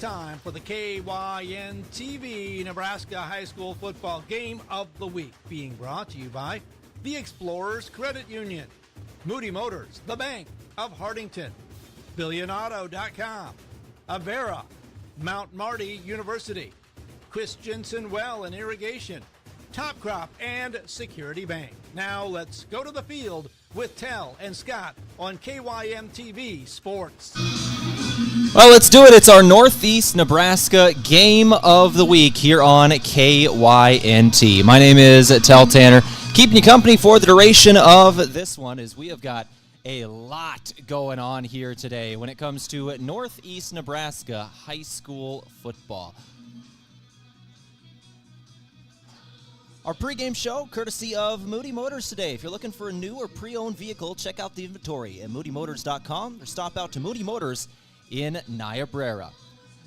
time for the KYNTV Nebraska High School Football Game of the Week, being brought to you by the Explorers Credit Union, Moody Motors, the Bank of Hardington, BillionAuto.com, Avera, Mount Marty University, Christensen Well and Irrigation, Top Crop, and Security Bank. Now let's go to the field with Tehl and Scott on KYNTV Sports. Well, let's do it. It's our Northeast Nebraska Game of the Week here on KYNT. My name is Tehl Tanner, keeping you company for the duration of this one, as we have got a lot going on here today when it comes to Northeast Nebraska high school football. Our pregame show, courtesy of Moody Motors today. If you're looking for a new or pre-owned vehicle, check out the inventory at moodymotors.com or stop out to Moody Motors in Niobrara.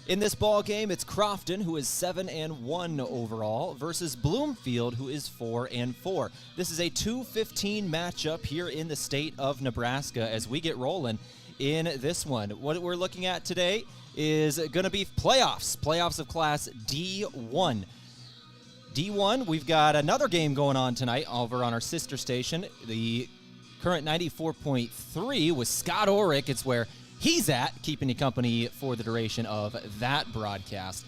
In this ball game, it's Crofton, who is 7-1 overall, versus Bloomfield, who is 4-4. This is a 2-15 matchup here in the state of Nebraska as we get rolling in this one. What we're looking at today is going to be playoffs of Class D1. D1, we've got another game going on tonight over on our sister station, the current 94.3 with Scott Orrick. It's where he's at, keeping you company for the duration of that broadcast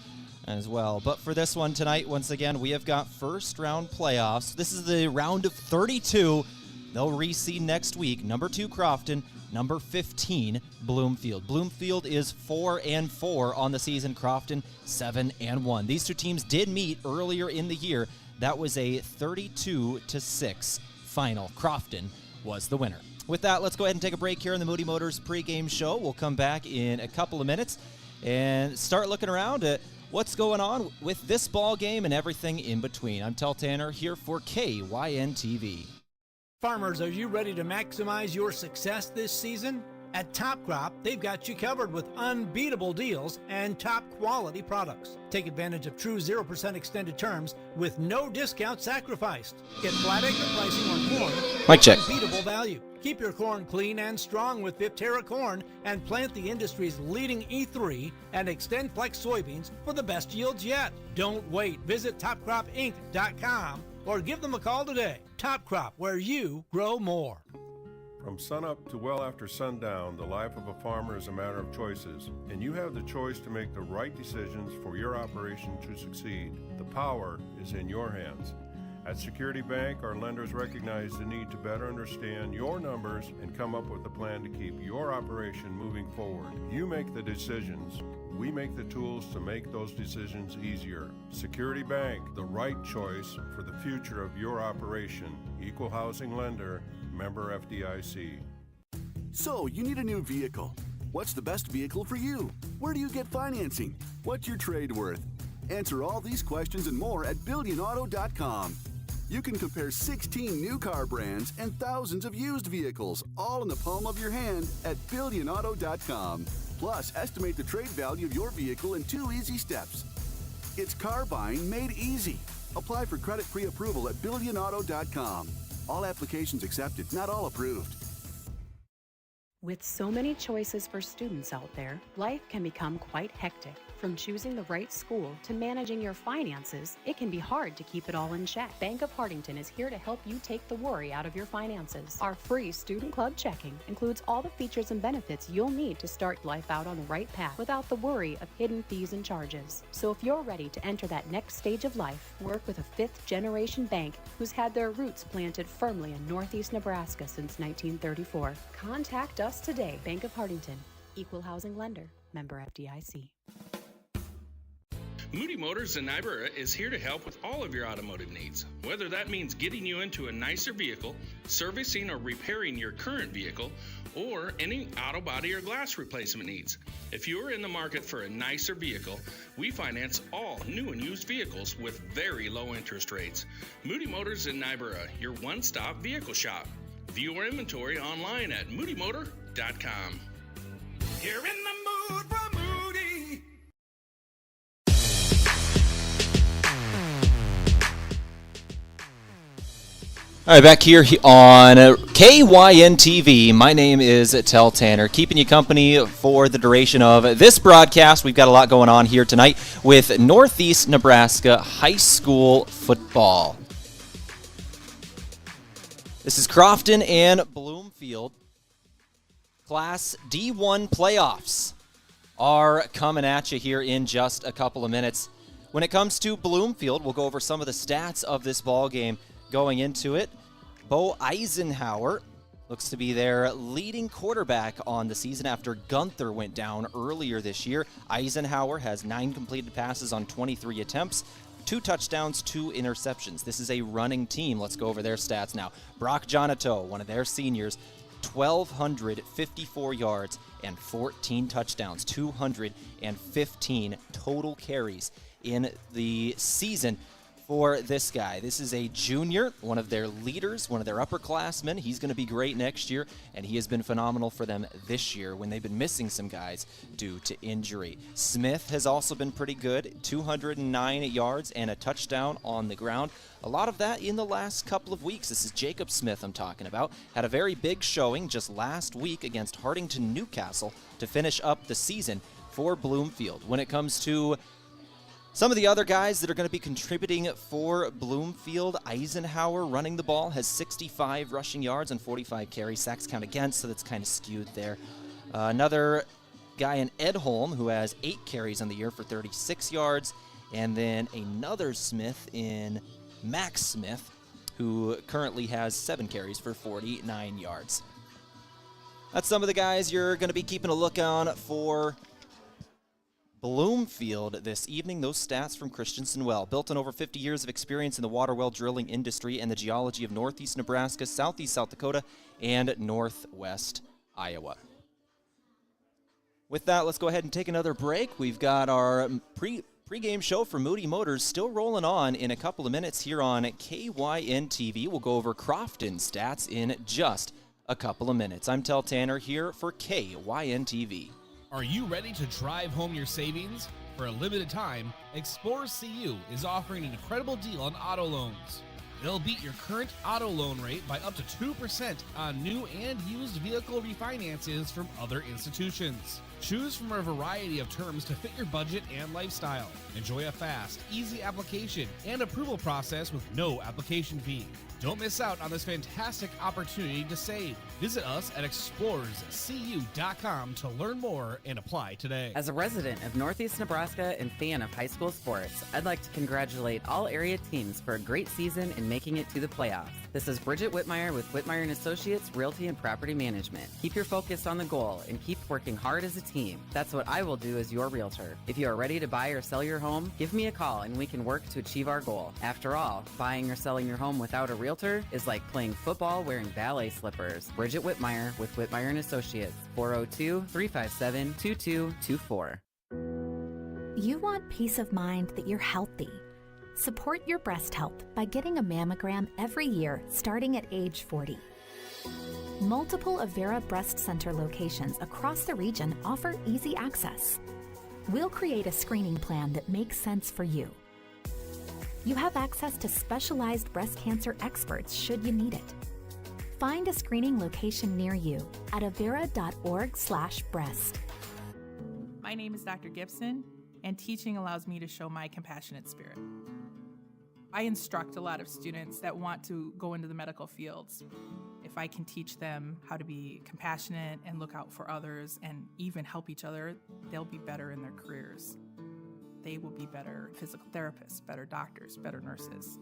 as well. But for this one tonight, once again, we have got first round playoffs. This is the round of 32. They'll reseed next week. Number 2, Crofton. Number 15, Bloomfield. Bloomfield is 4-4 on the season. Crofton, 7-1. These two teams did meet earlier in the year. That was a 32-6 final. Crofton was the winner. With that, let's go ahead and take a break here in the Moody Motors pregame show. We'll come back in a couple of minutes and start looking around at what's going on with this ball game and everything in between. I'm Tehl Tanner here for KYNTV. Farmers, are you ready to maximize your success this season? At Top Crop, they've got you covered with unbeatable deals and top quality products. Take advantage of true 0% extended terms with no discount sacrificed. Get flat acre pricing on corn Mic check. Unbeatable value. Keep your corn clean and strong with Viptera corn and plant the industry's leading E3 and Extend Flex soybeans for the best yields yet. Don't wait. Visit TopCropInc.com or give them a call today. Top Crop, where you grow more. From sunup to well after sundown, the life of a farmer is a matter of choices, and you have the choice to make the right decisions for your operation to succeed. The power is in your hands. At Security Bank, our lenders recognize the need to better understand your numbers and come up with a plan to keep your operation moving forward. You make the decisions. We make the tools to make those decisions easier. Security Bank, the right choice for the future of your operation. Equal housing lender, member FDIC. So, you need a new vehicle. What's the best vehicle for you? Where do you get financing? What's your trade worth? Answer all these questions and more at BillionAuto.com. You can compare 16 new car brands and thousands of used vehicles, all in the palm of your hand at BillionAuto.com. Plus, estimate the trade value of your vehicle in 2 easy steps. It's car buying made easy. Apply for credit pre-approval at BillionAuto.com. All applications accepted, not all approved. With so many choices for students out there, life can become quite hectic. From choosing the right school to managing your finances, it can be hard to keep it all in check. Bank of Hardington is here to help you take the worry out of your finances. Our free Student Club checking includes all the features and benefits you'll need to start life out on the right path without the worry of hidden fees and charges. So if you're ready to enter that next stage of life, work with a fifth-generation bank who's had their roots planted firmly in Northeast Nebraska since 1934. Contact us today. Bank of Hardington, equal housing lender, member FDIC. Moody Motors in Niobrara is here to help with all of your automotive needs. Whether that means getting you into a nicer vehicle, servicing or repairing your current vehicle, or any auto body or glass replacement needs. If you are in the market for a nicer vehicle, we finance all new and used vehicles with very low interest rates. Moody Motors in Niobrara, your one-stop vehicle shop. View our inventory online at moodymotor.com. You're in the mood for Moody. All right, back here on KYNTV. My name is Tehl Tanner, keeping you company for the duration of this broadcast. We've got a lot going on here tonight with Northeast Nebraska high school football. This is Crofton and Bloomfield. Class D1 playoffs are coming at you here in just a couple of minutes. When it comes to Bloomfield, we'll go over some of the stats of this ball game going into it. Bo Eisenhower looks to be their leading quarterback on the season after Gunther went down earlier this year. Eisenhower has 9 completed passes on 23 attempts, 2 touchdowns, 2 interceptions. This is a running team. Let's go over their stats now. Brock Jonato, one of their seniors, 1,254 yards and 14 touchdowns, 215 total carries in the season for this guy. This is a junior, one of their leaders, one of their upperclassmen. He's going to be great next year, and he has been phenomenal for them this year when they've been missing some guys due to injury. Smith has also been pretty good, 209 yards and a touchdown on the ground. A lot of that in the last couple of weeks. This is Jacob Smith I'm talking about. Had a very big showing just last week against Hartington Newcastle to finish up the season for Bloomfield. When it comes to some of the other guys that are going to be contributing for Bloomfield, Eisenhower running the ball has 65 rushing yards and 45 carries. Sacks count against, so that's kind of skewed there. Another guy in Edholm who has 8 carries on the year for 36 yards. And then another Smith in Max Smith, who currently has 7 carries for 49 yards. That's some of the guys you're going to be keeping a look on for Bloomfield this evening. Those stats from Christensen Well. Built on over 50 years of experience in the water well drilling industry and the geology of northeast Nebraska, southeast South Dakota, and northwest Iowa. With that, let's go ahead and take another break. We've got our pre-game show for Moody Motors still rolling on in a couple of minutes here on KYNTV. We'll go over Crofton stats in just a couple of minutes. I'm Tehl Tanner here for KYNTV. Are you ready to drive home your savings? For a limited time, Explorers CU is offering an incredible deal on auto loans. They'll beat your current auto loan rate by up to 2% on new and used vehicle refinances from other institutions. Choose from a variety of terms to fit your budget and lifestyle. Enjoy a fast, easy application and approval process with no application fee. Don't miss out on this fantastic opportunity to save. Visit us at explorerscu.com to learn more and apply today. As a resident of Northeast Nebraska and fan of high school sports, I'd like to congratulate all area teams for a great season and making it to the playoffs. This is Bridget Whitmire with Whitmire & Associates Realty and Property Management. Keep your focus on the goal and keep working hard as a team. That's what I will do as your realtor. If you are ready to buy or sell your home, give me a call and we can work to achieve our goal. After all, buying or selling your home without a realtor is like playing football wearing ballet slippers. Bridget Whitmire with Whitmire & Associates, 402-357-2224. You want peace of mind that you're healthy. Support your breast health by getting a mammogram every year starting at age 40. Multiple Avera Breast Center locations across the region offer easy access. We'll create a screening plan that makes sense for you. You have access to specialized breast cancer experts should you need it. Find a screening location near you at avera.org/breast. My name is Dr. Gibson, and teaching allows me to show my compassionate spirit. I instruct a lot of students that want to go into the medical fields. If I can teach them how to be compassionate and look out for others and even help each other, they'll be better in their careers. They will be better physical therapists, better doctors, better nurses.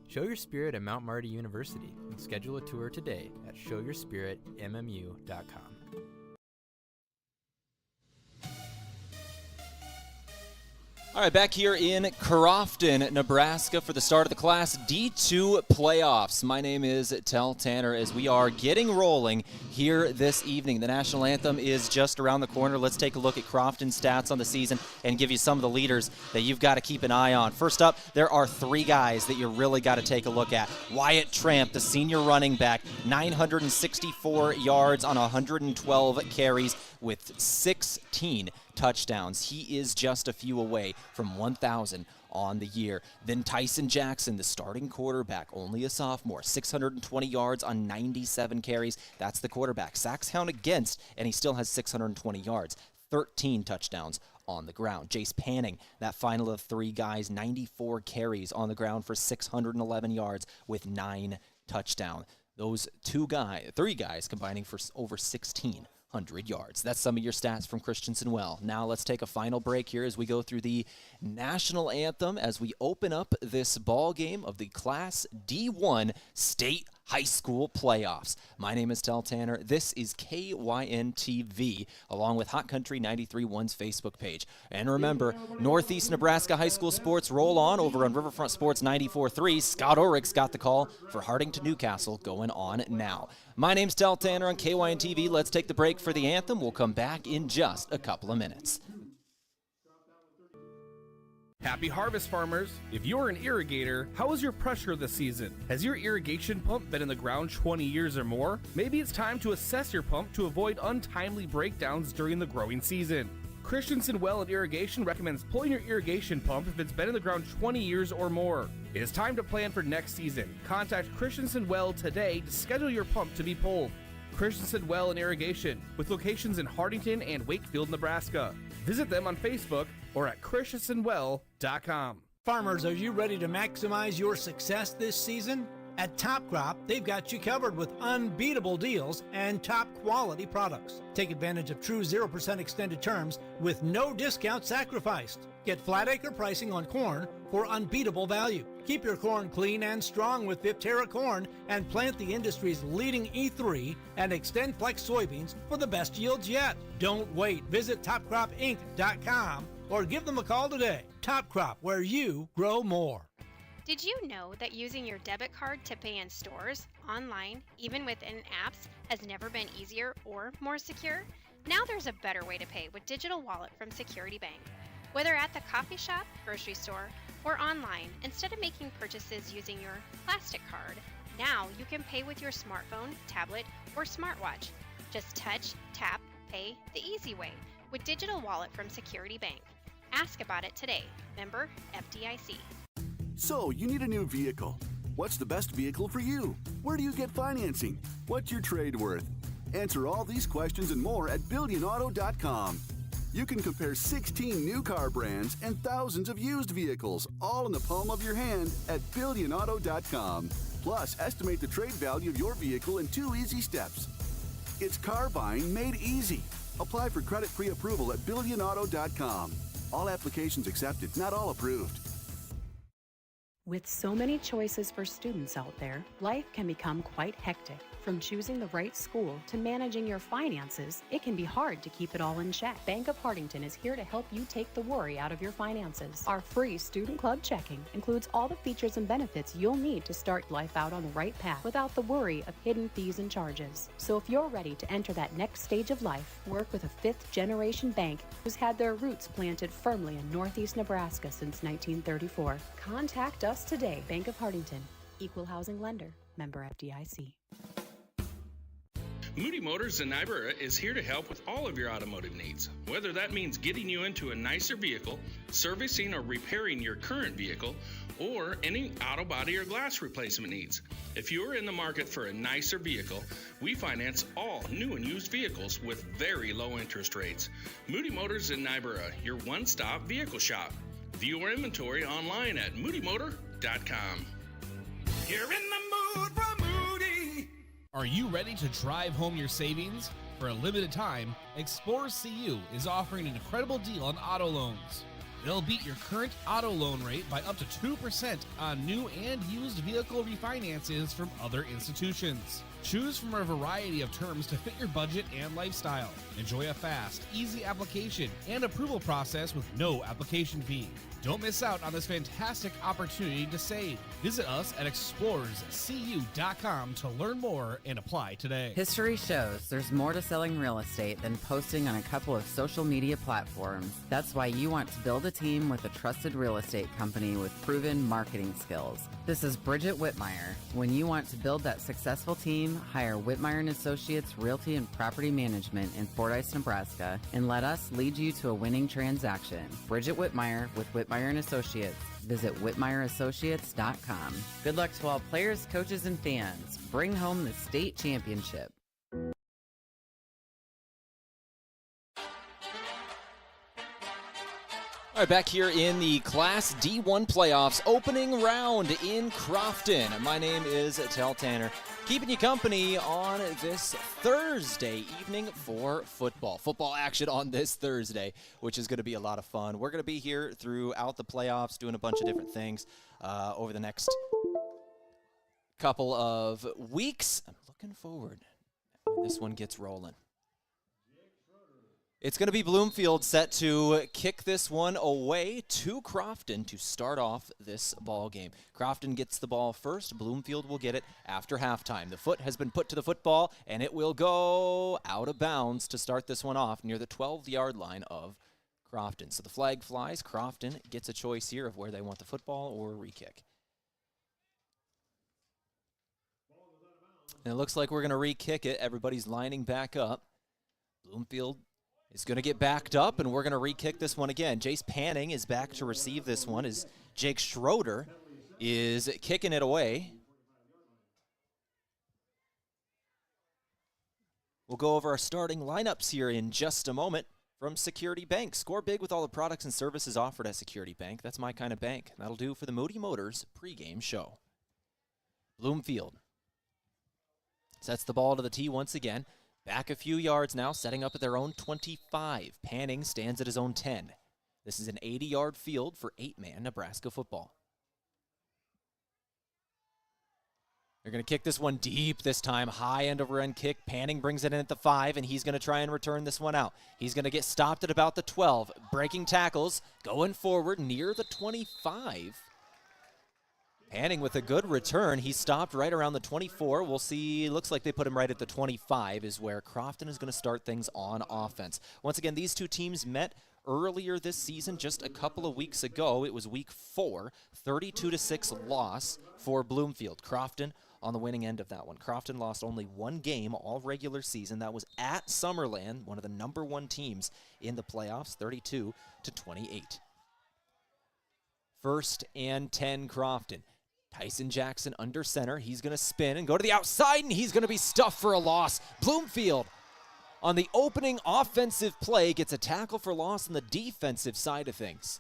Show your spirit at Mount Marty University and schedule a tour today at showyourspiritmmu.com. All right, back here in Crofton, Nebraska for the start of the Class D2 playoffs. My name is Tehl Tanner as we are getting rolling here this evening. The national anthem is just around the corner. Let's take a look at Crofton's stats on the season and give you some of the leaders that you've got to keep an eye on. First up, there are 3 guys that you really got to take a look at. Wyatt Tramp, the senior running back, 964 yards on 112 carries with 16 touchdowns. He is just a few away from 1,000 on the year. Then Tyson Jackson, the starting quarterback, only a sophomore, 620 yards on 97 carries. That's the quarterback. Sacks count against, and he still has 620 yards. 13 touchdowns on the ground. Jace Panning, that final of three guys, 94 carries on the ground for 611 yards with 9 touchdowns. Those three guys combining for over 1,600 yards. That's some of your stats from Christensen Well. Now let's take a final break here as we go through the national anthem as we open up this ball game of the Class D1 State High School Playoffs. My name is Tehl Tanner. This is KYNTV, along with Hot Country 93.1's Facebook page. And remember, Northeast Nebraska High School sports roll on over on Riverfront Sports 94.3. Scott Orick's got the call for Hardington Newcastle going on now. My name's Tehl Tanner on KYNTV. Let's take the break for the anthem. We'll come back in just a couple of minutes. Happy harvest, farmers! If you're an irrigator, how is your pressure this season? Has your irrigation pump been in the ground 20 years or more? Maybe it's time to assess your pump to avoid untimely breakdowns during the growing season. Christensen Well and Irrigation recommends pulling your irrigation pump if it's been in the ground 20 years or more. It is time to plan for next season. Contact Christensen Well today to schedule your pump to be pulled. Christensen Well and Irrigation, with locations in Hardington and Wakefield, Nebraska. Visit them on Facebook or at christensenwell.com. Farmers, are you ready to maximize your success this season? At Top Crop, they've got you covered with unbeatable deals and top quality products. Take advantage of true 0% extended terms with no discount sacrificed. Get flat acre pricing on corn for unbeatable value. Keep your corn clean and strong with Viptera corn and plant the industry's leading E3 and Extend Flex soybeans for the best yields yet. Don't wait. Visit topcropinc.com or give them a call today. Top Crop, where you grow more. Did you know that using your debit card to pay in stores, online, even within apps, has never been easier or more secure? Now there's a better way to pay with Digital Wallet from Security Bank. Whether at the coffee shop, grocery store, or online, instead of making purchases using your plastic card, now you can pay with your smartphone, tablet, or smartwatch. Just touch, tap, pay the easy way with Digital Wallet from Security Bank. Ask about it today. Member FDIC. So, you need a new vehicle. What's the best vehicle for you? Where do you get financing? What's your trade worth? Answer all these questions and more at BillionAuto.com. You can compare 16 new car brands and thousands of used vehicles, all in the palm of your hand at BillionAuto.com. Plus, estimate the trade value of your vehicle in 2 easy steps. It's car buying made easy. Apply for credit pre-approval at BillionAuto.com. All applications accepted, not all approved. With so many choices for students out there, life can become quite hectic. From choosing the right school to managing your finances, it can be hard to keep it all in check. Bank of Hardington is here to help you take the worry out of your finances. Our free Student Club checking includes all the features and benefits you'll need to start life out on the right path without the worry of hidden fees and charges. So if you're ready to enter that next stage of life, work with a fifth-generation bank who's had their roots planted firmly in Northeast Nebraska since 1934. Contact us today. Bank of Hardington, Equal Housing Lender, member FDIC. Moody Motors in Niobrara is here to help with all of your automotive needs. Whether that means getting you into a nicer vehicle, servicing or repairing your current vehicle, or any auto body or glass replacement needs. If you are in the market for a nicer vehicle, we finance all new and used vehicles with very low interest rates. Moody Motors in Niobrara, your one-stop vehicle shop. View our inventory online at moodymotor.com. You're in the mood for Moody. Are you ready to drive home your savings? For a limited time, Explorers CU is offering an incredible deal on auto loans. They'll beat your current auto loan rate by up to 2% on new and used vehicle refinances from other institutions. Choose from a variety of terms to fit your budget and lifestyle. Enjoy a fast, easy application and approval process with no application fee. Don't miss out on this fantastic opportunity to save. Visit us at explorerscu.com to learn more and apply today. History shows there's more to selling real estate than posting on a couple of social media platforms. That's why you want to build a team with a trusted real estate company with proven marketing skills. This is Bridget Whitmire. When you want to build that successful team, hire Whitmire & Associates Realty and Property Management in Fordyce, Nebraska, and let us lead you to a winning transaction. Bridget Whitmire with Whitmire & Associates, Visit WhitmeyerAssociates.com. Good luck to all players, coaches, and fans. Bring home the state championship. All right, back here in the Class D1 playoffs, opening round in Crofton. My name is Tehl Tanner, keeping you company on this Thursday evening for football. Football action on this Thursday, which is going to be a lot of fun. We're going to be here throughout the playoffs doing a bunch of different things over the next couple of weeks. I'm looking forward when this one gets rolling. It's going to be Bloomfield set to kick this one away to Crofton to start off this ball game. Crofton gets the ball first. Bloomfield will get it after halftime. The foot has been put to the football, and it will go out of bounds to start this one off near the 12-yard line of Crofton. So the flag flies. Crofton gets a choice here of where they want the football or re-kick. And it looks like we're going to re-kick it. Everybody's lining back up. Bloomfield is going to get backed up, and we're going to re-kick this one again. Jace Panning is back to receive this one as Jake Schroeder is kicking it away. We'll go over our starting lineups here in just a moment from Security Bank. Score big with all the products and services offered at Security Bank. That's my kind of bank. That'll do for the Moody Motors pregame show. Bloomfield sets the ball to the tee once again. Back a few yards now, setting up at their own 25. Panning stands at his own 10. This is an 80-yard field for 8-man Nebraska football. They're going to kick this one deep this time. High end over end kick. Panning brings it in at the 5, and he's going to try and return this one out. He's going to get stopped at about the 12. Breaking tackles, going forward near the 25. Panning with a good return. He stopped right around the 24. We'll see. Looks like they put him right at the 25 is where Crofton is going to start things on offense. Once again, these two teams met earlier this season, just a couple of weeks ago. It was week 4, 32-6 loss for Bloomfield. Crofton on the winning end of that one. Crofton lost only one game all regular season. That was at Summerland, one of the number 1 teams in the playoffs, 32-28. First and 10 Crofton. Tyson Jackson under center. He's going to spin and go to the outside, and he's going to be stuffed for a loss. Bloomfield on the opening offensive play gets a tackle for loss on the defensive side of things.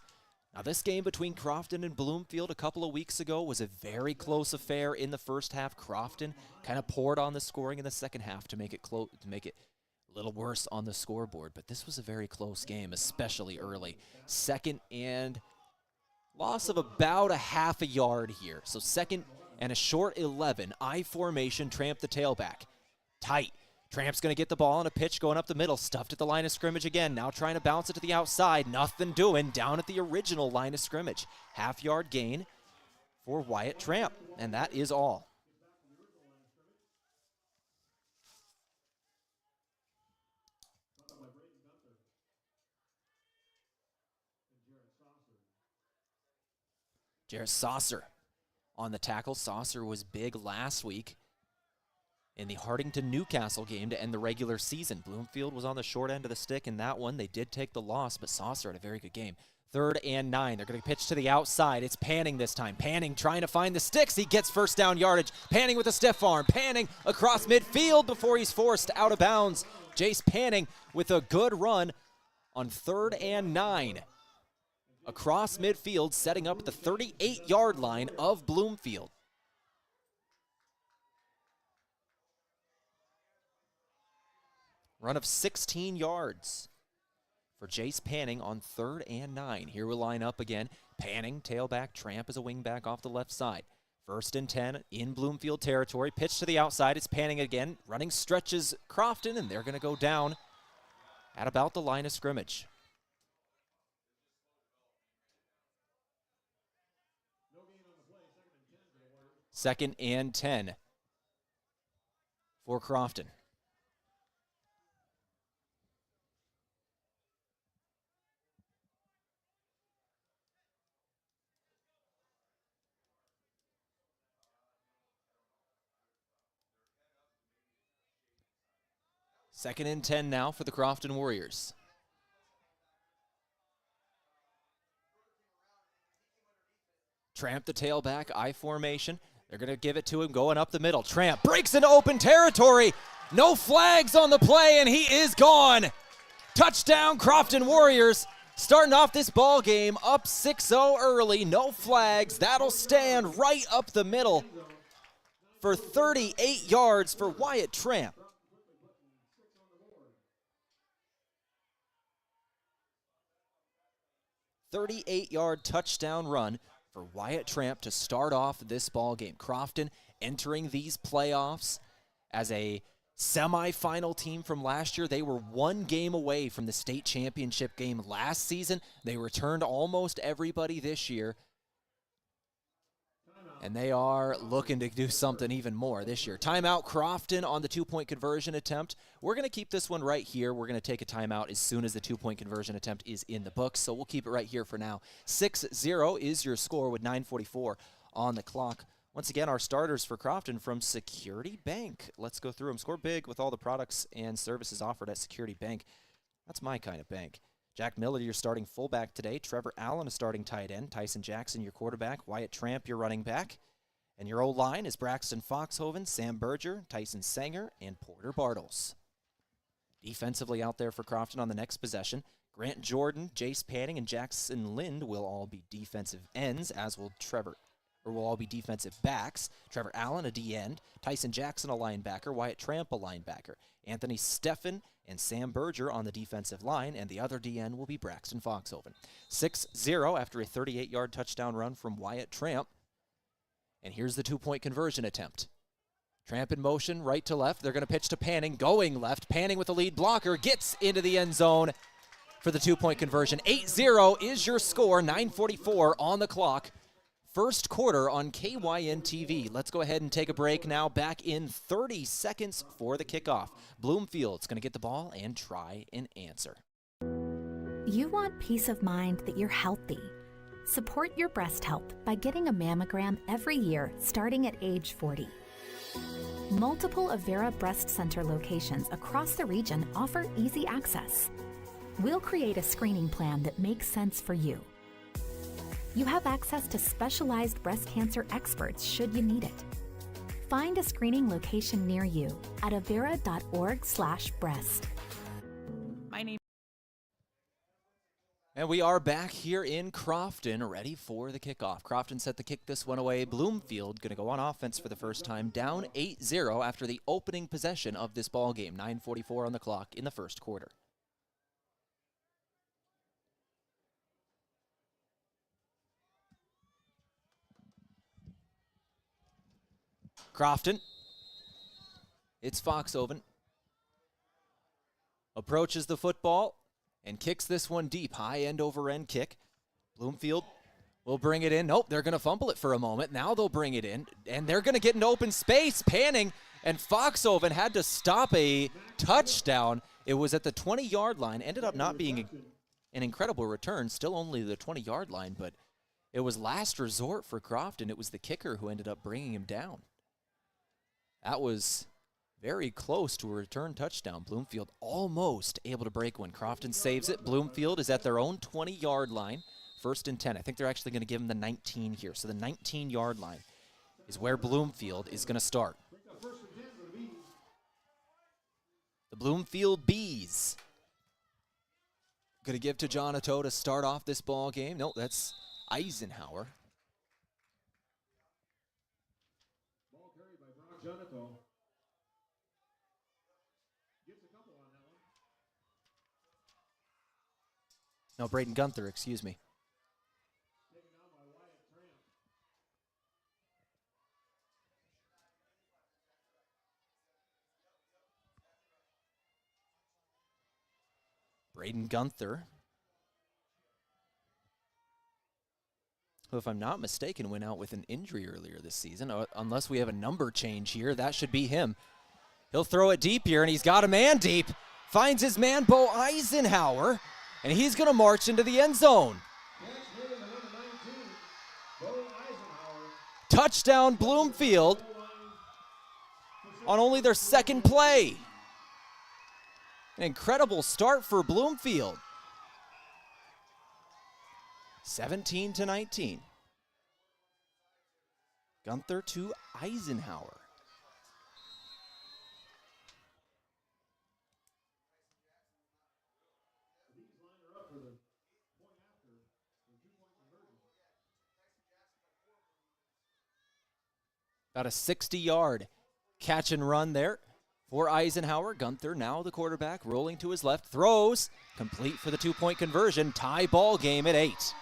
Now, this game between Crofton and Bloomfield a couple of weeks ago was a very close affair in the first half. Crofton kind of poured on the scoring in the second half to make it close, to make it a little worse on the scoreboard. But this was a very close game, especially early. Second and loss of about a half a yard here. So second and a short 11. I formation, Tramp the tailback. Tight. Tramp's going to get the ball on a pitch going up the middle. Stuffed at the line of scrimmage again. Now trying to bounce it to the outside. Nothing doing. Down at the original line of scrimmage. Half-yard gain for Wyatt Tramp. And that is all. Jarrett Saucer on the tackle. Saucer was big last week in the Hardington-Newcastle game to end the regular season. Bloomfield was on the short end of the stick in that one. They did take the loss, but Saucer had a very good game. 3rd and 9. They're going to pitch to the outside. It's Panning this time. Panning trying to find the sticks. He gets first down yardage. Panning with a stiff arm. Panning across midfield before he's forced out of bounds. Jace Panning with a good run on 3rd and 9. Across midfield, setting up at the 38-yard line of Bloomfield. Run of 16 yards for Jace Panning on 3rd and 9. Here we'll line up again. Panning, tailback, Tramp as a wingback off the left side. 1st and 10 in Bloomfield territory. Pitch to the outside. It's Panning again. Running stretches Crofton, and they're going to go down at about the line of scrimmage. Second and 10 for Crofton. Second and 10 now for the Crofton Warriors. Tramp the tailback, I formation. They're going to give it to him going up the middle. Tramp breaks into open territory. No flags on the play, and he is gone. Touchdown, Crofton Warriors. Starting off this ball game up 6-0 early. No flags. That'll stand right up the middle for 38 yards for Wyatt Tramp. "38-yard touchdown run for Wyatt Tramp to start off this ball game. Crofton entering these playoffs as a semifinal team from last year. They were one game away from the state championship game last season. They returned almost everybody this year. And they are looking to do something even more this year. Timeout, Crofton on the two-point conversion attempt. We're going to keep this one right here. We're going to take a timeout as soon as the two-point conversion attempt is in the books, so we'll keep it right here for now. 6-0 is your score with 9:44 on the clock. Once again, our starters for Crofton from Security Bank. Let's go through them. Score big with all the products and services offered at Security Bank. That's my kind of bank. Jack Miller, your starting fullback today. Trevor Allen, a starting tight end. Tyson Jackson, your quarterback. Wyatt Tramp, your running back. And your O-line is Braxton Foxhoven, Sam Berger, Tyson Sanger, and Porter Bartles. Defensively out there for Crofton on the next possession, Grant Jordan, Jace Panning, and Jackson Lind will all be defensive ends, as will will all be defensive backs. Trevor Allen, a D-end. Tyson Jackson, a linebacker. Wyatt Tramp, a linebacker. Anthony Steffen and Sam Berger on the defensive line, and the other D-end will be Braxton Foxhoven. 6-0 after a 38-yard touchdown run from Wyatt Tramp. And here's the two-point conversion attempt. Tramp in motion, right to left. They're going to pitch to Panning, going left. Panning with the lead blocker, gets into the end zone for the two-point conversion. 8-0 is your score, 9:44 on the clock. First quarter on KYNTV. Let's go ahead and take a break now. Back in 30 seconds for the kickoff. Bloomfield's going to get the ball and try and answer. You want peace of mind that you're healthy. Support your breast health by getting a mammogram every year starting at age 40. Multiple Avera Breast Center locations across the region offer easy access. We'll create a screening plan that makes sense for you. You have access to specialized breast cancer experts should you need it. Find a screening location near you at avera.org/breast. My name. And we are back here in Crofton, ready for the kickoff. Crofton set the kick this one away. Bloomfield going to go on offense for the first time, down 8-0 after the opening possession of this ball game. 9:44 on the clock in the first quarter. Crofton. It's Foxhoven. Approaches the football and kicks this one deep. High end over end kick. Bloomfield will bring it in. Nope, they're going to fumble it for a moment. Now they'll bring it in, and they're going to get into open space. Panning and Foxhoven had to stop a touchdown. It was at the 20-yard line. Ended up not being an incredible return. Still only the 20-yard line, but it was last resort for Crofton. It was the kicker who ended up bringing him down. That was very close to a return touchdown. Bloomfield almost able to break one. Crofton saves it. Bloomfield is at their own 20-yard line. 1st and 10. I think they're actually going to give him the 19 here. So the 19-yard line is where Bloomfield is going to start. The Bloomfield Bees going to give to Jonato to start off this ball game. Nope, that's Eisenhower. No, Braden Gunther, excuse me. Braden Gunther, who, if I'm not mistaken, went out with an injury earlier this season. Unless we have a number change here, that should be him. He'll throw it deep here, and he's got a man deep. Finds his man, Bo Eisenhower, and he's going to march into the end zone. Touchdown, Bloomfield, on only their second play. An incredible start for Bloomfield. 17-19. Gunther to Eisenhower. About a 60-yard catch and run there for Eisenhower. Gunther, now the quarterback, rolling to his left, throws, complete for the 2-point conversion. Tie ball game at 8.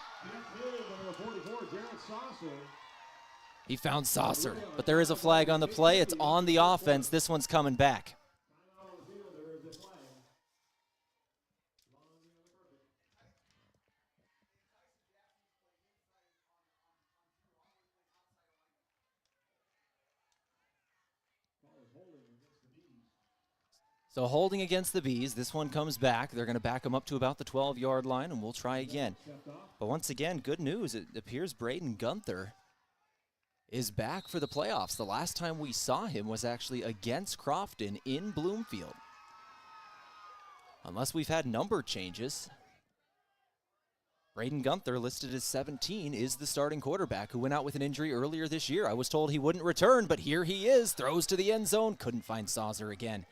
He found Saucer, but there is a flag on the play. It's on the offense. This one's coming back. So holding against the Bees, this one comes back. They're going to back him up to about the 12-yard line, and we'll try again. But once again, good news. It appears Braden Gunther is back for the playoffs. The last time we saw him was actually against Crofton in Bloomfield. Unless we've had number changes, Braden Gunther, listed as 17, is the starting quarterback who went out with an injury earlier this year. I was told he wouldn't return, but here he is. Throws to the end zone. Couldn't find Saucer again.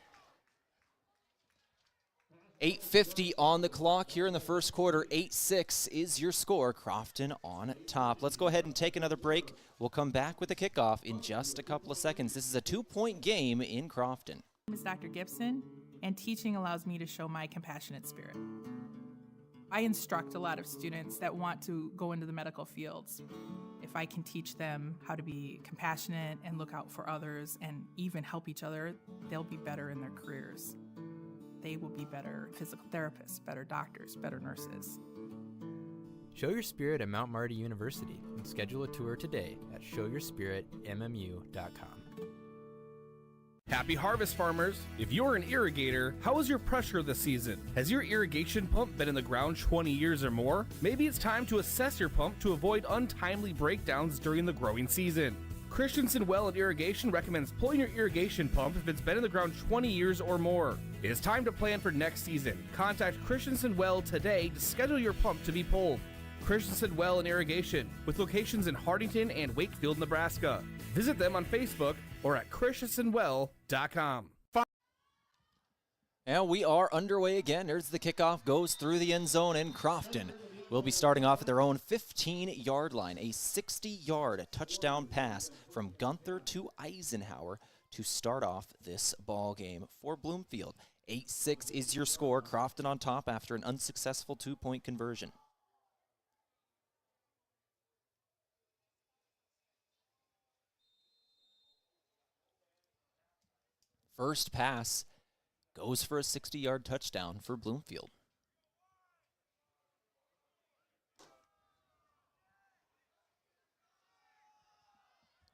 8:50 on the clock here in the first quarter. 8-6 is your score. Crofton on top. Let's go ahead and take another break. We'll come back with a kickoff in just a couple of seconds. This is a 2-point game in Crofton. My name is Dr. Gibson, and teaching allows me to show my compassionate spirit. I instruct a lot of students that want to go into the medical fields. If I can teach them how to be compassionate and look out for others and even help each other, they'll be better in their careers. They will be better physical therapists, better doctors, better nurses. Show your spirit at Mount Marty University and schedule a tour today at showyourspiritmmu.com. Happy harvest, farmers! If you're an irrigator, how is your pressure this season? Has your irrigation pump been in the ground 20 years or more? Maybe it's time to assess your pump to avoid untimely breakdowns during the growing season. Christensen Well and Irrigation recommends pulling your irrigation pump if it's been in the ground 20 years or more. It is time to plan for next season. Contact Christensen Well today to schedule your pump to be pulled. Christensen Well and Irrigation, with locations in Hardington and Wakefield, Nebraska. Visit them on Facebook or at christensenwell.com. And we are underway again. There's the kickoff, goes through the end zone in Crofton. We'll be starting off at their own 15-yard line. A 60-yard touchdown pass from Gunther to Eisenhower to start off this ball game for Bloomfield. 8-6 is your score. Crofton on top after an unsuccessful 2-point conversion. First pass goes for a 60-yard touchdown for Bloomfield.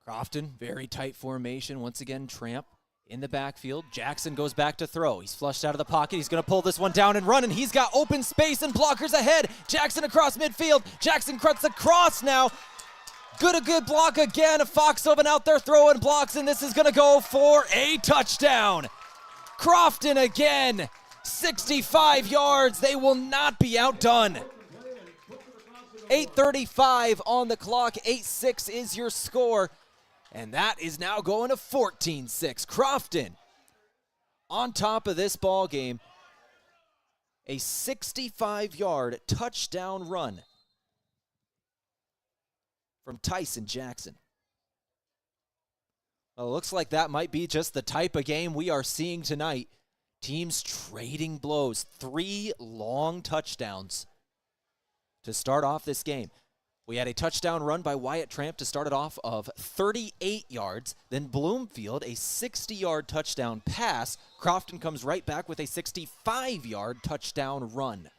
Crofton, very tight formation. Once again, Tramp in the backfield. Jackson goes back to throw. He's flushed out of the pocket. He's going to pull this one down and run, and he's got open space and blockers ahead. Jackson across midfield. Jackson cuts across now. A good block again. Foxhoven out there throwing blocks, and this is going to go for a touchdown. Crofton again. 65 yards. They will not be outdone. 8:35 on the clock. 8-6 is your score. And that is now going to 14-6. Crofton on top of this ball game. A 65-yard touchdown run from Tyson Jackson. Well, it looks like that might be just the type of game we are seeing tonight. Teams trading blows. 3 long touchdowns to start off this game. We had a touchdown run by Wyatt Tramp to start it off of 38 yards. Then Bloomfield, a 60-yard touchdown pass. Crofton comes right back with a 65-yard touchdown run.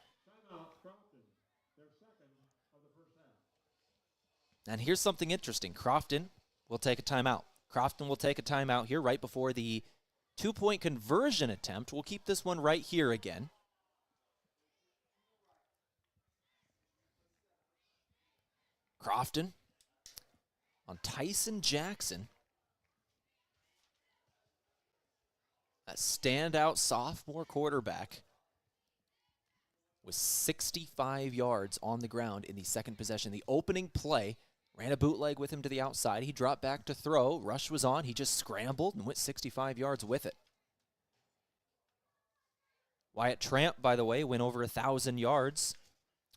And here's something interesting. Crofton will take a timeout. Crofton will take a timeout here right before the 2-point conversion attempt. We'll keep this one right here again. Crofton on Tyson Jackson. That standout sophomore quarterback with 65 yards on the ground in the second possession. The opening play Ran a bootleg with him to the outside. He dropped back to throw. Rush was on. He just scrambled and went 65 yards with it. Wyatt Tramp, by the way, went over 1,000 yards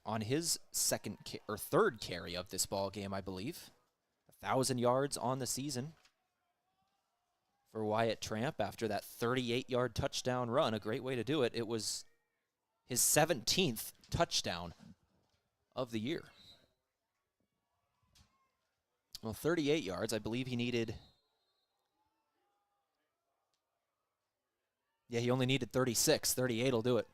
on his third carry of this ball game, I believe. 1,000 yards on the season for Wyatt Tramp after that 38-yard touchdown run. A great way to do it. It was his 17th touchdown of the year. Well, 38 yards. I believe he needed... Yeah, he only needed 36. 38 will do it.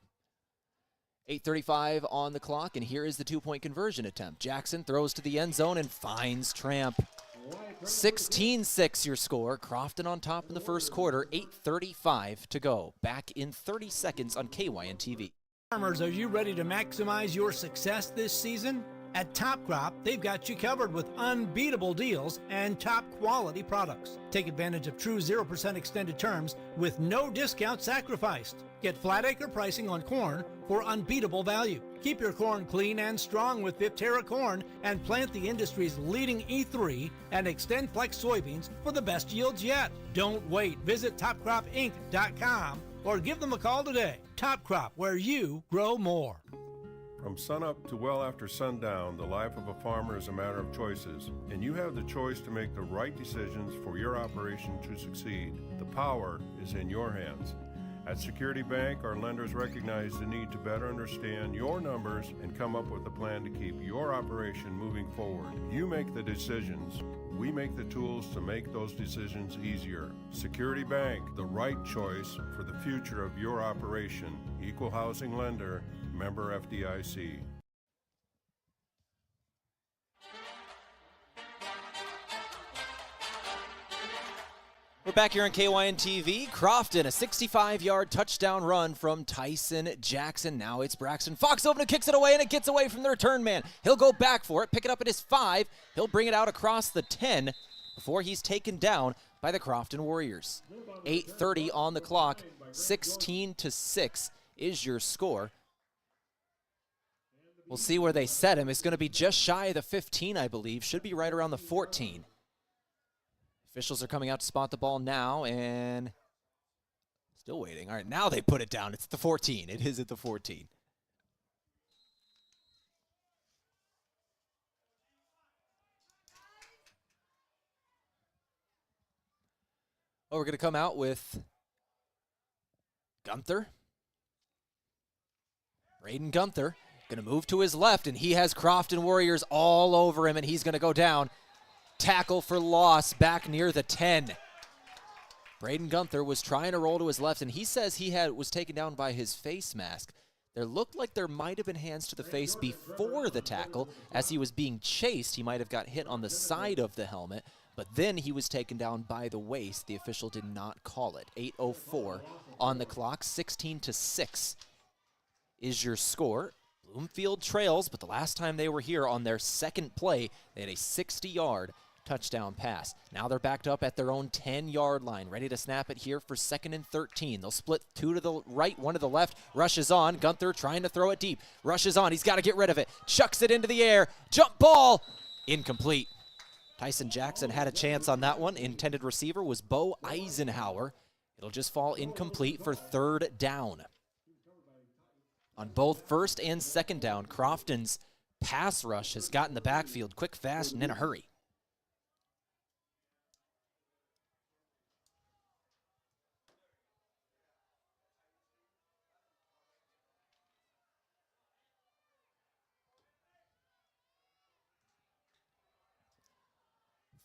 8:35 on the clock, and here is the two-point conversion attempt. Jackson throws to the end zone and finds Tramp. 16-6 your score. Crofton on top in the first quarter. 8:35 to go. Back in 30 seconds on KYNTV. Farmers, are you ready to maximize your success this season? At Top Crop, they've got you covered with unbeatable deals and top quality products. Take advantage of true 0% extended terms with no discount sacrificed. Get flat acre pricing on corn for unbeatable value. Keep your corn clean and strong with Viptera corn and plant the industry's leading E3 and Extend Flex soybeans for the best yields yet. Don't wait. Visit topcropinc.com or give them a call today. Top Crop, where you grow more. From sunup to well after sundown, the life of a farmer is a matter of choices, and you have the choice to make the right decisions for your operation to succeed. The power is in your hands. At Security Bank, our lenders recognize the need to better understand your numbers and come up with a plan to keep your operation moving forward. You make the decisions. We make the tools to make those decisions easier. Security Bank, the right choice for the future of your operation. Equal housing lender, member FDIC. We're back here on KYNTV. Crofton, a 65-yard touchdown run from Tyson Jackson. Now it's Braxton Fox over and kicks it away, and it gets away from the return man. He'll go back for it, pick it up at his 5. He'll bring it out across the 10 before he's taken down by the Crofton Warriors. 8:30 on the clock. 16-6 is your score. We'll see where they set him. It's going to be just shy of the 15, I believe. Should be right around the 14. Officials are coming out to spot the ball now, and still waiting. All right, now they put it down. It's the 14. It is at the 14. Oh, we're going to come out with Gunther. Braden Gunther going to move to his left, and he has Crofton Warriors all over him, and he's going to go down. Tackle for loss back near the 10. Braden Gunther was trying to roll to his left, and he says he was taken down by his face mask. There looked like there might have been hands to the face before the tackle. As he was being chased, he might have got hit on the side of the helmet, but then he was taken down by the waist. The official did not call it. 8:04 on the clock. 16-6 is your score. Bloomfield trails, but the last time they were here on their second play, they had a 60-yard touchdown pass. Now they're backed up at their own 10-yard line, ready to snap it here for 2nd and 13. They'll split 2 to the right, 1 to the left. Rushes on. Gunther trying to throw it deep. Rushes on. He's got to get rid of it. Chucks it into the air. Jump ball. Incomplete. Tyson Jackson had a chance on that one. Intended receiver was Bo Eisenhower. It'll just fall incomplete for 3rd down. On both 1st and 2nd down, Crofton's pass rush has gotten the backfield quick, fast, and in a hurry.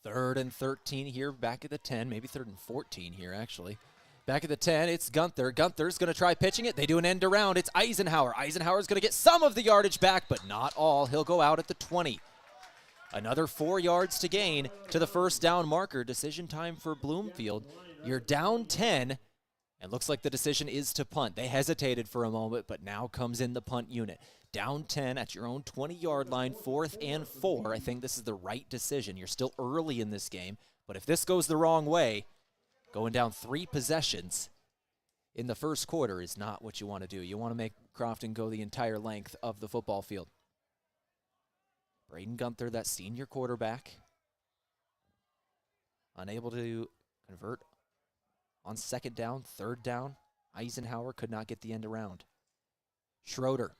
Third and 13 here, back at the 10, maybe 3rd and 14 here, actually. Back at the 10, it's Gunther. Gunther's going to try pitching it. They do an end around. It's Eisenhower. Eisenhower's going to get some of the yardage back, but not all. He'll go out at the 20. Another 4 yards to gain to the 1st down marker. Decision time for Bloomfield. You're down 10, and looks like the decision is to punt. They hesitated for a moment, but now comes in the punt unit. Down 10 at your own 20-yard line, 4th and 4. I think this is the right decision. You're still early in this game, but if this goes the wrong way, going down 3 possessions in the first quarter is not what you want to do. You want to make Crofton go the entire length of the football field. Braden Gunther, that senior quarterback, unable to convert on second down, third down. Eisenhower could not get the end around. Schroeder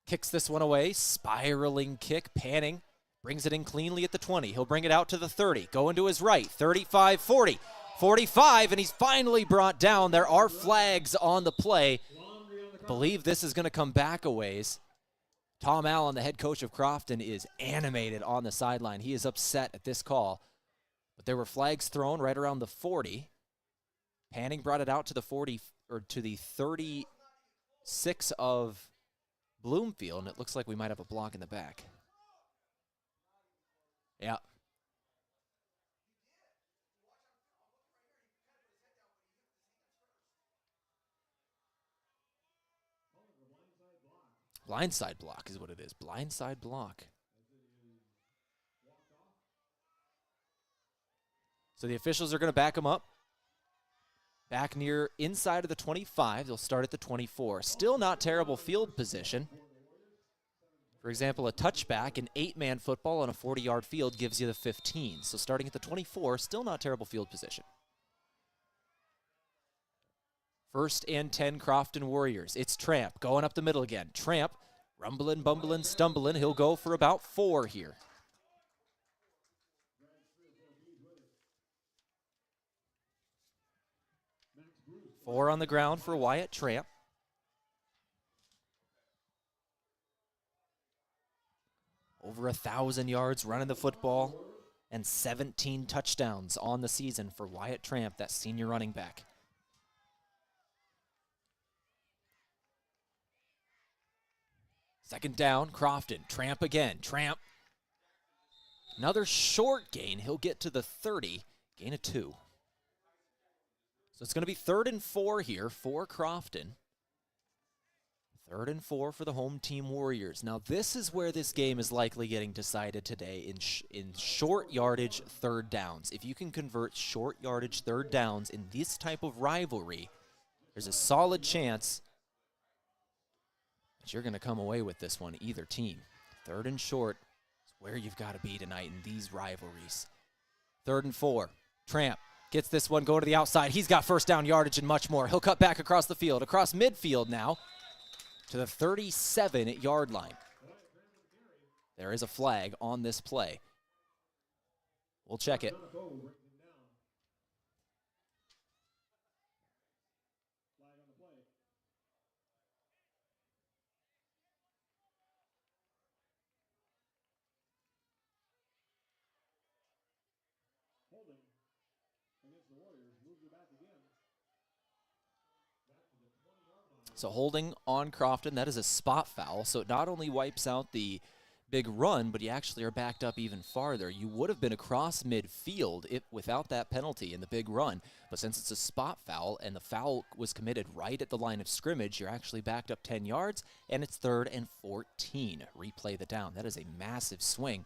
kicks this one away, spiraling kick, panning, brings it in cleanly at the 20. He'll bring it out to the 30, going to his right, 35, 40, 45, and he's finally brought down. There are flags on the play. I believe this is going to come back a ways. Tom Allen, the head coach of Crofton, is animated on the sideline. He is upset at this call. But there were flags thrown right around the 40. Panning brought it out to the 40, or to the 36 of Bloomfield, and it looks like we might have a block in the back. Yeah. Blindside block is what it is. Blindside block. So the officials are going to back him up. Back near inside of the 25. They'll start at the 24. Still not terrible field position. For example, a touchback in 8-man football on a 40-yard field gives you the 15. So starting at the 24, still not terrible field position. 1st and 10, Crofton Warriors. It's Tramp going up the middle again. Tramp, rumbling, bumbling, stumbling. He'll go for about 4 here. Four on the ground for Wyatt Tramp. Over 1,000 yards running the football and 17 touchdowns on the season for Wyatt Tramp, that senior running back. Second down, Crofton. Tramp again. Tramp. Another short gain. He'll get to the 30. Gain of 2. So it's going to be 3rd and 4 here for Crofton. 3rd and 4 for the home team Warriors. Now this is where this game is likely getting decided today in short yardage third downs. If you can convert short yardage third downs in this type of rivalry, there's a solid chance that you're going to come away with this one, either team. 3rd and short is where you've got to be tonight in these rivalries. 3rd and 4. Tramp gets this one, go to the outside. He's got first down yardage and much more. He'll cut back across the field, across midfield now to the 37-yard line. There is a flag on this play. We'll check it. So holding on Crofton, that is a spot foul. So it not only wipes out the big run, but you actually are backed up even farther. You would have been across midfield without that penalty in the big run. But since it's a spot foul and the foul was committed right at the line of scrimmage, you're actually backed up 10 yards, and it's 3rd and 14. Replay the down. That is a massive swing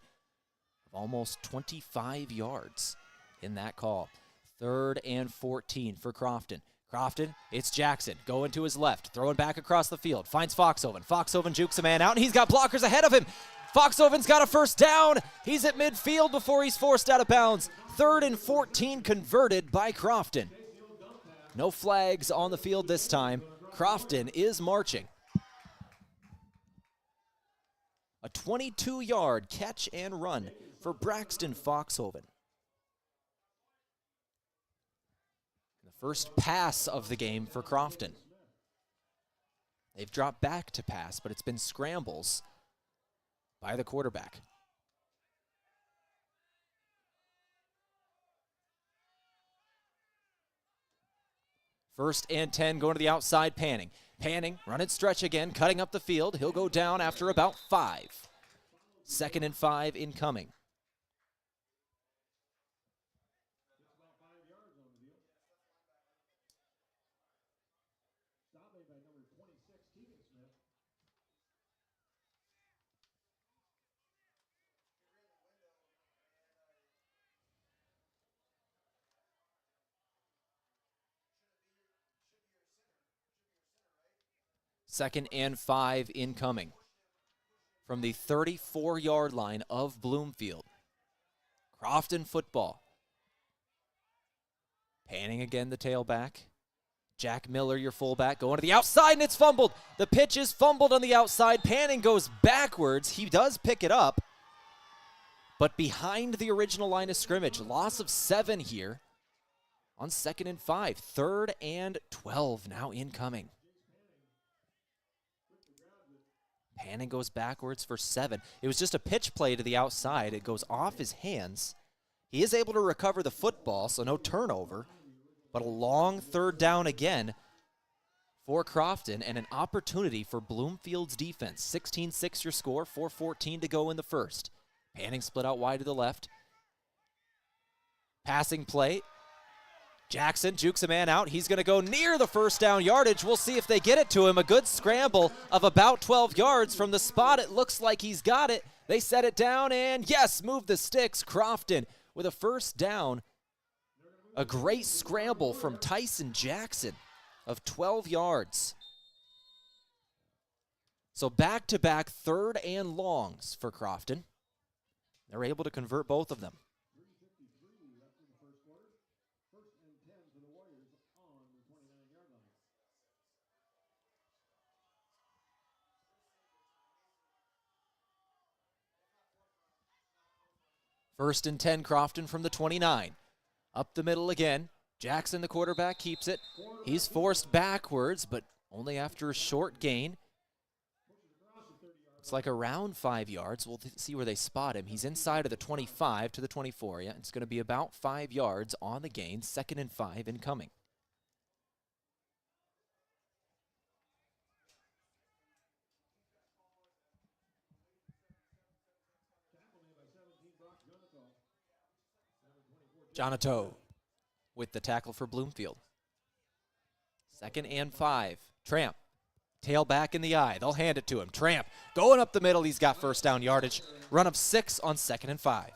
of almost 25 yards in that call. 3rd and 14 for Crofton. Crofton, it's Jackson, going to his left, throwing back across the field, finds Foxhoven. Foxhoven jukes a man out, and he's got blockers ahead of him. Foxhoven's got a first down. He's at midfield before he's forced out of bounds. 3rd and 14 converted by Crofton. No flags on the field this time. Crofton is marching. A 22-yard catch and run for Braxton Foxhoven. First pass of the game for Crofton. They've dropped back to pass, but it's been scrambles by the quarterback. First and 10 going to the outside, Panning. Panning, run and stretch again, cutting up the field. He'll go down after about 5. 2nd and 5 incoming. Second and 5 incoming. from the 34-yard line of Bloomfield. Crofton football. Panning again, the tailback. Jack Miller, your fullback, going to the outside, and it's fumbled. The pitch is fumbled on the outside. Panning goes backwards. He does pick it up, but behind the original line of scrimmage. Loss of 7 here on 2nd and 5. 3rd and 12 now incoming. Panning goes backwards for 7. It was just a pitch play to the outside. It goes off his hands. He is able to recover the football, so no turnover, but a long 3rd down again for Crofton and an opportunity for Bloomfield's defense. 16-6 your score, 4:14 to go in the first. Panning split out wide to the left. Passing play. Jackson jukes a man out. He's going to go near the first down yardage. We'll see if they get it to him. A good scramble of about 12 yards from the spot. It looks like he's got it. They set it down, and yes, move the sticks. Crofton with a first down. A great scramble from Tyson Jackson of 12 yards. So back-to-back 3rd and longs for Crofton. They're able to convert both of them. First and 10, Crofton from the 29. Up the middle again. Jackson, the quarterback, keeps it. He's forced backwards, but only after a short gain. It's like around 5 yards. We'll see where they spot him. He's inside of the 25 to the 24. Yeah, it's going to be about 5 yards on the gain. 2nd and 5 incoming. Jonato with the tackle for Bloomfield. 2nd and 5. Tramp. Tail back in the eye. They'll hand it to him. Tramp going up the middle. He's got first down yardage. Run of 6 on 2nd and 5.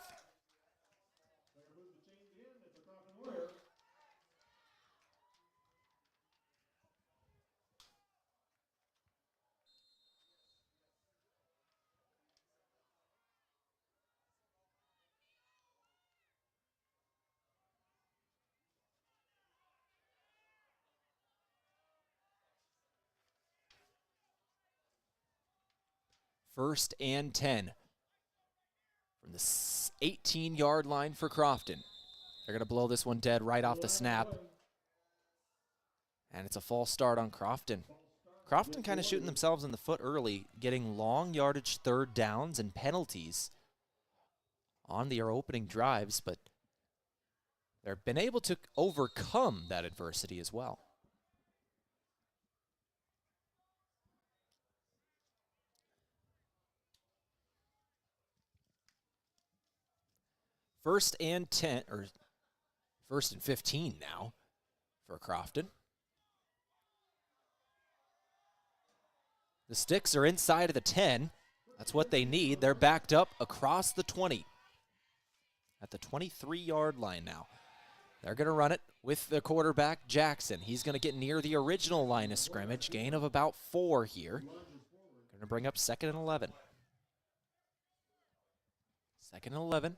First and 10 from the 18-yard line for Crofton. They're going to blow this one dead right off the snap. And it's a false start on Crofton. Crofton kind of shooting themselves in the foot early, getting long yardage 3rd downs and penalties on their opening drives, but they've been able to overcome that adversity as well. First and 10, or 1st and 15 now for Crofton. The sticks are inside of the 10. That's what they need. They're backed up across the 20. At the 23-yard line now. They're going to run it with the quarterback, Jackson. He's going to get near the original line of scrimmage. Gain of about 4 here. Going to bring up 2nd and 11. 2nd and 11.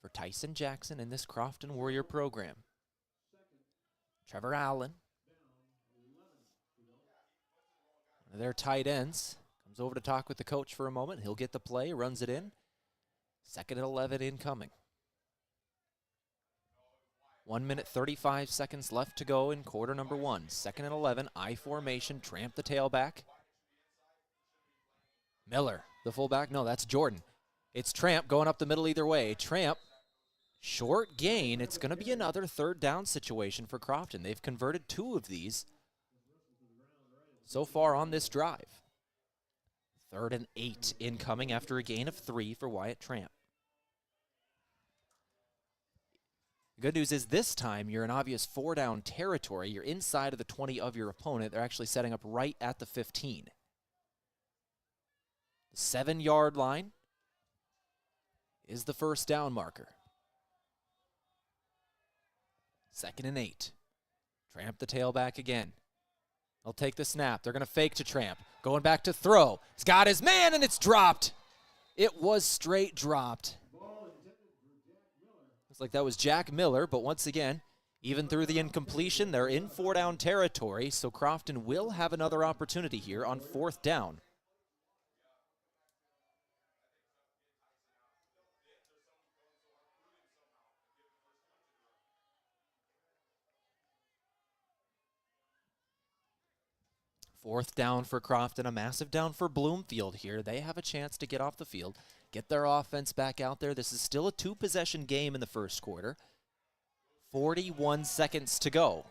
For Tyson Jackson in this Crofton Warrior program. Trevor Allen, one of their tight ends, comes over to talk with the coach for a moment. He'll get the play, runs it in. 2nd and 11 incoming. 1 minute, 35 seconds left to go in quarter number 1. 2nd and 11, I formation, Tramp the tailback. Miller, the fullback. No, that's Jordan. It's Tramp going up the middle either way. Tramp. Short gain. It's going to be another 3rd down situation for Crofton. They've converted 2 of these so far on this drive. 3rd and 8 incoming after a gain of 3 for Wyatt Tramp. The good news is this time you're in obvious 4-down territory. You're inside of the 20 of your opponent. They're actually setting up right at the 15. The 7-yard line is the first down marker. 2nd and 8. Tramp the tailback again. They'll take the snap. They're going to fake to Tramp. Going back to throw. He's got his man, and it's dropped. It was straight dropped. Looks like that was Jack Miller, but once again, even through the incompletion, they're in 4-down territory, so Crofton will have another opportunity here on 4th down. Fourth down for Crofton, a massive down for Bloomfield here. They have a chance to get off the field, get their offense back out there. This is still a 2-possession game in the first quarter. 41 seconds to go.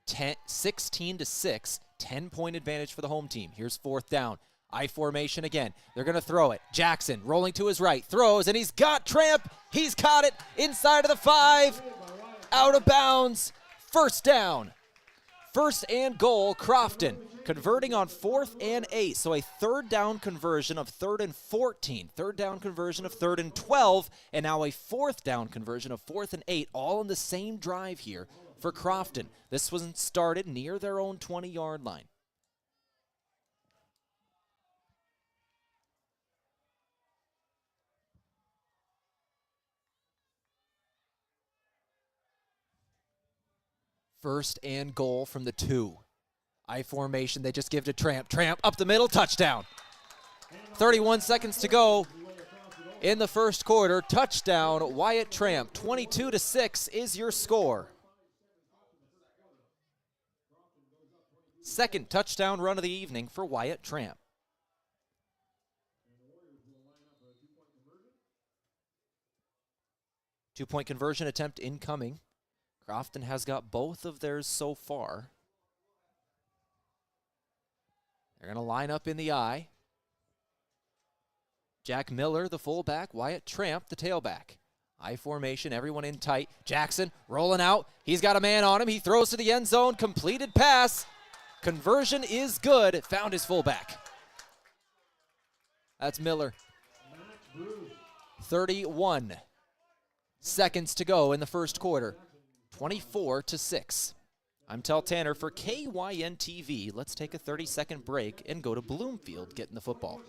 16-6, 10-point advantage for the home team. Here's 4th down. I formation again. They're going to throw it. Jackson rolling to his right, throws, and he's got Tramp. He's caught it inside of the 5. Out of bounds. First down. First and goal, Crofton. Converting on 4th and 8, so a 3rd down conversion of 3rd and 14, 3rd down conversion of 3rd and 12, and now a 4th down conversion of 4th and 8, all in the same drive here for Crofton. This was started near their own 20-yard line. First and goal from the 2. I formation, they just give to Tramp. Tramp up the middle, touchdown. 31 seconds to go in the first quarter. Touchdown, Wyatt Tramp. 22-6 is your score. Second touchdown run of the evening for Wyatt Tramp. Two-point conversion attempt incoming. Crofton has got both of theirs so far. They're going to line up in the I. Jack Miller, the fullback. Wyatt Tramp, the tailback. I formation, everyone in tight. Jackson rolling out. He's got a man on him. He throws to the end zone. Completed pass. Conversion is good. Found his fullback. That's Miller. 31 seconds to go in the first quarter. 24-6. I'm Tehl Tanner for KYNTV. Let's take a 30-second break and go to Bloomfield getting the football.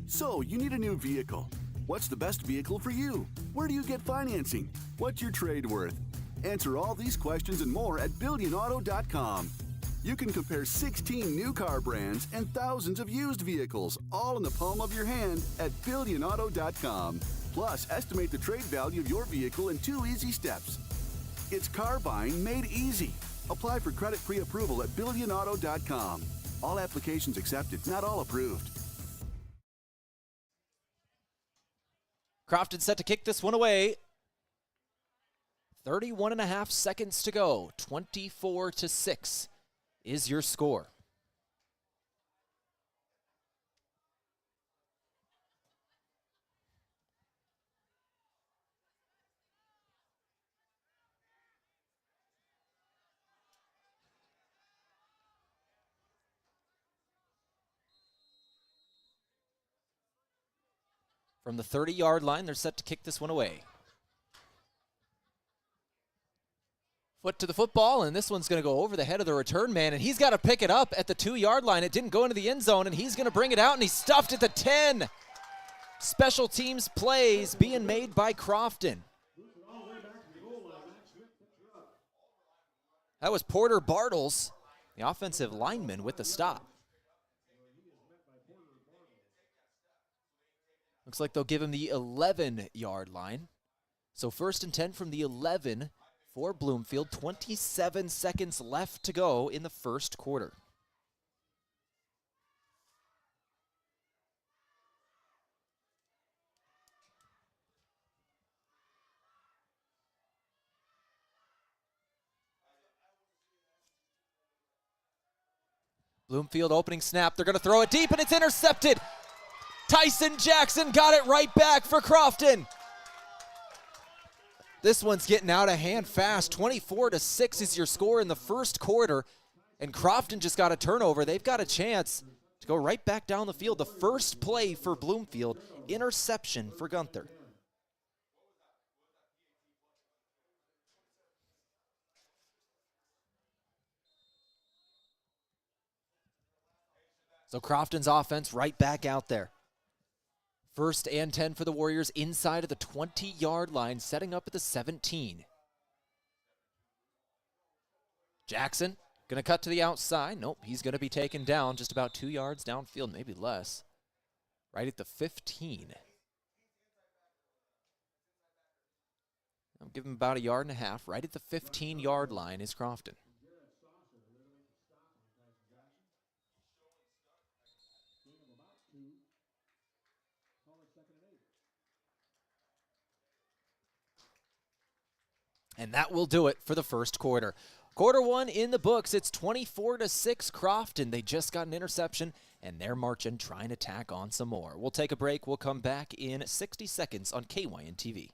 So, you need a new vehicle. What's the best vehicle for you? Where do you get financing? What's your trade worth? Answer all these questions and more at BillionAuto.com. You can compare 16 new car brands and thousands of used vehicles, all in the palm of your hand at BillionAuto.com. Plus, estimate the trade value of your vehicle in 2 easy steps. It's car buying made easy. Apply for credit pre-approval at BillionAuto.com. All applications accepted, not all approved. Crofton set to kick this one away. 31.5 seconds to go. 24-6 is your score. From the 30-yard line, they're set to kick this one away. Foot to the football, and this one's going to go over the head of the return man, and he's got to pick it up at the 2-yard line. It didn't go into the end zone, and he's going to bring it out, and he's stuffed at the 10. Special teams plays being made by Crofton. That was Porter Bartles, the offensive lineman, with the stop. Looks like they'll give him the 11-yard line. So 1st and 10 from the 11 for Bloomfield. 27 seconds left to go in the first quarter. Bloomfield opening snap. They're going to throw it deep, and it's intercepted. Tyson Jackson got it right back for Crofton. This one's getting out of hand fast. 24-6 is your score in the first quarter, and Crofton just got a turnover. They've got a chance to go right back down the field. The first play for Bloomfield, interception for Gunther. So Crofton's offense right back out there. 1st and 10 for the Warriors inside of the 20-yard line, setting up at the 17. Jackson going to cut to the outside. Nope, he's going to be taken down just about 2 yards downfield, maybe less. Right at the 15. I'll give him about a yard and a half. Right at the 15-yard line is Crofton. And that will do it for the first quarter. Quarter one in the books. It's 24-6 Crofton. They just got an interception, and they're marching, trying to tack on some more. We'll take a break. We'll come back in 60 seconds on KYNTV.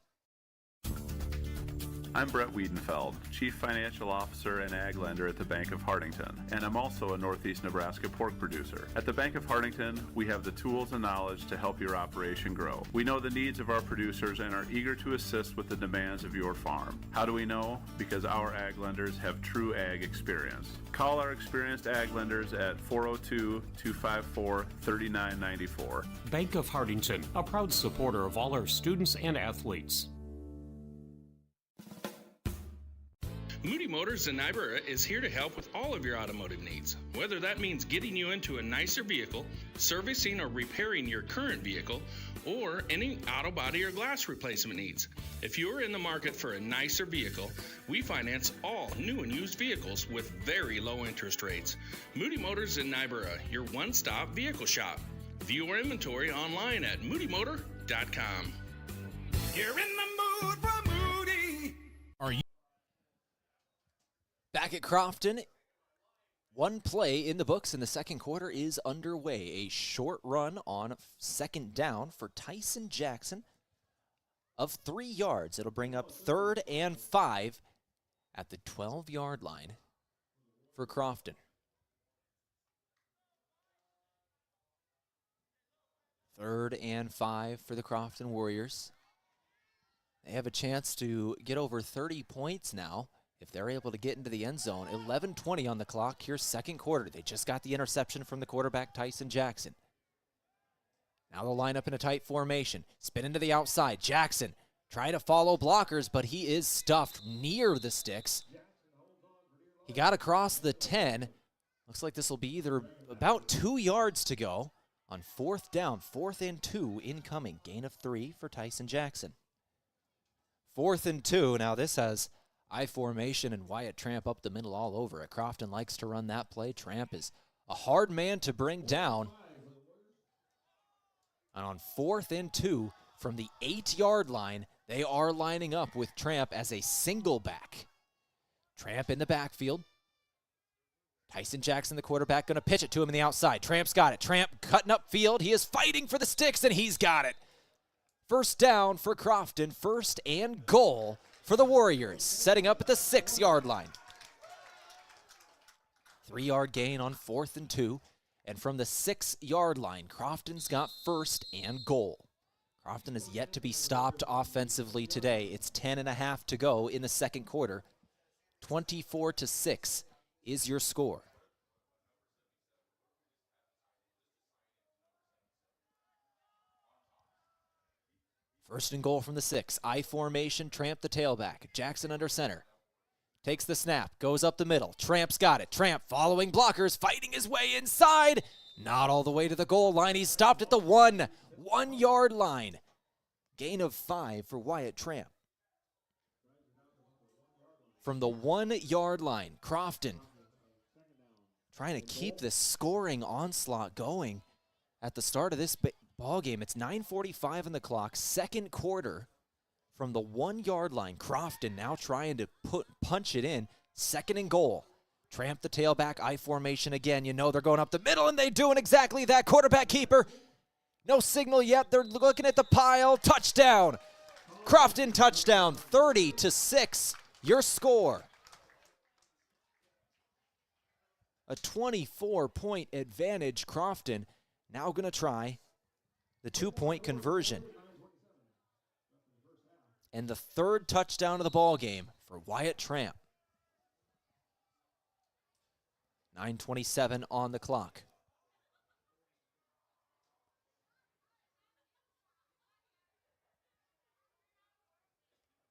I'm Brett Wiedenfeld, Chief Financial Officer and Ag Lender at the Bank of Hartington, and I'm also a Northeast Nebraska pork producer. At the Bank of Hartington, we have the tools and knowledge to help your operation grow. We know the needs of our producers and are eager to assist with the demands of your farm. How do we know? Because our Ag Lenders have true Ag experience. Call our experienced Ag Lenders at 402-254-3994. Bank of Hartington, a proud supporter of all our students and athletes. Moody Motors in Niobrara is here to help with all of your automotive needs. Whether that means getting you into a nicer vehicle, servicing or repairing your current vehicle, or any auto body or glass replacement needs. If you're in the market for a nicer vehicle, we finance all new and used vehicles with very low interest rates. Moody Motors in Niobrara, your one-stop vehicle shop. View our inventory online at moodymotor.com. You're in the mood for Moody. Are you? Back at Crofton, one play in the books in the second quarter is underway. A short run on 2nd down for Tyson Jackson of 3 yards. It'll bring up 3rd and 5 at the 12-yard line for Crofton. 3rd and 5 for the Crofton Warriors. They have a chance to get over 30 points now if they're able to get into the end zone. 11:20 on the clock. Here's second quarter. They just got the interception from the quarterback, Tyson Jackson. Now they'll line up in a tight formation. Spin into the outside. Jackson trying to follow blockers, but he is stuffed near the sticks. He got across the 10. Looks like this will be either about 2 yards to go on 4th down. 4th and 2 incoming. Gain of 3 for Tyson Jackson. 4th and 2. Now this has I formation and Wyatt Tramp up the middle all over it. Crofton likes to run that play. Tramp is a hard man to bring down. And on 4th and 2 from the 8-yard line, they are lining up with Tramp as a single back. Tramp in the backfield. Tyson Jackson, the quarterback, going to pitch it to him in the outside. Tramp's got it. Tramp cutting up field. He is fighting for the sticks, and he's got it. 1st down for Crofton. 1st and goal for the Warriors, setting up at the 6-yard line. 3-yard gain on 4th and 2. And from the 6-yard line, Crofton's got 1st and goal. Crofton has yet to be stopped offensively today. It's 10.5 to go in the second quarter. 24-6 is your score. First and goal from the 6. I formation, Tramp the tailback. Jackson under center. Takes the snap, goes up the middle. Tramp's got it. Tramp following blockers, fighting his way inside. Not all the way to the goal line. He's stopped at the 1-yard line. Gain of 5 for Wyatt Tramp. From the 1-yard line, Crofton trying to keep this scoring onslaught going at the start of this ball game. It's 9:45 on the clock, second quarter. From the 1-yard line, Crofton now trying to punch it in. 2nd and goal. Tramp the tailback, I formation again. You know they're going up the middle, and they're doing exactly that. Quarterback keeper. No signal yet. They're looking at the pile. Touchdown. Crofton touchdown. 30-6. Your score. A 24-point advantage. Crofton now going to try the 2-point conversion. And the 3rd touchdown of the ball game for Wyatt Tramp. 9:27 on the clock.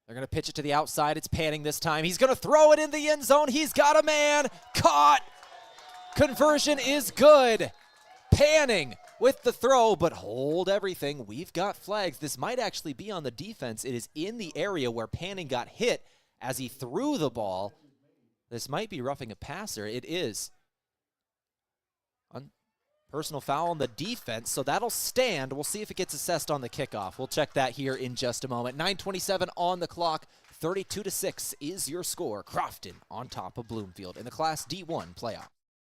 They're going to pitch it to the outside. It's Panning this time. He's going to throw it in the end zone. He's got a man. Caught. Conversion is good. Panning with the throw, but hold everything. We've got flags. This might actually be on the defense. It is in the area where Panning got hit as he threw the ball. This might be roughing a passer. It is. Personal foul on the defense, so that'll stand. We'll see if it gets assessed on the kickoff. We'll check that here in just a moment. 9:27 on the clock. 32-6 is your score. Crofton on top of Bloomfield in the Class D1 playoff.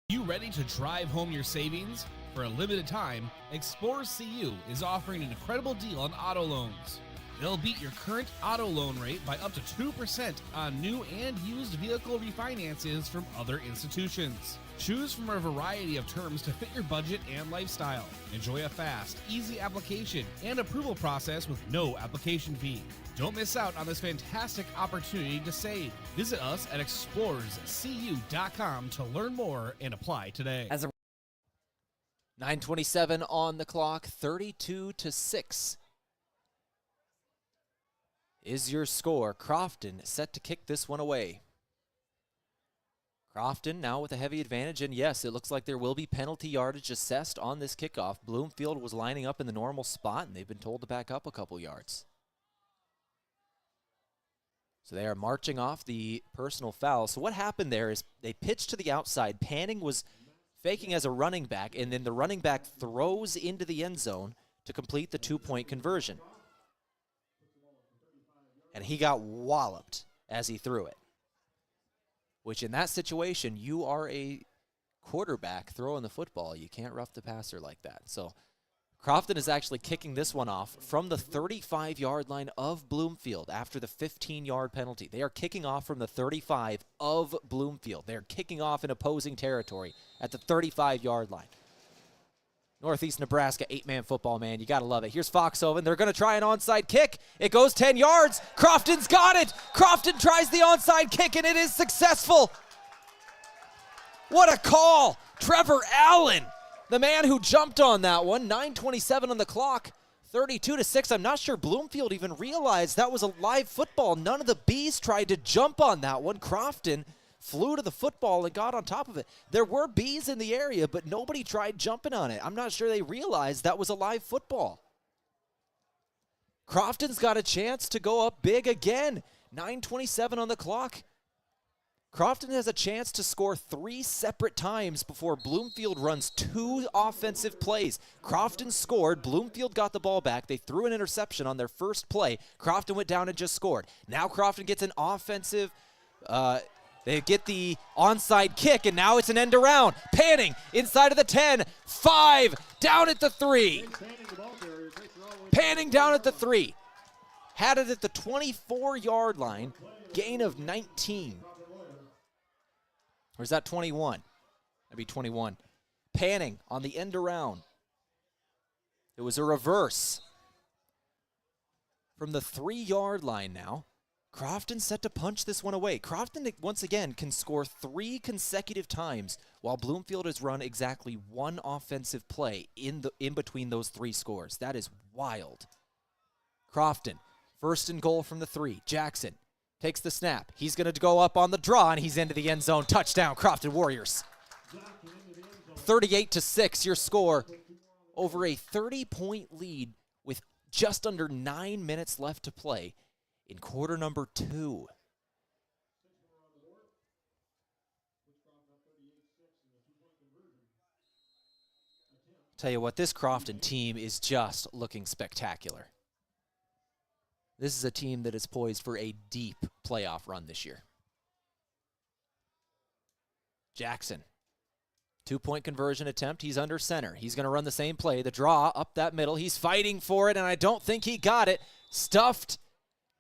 You ready to drive home your savings? For a limited time, Explore CU is offering an incredible deal on auto loans. They'll beat your current auto loan rate by up to 2% on new and used vehicle refinances from other institutions. Choose from a variety of terms to fit your budget and lifestyle. Enjoy a fast, easy application and approval process with no application fee. Don't miss out on this fantastic opportunity to save. Visit us at explorerscu.com to learn more and apply today. 9:27 on the clock. 32-6 is your score. Crofton set to kick this one away. Crofton now with a heavy advantage, and yes, it looks like there will be penalty yardage assessed on this kickoff. Bloomfield was lining up in the normal spot, and they've been told to back up a couple yards. So they are marching off the personal foul. So what happened there is they pitched to the outside. Panning was faking as a running back, and then the running back throws into the end zone to complete the two-point conversion. And he got walloped as he threw it. Which in that situation, you are a quarterback throwing the football. You can't rough the passer like that. So Crofton is actually kicking this one off from the 35-yard line of Bloomfield after the 15-yard penalty. They are kicking off from the 35 of Bloomfield. They're kicking off in opposing territory at the 35-yard line. Northeast Nebraska, 8-man football, man. You got to love it. Here's Foxhoven. They're going to try an onside kick. It goes 10 yards. Crofton's got it. Crofton tries the onside kick, and it is successful. What a call. Trevor Allen, the man who jumped on that one. 9:27 on the clock. 32-6. I'm not sure Bloomfield even realized that was a live football. None of the Bees tried to jump on that one. Crofton flew to the football and got on top of it. There were bees in the area, but nobody tried jumping on it. I'm not sure they realized that was a live football. Crofton's got a chance to go up big again. 9:27 on the clock. Crofton has a chance to score 3 separate times before Bloomfield runs 2 offensive plays. Crofton scored. Bloomfield got the ball back. They threw an interception on their first play. Crofton went down and just scored. Now Crofton gets an offensive they get the onside kick, and now it's an end around. Panning inside of the 10, 5, down at the 3. Panning down at the 3. Had it at the 24-yard line, gain of 19. Or is that 21? That'd be 21. Panning on the end around. It was a reverse. From the 3-yard line now, Crofton set to punch this one away. Crofton, once again, can score 3 consecutive times while Bloomfield has run exactly 1 offensive play in between those 3 scores. That is wild. Crofton, first and goal from the 3. Jackson takes the snap. He's going to go up on the draw, and he's into the end zone. Touchdown, Crofton Warriors. 38-6, your score over a 30-point lead with just under 9 minutes left to play in quarter number 2. Tell you what, this Crofton team is just looking spectacular. This is a team that is poised for a deep playoff run this year. Jackson, 2-point conversion attempt. He's under center. He's going to run the same play. The draw up that middle. He's fighting for it, and I don't think he got it. Stuffed.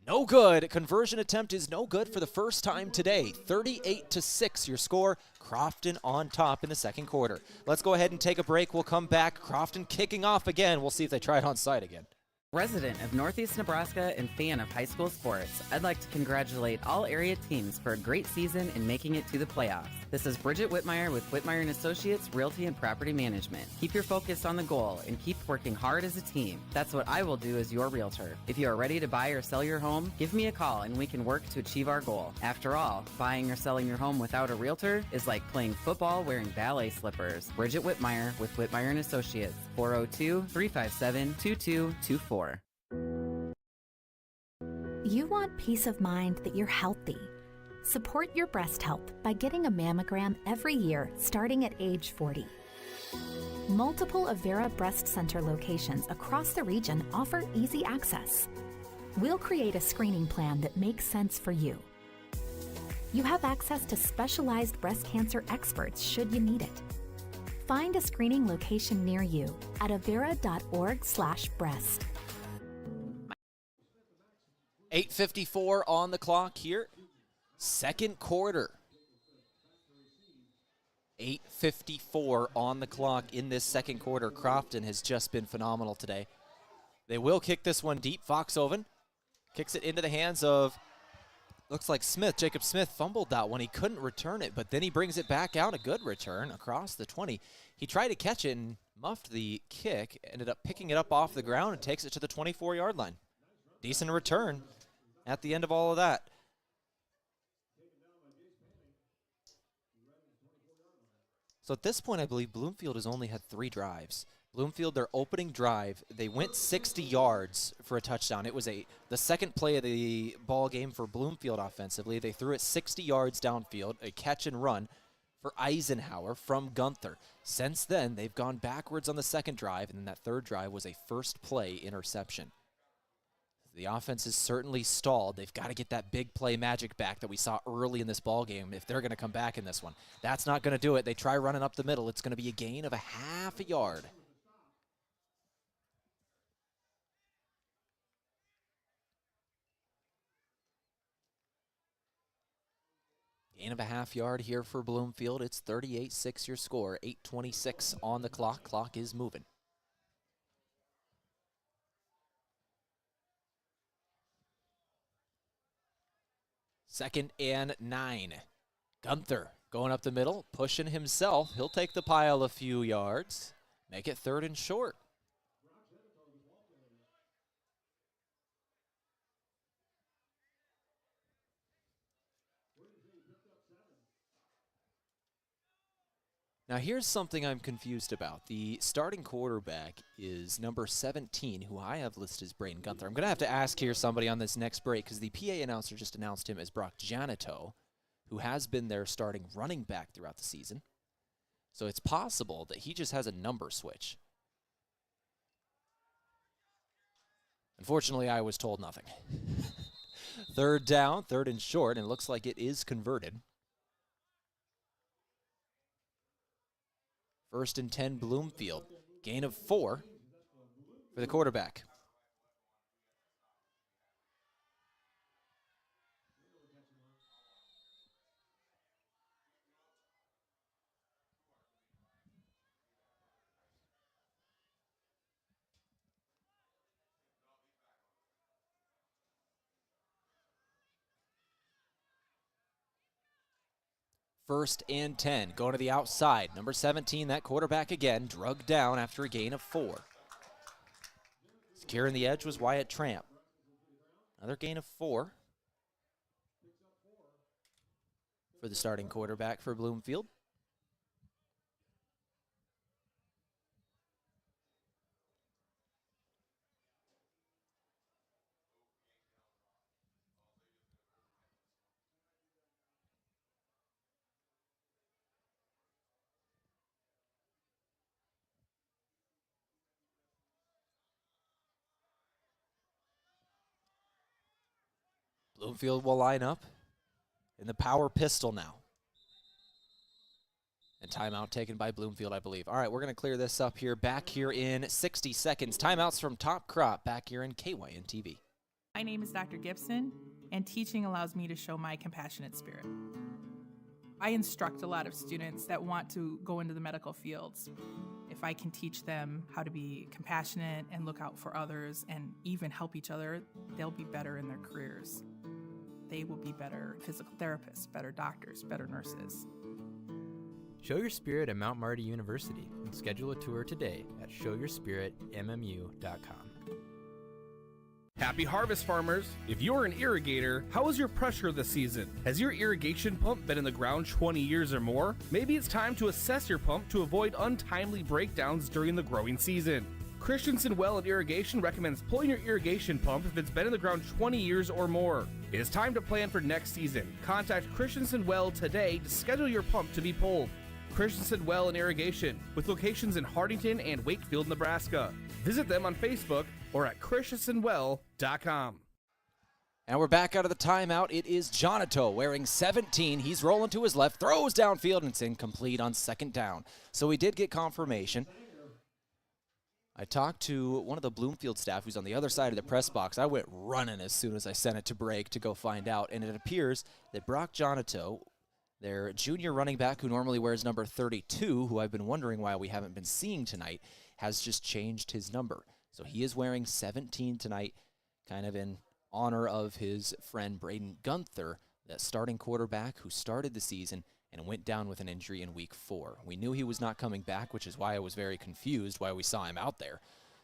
No good. Conversion attempt is no good for the first time today. 38-6 your score. Crofton on top in the second quarter. Let's go ahead and take a break. We'll come back. Crofton kicking off again. We'll see if they try it on site again. Resident of Northeast Nebraska and fan of high school sports, I'd like to congratulate all area teams for a great season and making it to the playoffs. This is Bridget Whitmire with Whitmire & Associates Realty and Property Management. Keep your focus on the goal and keep working hard as a team. That's what I will do as your realtor. If you are ready to buy or sell your home, give me a call and we can work to achieve our goal. After all, buying or selling your home without a realtor is like playing football wearing ballet slippers. Bridget Whitmire with Whitmire & Associates, 402-357-2224. You want peace of mind that you're healthy. Support your breast health by getting a mammogram every year starting at age 40. Multiple Avera Breast Center locations across the region offer easy access. We'll create a screening plan that makes sense for you. You have access to specialized breast cancer experts should you need it. Find a screening location near you at avera.org/breast. 8:54 on the clock here. Second quarter. 8:54 on the clock in this second quarter. Crofton has just been phenomenal today. They will kick this one deep. Foxhoven kicks it into the hands of, looks like Smith. Jacob Smith fumbled that one. He couldn't return it, but then he brings it back out. A good return across the 20. He tried to catch it and muffed the kick. Ended up picking it up off the ground and takes it to the 24-yard line. Decent return at the end of all of that. So at this point, I believe Bloomfield has only had 3 drives. Bloomfield, their opening drive, they went 60 yards for a touchdown. It was the second play of the ball game for Bloomfield offensively. They threw it 60 yards downfield, a catch and run for Eisenhower from Gunther. Since then, they've gone backwards on the second drive, and then that third drive was a first play interception. The offense is certainly stalled. They've got to get that big play magic back that we saw early in this ball game if they're going to come back in this one. That's not going to do it. They try running up the middle. It's going to be a gain of a half a yard. Gain of a half yard here for Bloomfield. It's 38-6 your score. 8:26 on the clock. Clock is moving. Second and 9. Gunther going up the middle, pushing himself. He'll take the pile a few yards, make it 3rd and short. Now here's something I'm confused about. The starting quarterback is number 17, who I have listed as Braden Gunther. I'm going to have to ask here somebody on this next break because the PA announcer just announced him as Brock Janito, who has been their starting running back throughout the season. So it's possible that he just has a number switch. Unfortunately, I was told nothing. 3rd down, 3rd and short, and it looks like it is converted. 1st and 10 Bloomfield. Gain of 4 for the quarterback. First and 10, going to the outside. Number 17, that quarterback again, drugged down after a gain of 4. Securing the edge was Wyatt Tramp. Another gain of 4 for the starting quarterback for Bloomfield. Bloomfield will line up in the power pistol now. And timeout taken by Bloomfield, I believe. All right, we're going to clear this up here. Back here in 60 seconds. Timeouts from Top Crop back here in KYNTV. My name is Dr. Gibson, and teaching allows me to show my compassionate spirit. I instruct a lot of students that want to go into the medical fields. If I can teach them how to be compassionate and look out for others and even help each other, they'll be better in their careers. They will be better physical therapists, better doctors, better nurses. Show your spirit at Mount Marty University and schedule a tour today at showyourspiritmmu.com. Happy harvest, farmers! If you're an irrigator, how is your pressure this season? Has your irrigation pump been in the ground 20 years or more? Maybe it's time to assess your pump to avoid untimely breakdowns during the growing season. Christensen Well and Irrigation recommends pulling your irrigation pump if it's been in the ground 20 years or more. It is time to plan for next season. Contact Christensen Well today to schedule your pump to be pulled. Christensen Well and Irrigation, with locations in Hartington and Wakefield, Nebraska. Visit them on Facebook or at christensenwell.com. And we're back out of the timeout. It is Jonato wearing 17. He's rolling to his left, throws downfield, and it's incomplete on second down. So we did get confirmation. I talked to one of the Bloomfield staff who's on the other side of the press box. I went running as soon as I sent it to break to go find out. And it appears that Brock Jonato, their junior running back who normally wears number 32, who I've been wondering why we haven't been seeing tonight, has just changed his number. So he is wearing 17 tonight, kind of in honor of his friend Braden Gunther, that starting quarterback who started the season and went down with an injury in week 4. We knew he was not coming back, which is why I was very confused why we saw him out there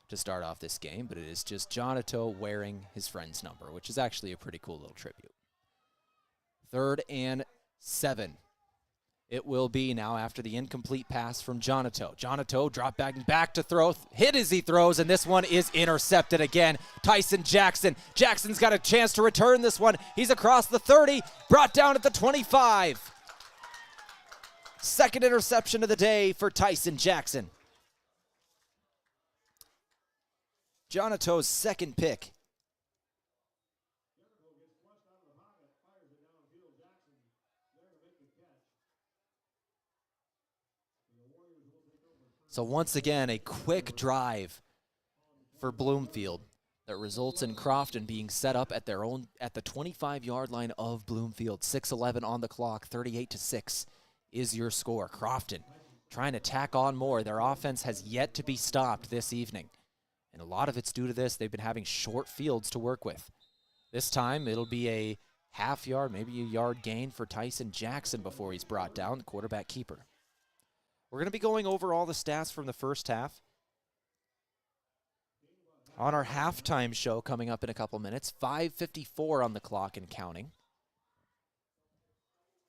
to start off this game, but it is just Jonato wearing his friend's number, which is actually a pretty cool little tribute. 3rd and 7. It will be now after the incomplete pass from Jonato. Jonato drop back to throw, hit as he throws, and this one is intercepted again. Tyson Jackson. Jackson's got a chance to return this one. He's across the 30, brought down at the 25. Second interception of the day for Tyson Jackson. Jonato's second pick. So once again, a quick drive for Bloomfield that results in Crofton being set up at the 25-yard line of Bloomfield. 6:11 on the clock, 38-6 is your score. Crofton trying to tack on more. Their offense has yet to be stopped this evening. And a lot of it's due to this. They've been having short fields to work with. This time it'll be a half yard, maybe a yard gain for Tyson Jackson before he's brought down, the quarterback keeper. We're going to be going over all the stats from the first half on our halftime show coming up in a couple minutes. 5:54 on the clock and counting.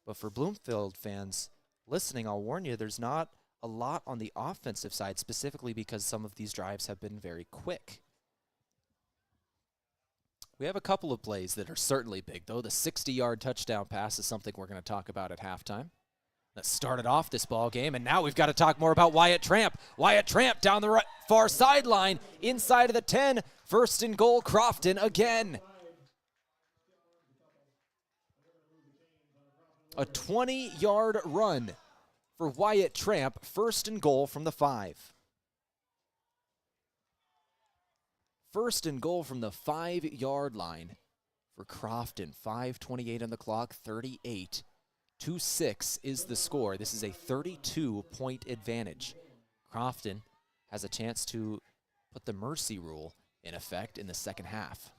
But for Bloomfield fans listening, I'll warn you, there's not a lot on the offensive side, specifically because some of these drives have been very quick. We have a couple of plays that are certainly big, though. The 60-yard touchdown pass is something we're going to talk about at halftime. That started off this ball game, and now we've got to talk more about Wyatt Tramp. Wyatt Tramp down the far sideline, inside of the 10. 1st and goal, Crofton again. A 20-yard run for Wyatt Tramp, 1st and goal from the 5. 1st and goal from the 5-yard line for Crofton. 5:28 on the clock, 38-6 is the score. This is a 32-point advantage. Crofton has a chance to put the mercy rule in effect in the second half.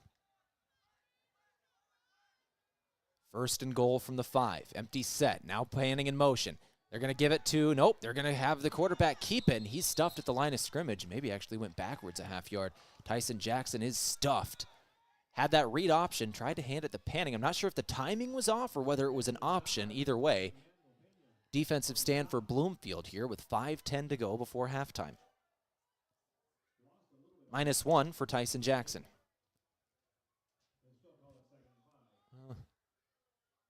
1st and goal from the 5. Empty set. Now panning in motion. They're going to give it to, nope, they're going to have the quarterback keep it, and he's stuffed at the line of scrimmage. Maybe actually went backwards a half yard. Tyson Jackson is stuffed. Had that read option, tried to hand it to Panning. I'm not sure if the timing was off or whether it was an option. Either way, defensive stand for Bloomfield here with 5:10 to go before halftime. -1 for Tyson Jackson.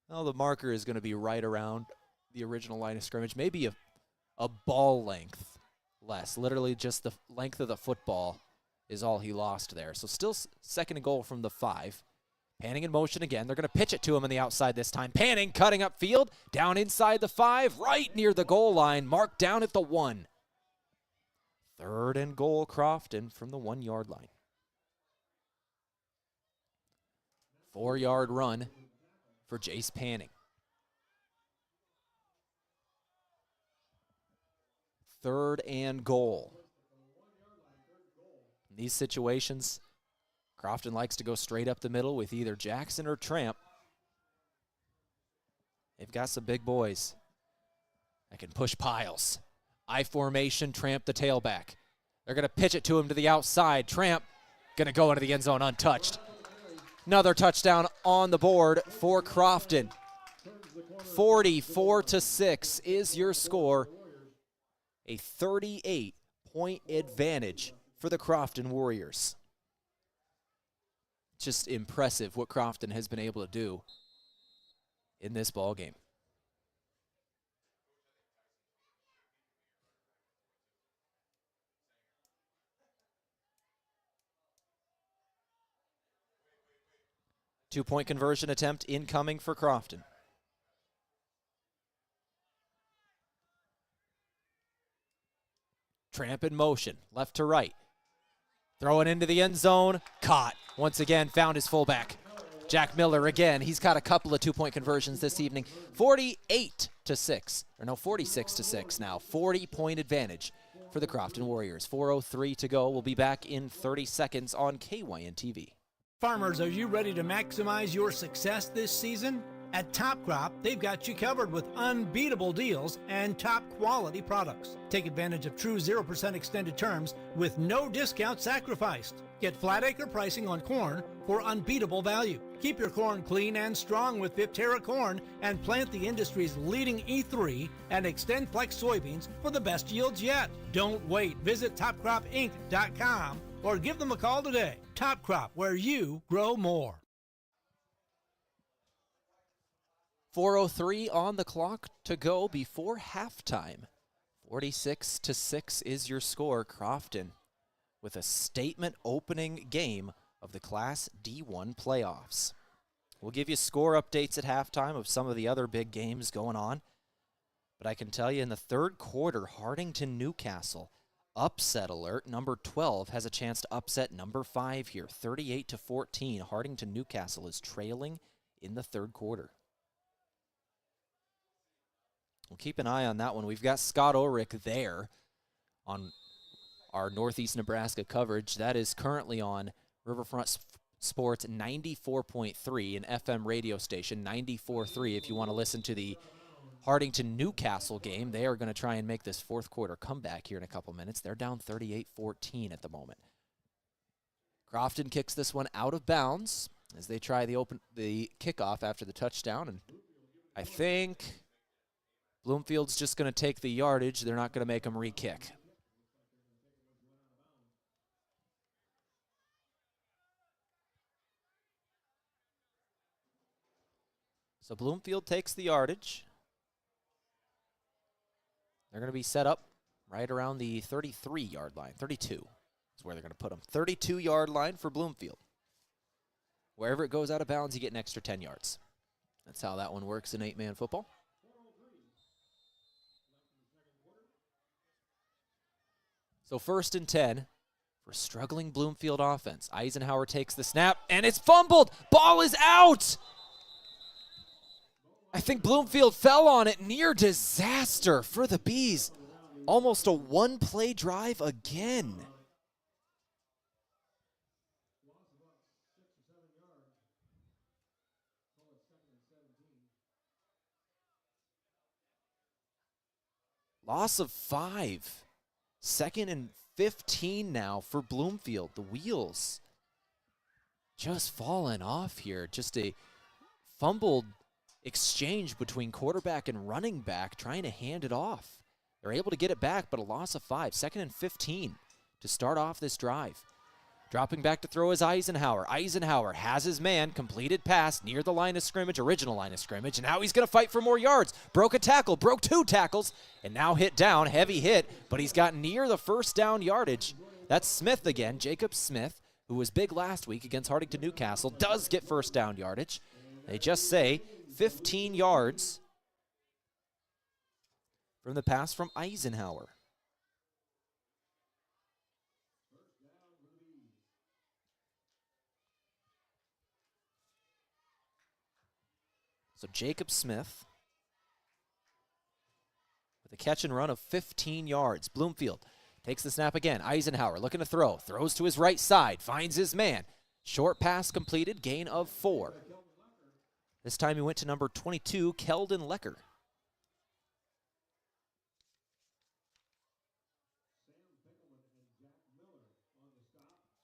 Well, the marker is going to be right around the original line of scrimmage. Maybe a ball length less. Literally just the length of the football is all he lost there. So still 2nd and goal from the 5. Panning in motion again. They're going to pitch it to him on the outside this time. Panning cutting up field, down inside the 5, right near the goal line, marked down at the 1. 3rd and goal, Crofton from the 1-yard line. 4-yard run for Jace Panning. 3rd and goal. In these situations, Crofton likes to go straight up the middle with either Jackson or Tramp. They've got some big boys that can push piles. I formation, Tramp the tailback. They're going to pitch it to him to the outside. Tramp going to go into the end zone untouched. Another touchdown on the board for Crofton. 44-6 is your score. A 38-point advantage for the Crofton Warriors. Just impressive what Crofton has been able to do in this ball game. Two-point conversion attempt incoming for Crofton. Tramp in motion, left to right. Throwing into the end zone, caught. Once again, found his fullback. Jack Miller again. He's got a couple of two-point conversions this evening. 46-6 now. 40-point advantage for the Crofton Warriors. 4:03 to go. We'll be back in 30 seconds on KYNTV. Farmers, are you ready to maximize your success this season? At Top Crop, they've got you covered with unbeatable deals and top quality products. Take advantage of true 0% extended terms with no discount sacrificed. Get flat acre pricing on corn for unbeatable value. Keep your corn clean and strong with Viptera corn and plant the industry's leading E3 and Extend Flex soybeans for the best yields yet. Don't wait. Visit topcropinc.com or give them a call today. Top Crop, where you grow more. 4:03 on the clock to go before halftime. 46-6 is your score. Crofton with a statement opening game of the Class D1 playoffs. We'll give you score updates at halftime of some of the other big games going on. But I can tell you in the third quarter, Hardington-Newcastle, upset alert. Number 12 has a chance to upset number 5 here. 38-14. Hardington-Newcastle is trailing in the third quarter. We'll keep an eye on that one. We've got Scott Ulrich there on our Northeast Nebraska coverage. That is currently on Riverfront Sports 94.3, an FM radio station, 94.3. If you want to listen to the Hardington-Newcastle game, they are going to try and make this fourth quarter comeback here in a couple minutes. They're down 38-14 at the moment. Crofton kicks this one out of bounds as they try the kickoff after the touchdown, and I think Bloomfield's just going to take the yardage. They're not going to make them re-kick. So Bloomfield takes the yardage. They're going to be set up right around the 33-yard line. 32 is where they're going to put them. 32-yard line for Bloomfield. Wherever it goes out of bounds, you get an extra 10 yards. That's how that one works in 8-man football. So 1st and 10 for struggling Bloomfield offense. Eisenhower takes the snap, and it's fumbled. Ball is out. I think Bloomfield fell on it. Near disaster for the Bees. Almost a one-play drive again. Loss of 5. 2nd and 15 now for Bloomfield. The wheels just falling off here. Just a fumbled exchange between quarterback and running back trying to hand it off. They're able to get it back, but a loss of 5. 2nd and 15 to start off this drive. Dropping back to throw is Eisenhower. Eisenhower has his man, completed pass near the line of scrimmage, original line of scrimmage, and now he's going to fight for more yards. Broke a tackle, broke 2 tackles, and now hit down, heavy hit, but he's got near the first down yardage. That's Smith again, Jacob Smith, who was big last week against Hardington-Newcastle, does get first down yardage. They just say 15 yards from the pass from Eisenhower. So Jacob Smith with a catch and run of 15 yards. Bloomfield takes the snap again. Eisenhower looking to throw. Throws to his right side. Finds his man. Short pass completed. Gain of 4. This time he went to number 22, Keldon Lecker.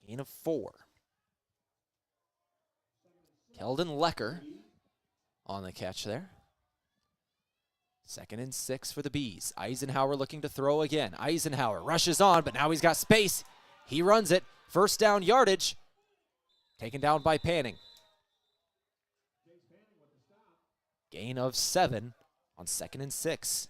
Gain of 4. Keldon Lecker on the catch there. 2nd and 6 for the Bees. Eisenhower looking to throw again. Eisenhower rushes on, but now he's got space. He runs it. First down yardage. Taken down by Panning. Gain of 7 on 2nd and 6.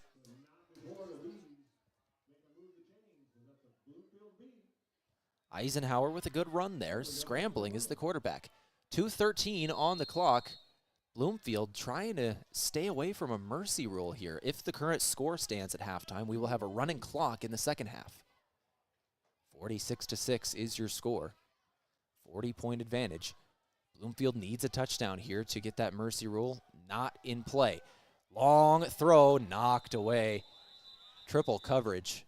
Eisenhower with a good run there. Scrambling is the quarterback. 2:13 on the clock. Bloomfield trying to stay away from a mercy rule here. If the current score stands at halftime, we will have a running clock in the second half. 46-6 is your score. 40-point advantage. Bloomfield needs a touchdown here to get that mercy rule not in play. Long throw knocked away. Triple coverage.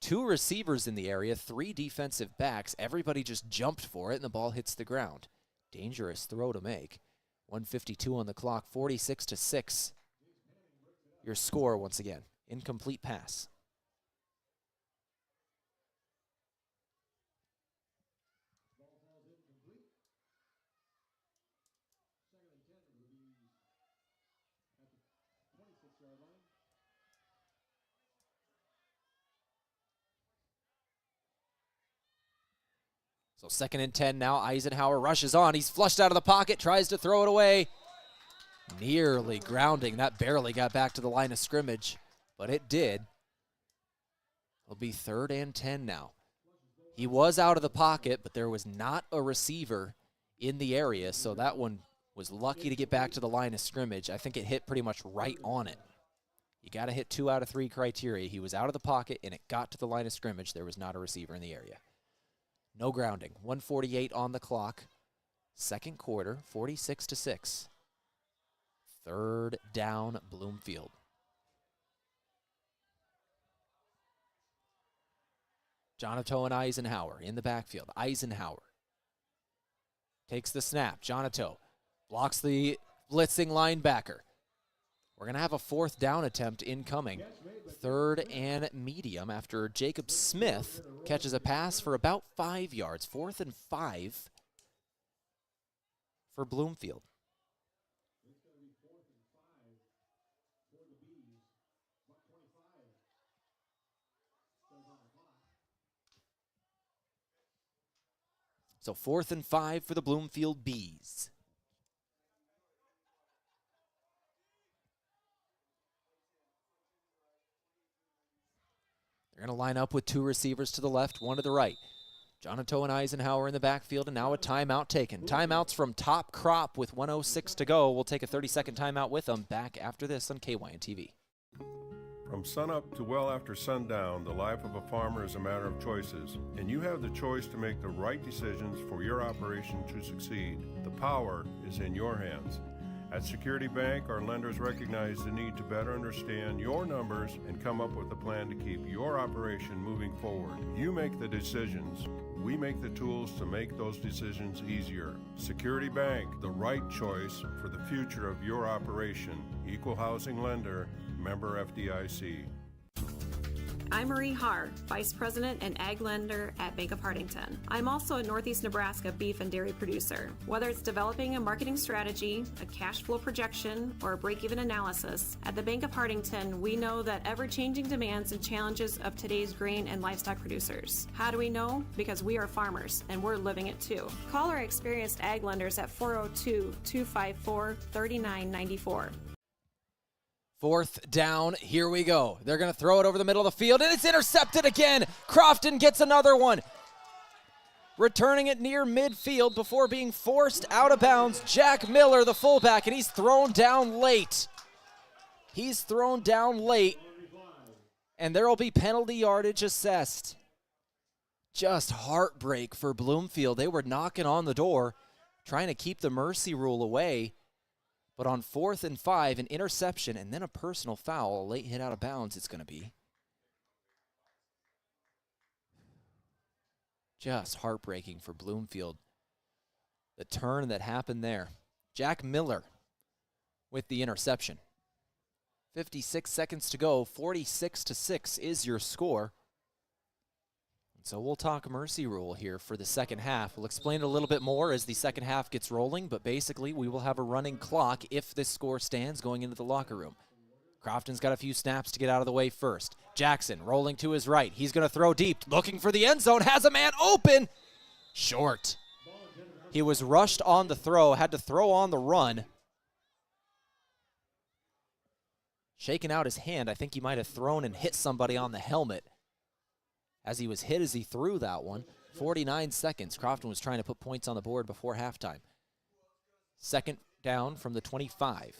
2 receivers in the area, 3 defensive backs. Everybody just jumped for it, and the ball hits the ground. Dangerous throw to make. 1:52 on the clock, 46-6. Your score once again. Incomplete pass. So 2nd and 10 now. Eisenhower rushes on. He's flushed out of the pocket, tries to throw it away. Nearly grounding. That barely got back to the line of scrimmage, but it did. It'll be 3rd and 10 now. He was out of the pocket, but there was not a receiver in the area, so that one was lucky to get back to the line of scrimmage. I think it hit pretty much right on it. You got to hit 2 out of 3 criteria. He was out of the pocket, and it got to the line of scrimmage. There was not a receiver in the area. No grounding. 1:48 on the clock. Second quarter, 46-6. 3rd down, Bloomfield. Jonato and Eisenhower in the backfield. Eisenhower takes the snap. Jonato blocks the blitzing linebacker. We're going to have a 4th down attempt incoming. 3rd and medium after Jacob Smith catches a pass for about 5 yards. 4th and 5 for Bloomfield. So 4th and 5 for the Bloomfield Bees. They're going to line up with 2 receivers to the left, 1 to the right. Jonato and Eisenhower in the backfield, and now a timeout taken. Timeouts from Top Crop with 1:06 to go. We'll take a 30-second timeout with them. Back after this on KYNTV. From sunup to well after sundown, the life of a farmer is a matter of choices, and you have the choice to make the right decisions for your operation to succeed. The power is in your hands. At Security Bank, our lenders recognize the need to better understand your numbers and come up with a plan to keep your operation moving forward. You make the decisions. We make the tools to make those decisions easier. Security Bank, the right choice for the future of your operation. Equal housing lender, member FDIC. I'm Marie Haar, Vice President and Ag Lender at Bank of Hardington. I'm also a Northeast Nebraska beef and dairy producer. Whether it's developing a marketing strategy, a cash flow projection, or a break-even analysis, at the Bank of Hardington, we know that ever-changing demands and challenges of today's grain and livestock producers. How do we know? Because we are farmers, and we're living it too. Call our experienced ag lenders at 402-254-3994. 4th down, here we go. They're going to throw it over the middle of the field, and it's intercepted again. Crofton gets another one. Returning it near midfield before being forced out of bounds. Jack Miller, the fullback, and he's thrown down late. He's thrown down late, and there will be penalty yardage assessed. Just heartbreak for Bloomfield. They were knocking on the door, trying to keep the mercy rule away. But on 4th and 5, an interception and then a personal foul, a late hit out of bounds it's going to be. Just heartbreaking for Bloomfield. The turn that happened there. Jack Miller with the interception. 56 seconds to go, 46-6 is your score. So we'll talk mercy rule here for the second half. We'll explain it a little bit more as the second half gets rolling, but basically we will have a running clock if this score stands going into the locker room. Crofton's got a few snaps to get out of the way first. Jackson rolling to his right. He's going to throw deep, looking for the end zone, has a man open. Short. He was rushed on the throw, had to throw on the run. Shaking out his hand, I think he might have thrown and hit somebody on the helmet as he was hit as he threw that one. 49 seconds. Crofton was trying to put points on the board before halftime. Second down from the 25.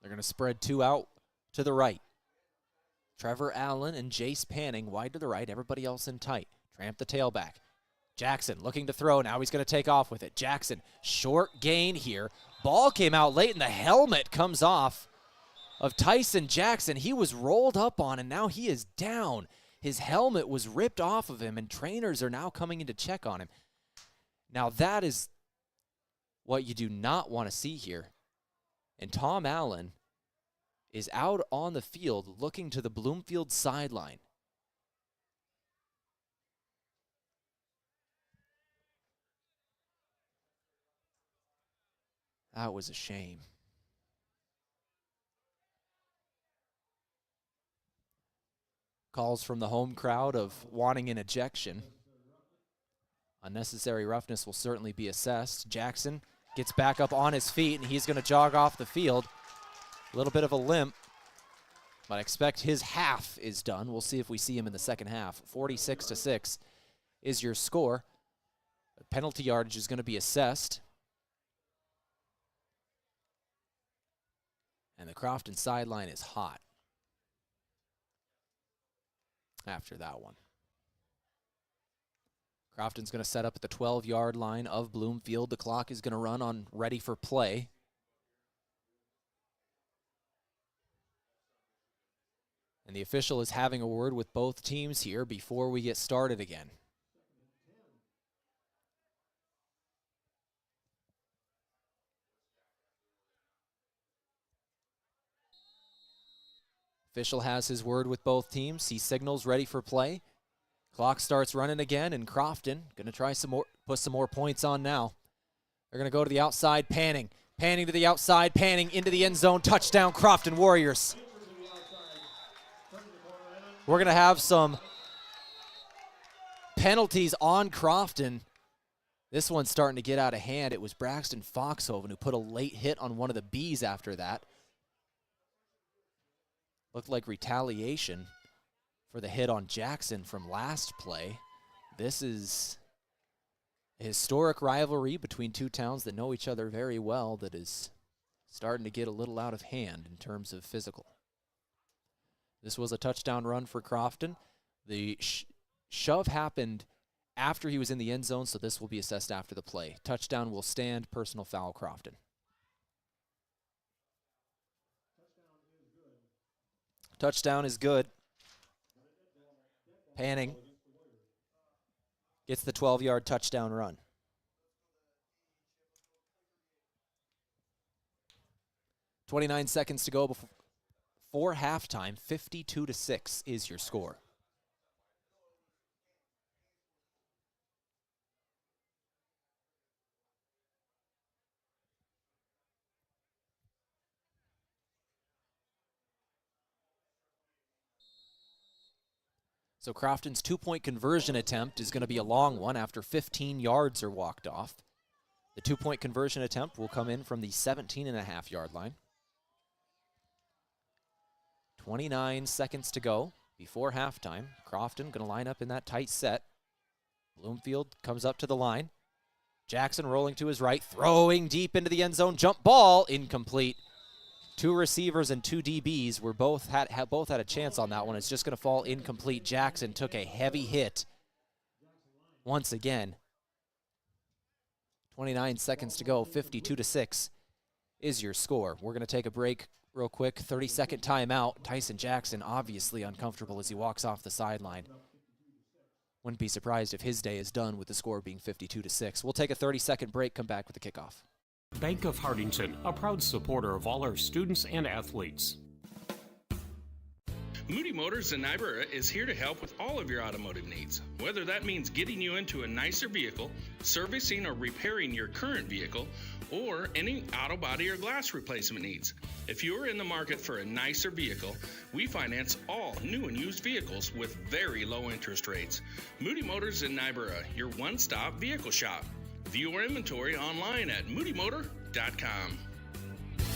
They're going to spread two out to the right. Trevor Allen and Jace Panning wide to the right, everybody else in tight. Tramp the tailback. Jackson looking to throw. Now he's going to take off with it. Jackson, short gain here. Ball came out late, and the helmet comes off of Tyson Jackson. He was rolled up on, and now he is down. His helmet was ripped off of him, and trainers are now coming in to check on him. Now that is what you do not want to see here. And Tom Allen is out on the field looking to the Bloomfield sideline. That was a shame. Calls from the home crowd of wanting an ejection. Unnecessary roughness will certainly be assessed. Jackson gets back up on his feet, and he's going to jog off the field. A little bit of a limp, but I expect his half is done. We'll see if we see him in the second half. 46-6 is your score. The penalty yardage is going to be assessed. And the Crofton sideline is hot after that one. Crofton's going to set up at the 12-yard line of Bloomfield. The clock is going to run on ready for play. And the official is having a word with both teams here before we get started again. Official has his word with both teams. He signals ready for play. Clock starts running again, and Crofton going to try some more, put some more points on now. They're going to go to the outside, Panning. Panning to the outside, Panning into the end zone. Touchdown, Crofton Warriors. We're going to have some penalties on Crofton. This one's starting to get out of hand. It was Braxton Foxhoven who put a late hit on one of the Bs after that. Looked like retaliation for the hit on Jackson from last play. This is a historic rivalry between two towns that know each other very well that is starting to get a little out of hand in terms of physical. This was a touchdown run for Crofton. The shove happened after he was in the end zone, so this will be assessed after the play. Touchdown will stand, personal foul, Crofton. Touchdown is good. Panning gets the 12-yard touchdown run. .29 seconds to go before halftime. 52-6 is your score. So Crofton's two-point conversion attempt is going to be a long one after 15 yards are walked off. The two-point conversion attempt will come in from the 17.5-yard line. 29 seconds to go before halftime. Crofton going to line up in that tight set. Bloomfield comes up to the line. Jackson rolling to his right, throwing deep into the end zone. Jump ball, incomplete Two receivers and two DBs were both had a chance on that one. It's just going to fall incomplete. Jackson took a heavy hit once again. 29 seconds to go, 52-6 is your score. We're going to take a break real quick, 30-second timeout. Tyson Jackson obviously uncomfortable as he walks off the sideline. Wouldn't be surprised if his day is done with the score being 52-6. We'll take a 30-second break, come back with the kickoff. Bank of Hardington, a proud supporter of all our students and athletes. Moody Motors in Niobrara is here to help with all of your automotive needs. Whether that means getting you into a nicer vehicle, servicing or repairing your current vehicle, or any auto body or glass replacement needs. If you are in the market for a nicer vehicle, we finance all new and used vehicles with very low interest rates. Moody Motors in Niobrara, your one-stop vehicle shop. View our inventory online at moodymotor.com.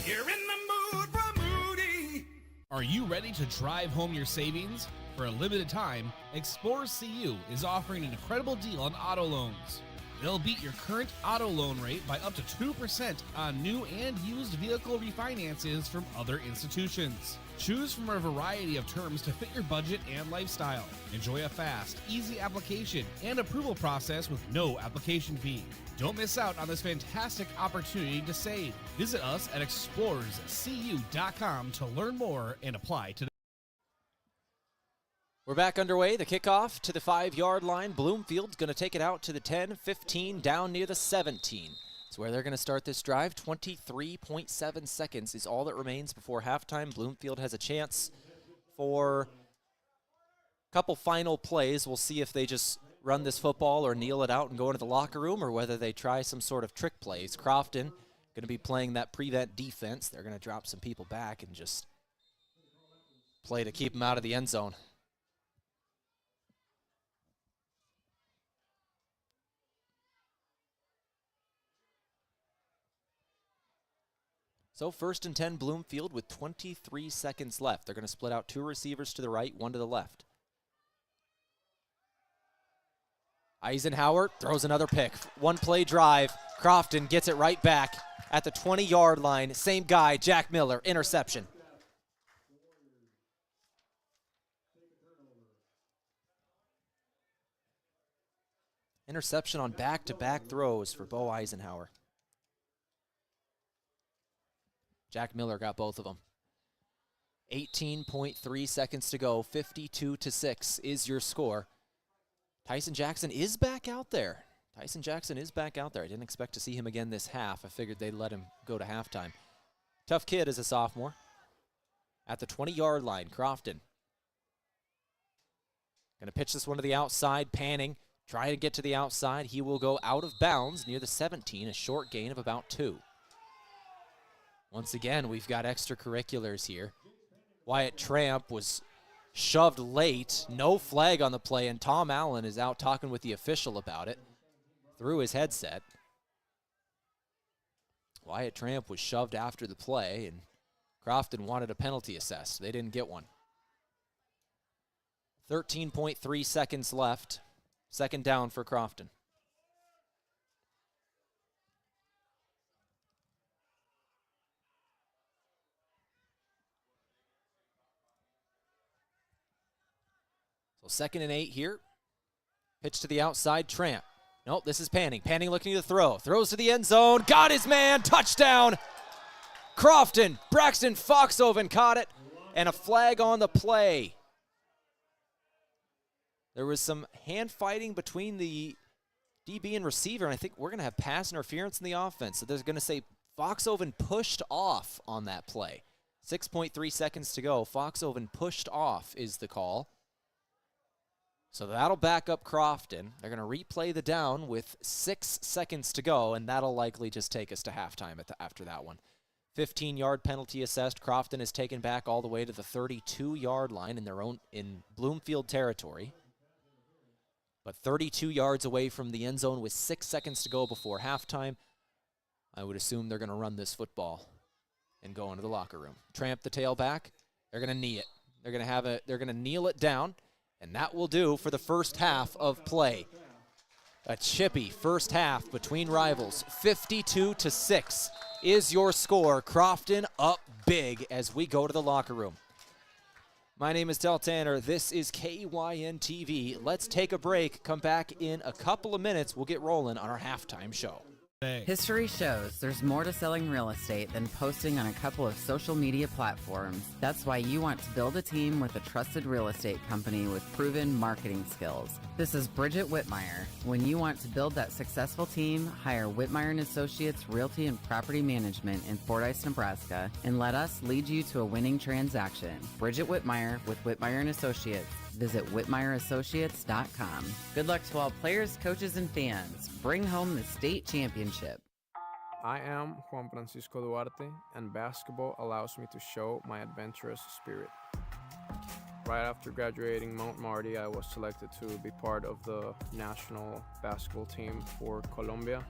You're in the mood for Moody. Are you ready to drive home your savings? For a limited time, Explore CU is offering an incredible deal on auto loans. They'll beat your current auto loan rate by up to 2% on new and used vehicle refinances from other institutions. Choose from a variety of terms to fit your budget and lifestyle. Enjoy a fast, easy application and approval process with no application fee. Don't miss out on this fantastic opportunity to save. Visit us at explorerscu.com to learn more and apply today. We're back underway. The kickoff to the 5-yard line. Bloomfield's going to take it out to the 10, 15, down near the 17. That's where they're going to start this drive. 23.7 seconds is all that remains before halftime. Bloomfield has a chance for a couple final plays. We'll see if they just run this football or kneel it out and go into the locker room, or whether they try some sort of trick plays. Crofton going to be playing that prevent defense. They're going to drop some people back and just play to keep them out of the end zone. So 1st and 10 Bloomfield with 23 seconds left. They're going to split out two receivers to the right, one to the left. Eisenhower throws another pick. One play drive. Crofton gets it right back at the 20-yard line. Same guy, Jack Miller, interception. Interception on back-to-back throws for Bo Eisenhower. Jack Miller got both of them. 18.3 seconds to go. 52-6 is your score. Tyson Jackson is back out there. I didn't expect to see him again this half. I figured they'd let him go to halftime. Tough kid as a sophomore. At the 20-yard line, Crofton. Going to pitch this one to the outside. Panning. Try to get to the outside. He will go out of bounds near the 17. A short gain of about 2. Once again, we've got extracurriculars here. Wyatt Tramp was shoved late, no flag on the play, and Tom Allen is out talking with the official about it through his headset. Wyatt Tramp was shoved after the play, and Crofton wanted a penalty assessed. They didn't get one. 13.3 seconds left. 2nd down for Crofton. So 2nd and 8 here. Pitch to the outside, Tramp. Nope, this is Panning. Panning looking to throw. Throws to the end zone. Got his man. Touchdown. Crofton. Braxton Foxhoven caught it. And a flag on the play. There was some hand fighting between the DB and receiver, and I think we're going to have pass interference in the offense. So they're going to say Foxhoven pushed off on that play. 6.3 seconds to go. Foxhoven pushed off is the call. So that'll back up Crofton. They're going to replay the down with 6 seconds to go, and that'll likely just take us to halftime after that one. 15-yard penalty assessed. Crofton is taken back all the way to the 32-yard line in Bloomfield territory. But 32 yards away from the end zone with 6 seconds to go before halftime. I would assume they're going to run this football and go into the locker room. Tramp the tailback. They're going to knee it. They're going to kneel it down. And that will do for the first half of play. A chippy first half between rivals, 52-6 is your score. Crofton up big as we go to the locker room. My name is Tehl Tanner. This is KYNTV. Let's take a break. Come back in a couple of minutes. We'll get rolling on our halftime show. History shows there's more to selling real estate than posting on a couple of social media platforms. That's why you want to build a team with a trusted real estate company with proven marketing skills. This is Bridget Whitmire. When you want to build that successful team, hire Whitmire & Associates Realty and Property Management in Fordyce, Nebraska, and let us lead you to a winning transaction. Bridget Whitmire with Whitmire & Associates. Visit WhitmireAssociates.com. Good luck to all players, coaches, and fans. Bring home the state championship. I am Juan Francisco Duarte, and basketball allows me to show my adventurous spirit. Right after graduating Mount Marty, I was selected to be part of the national basketball team for Colombia.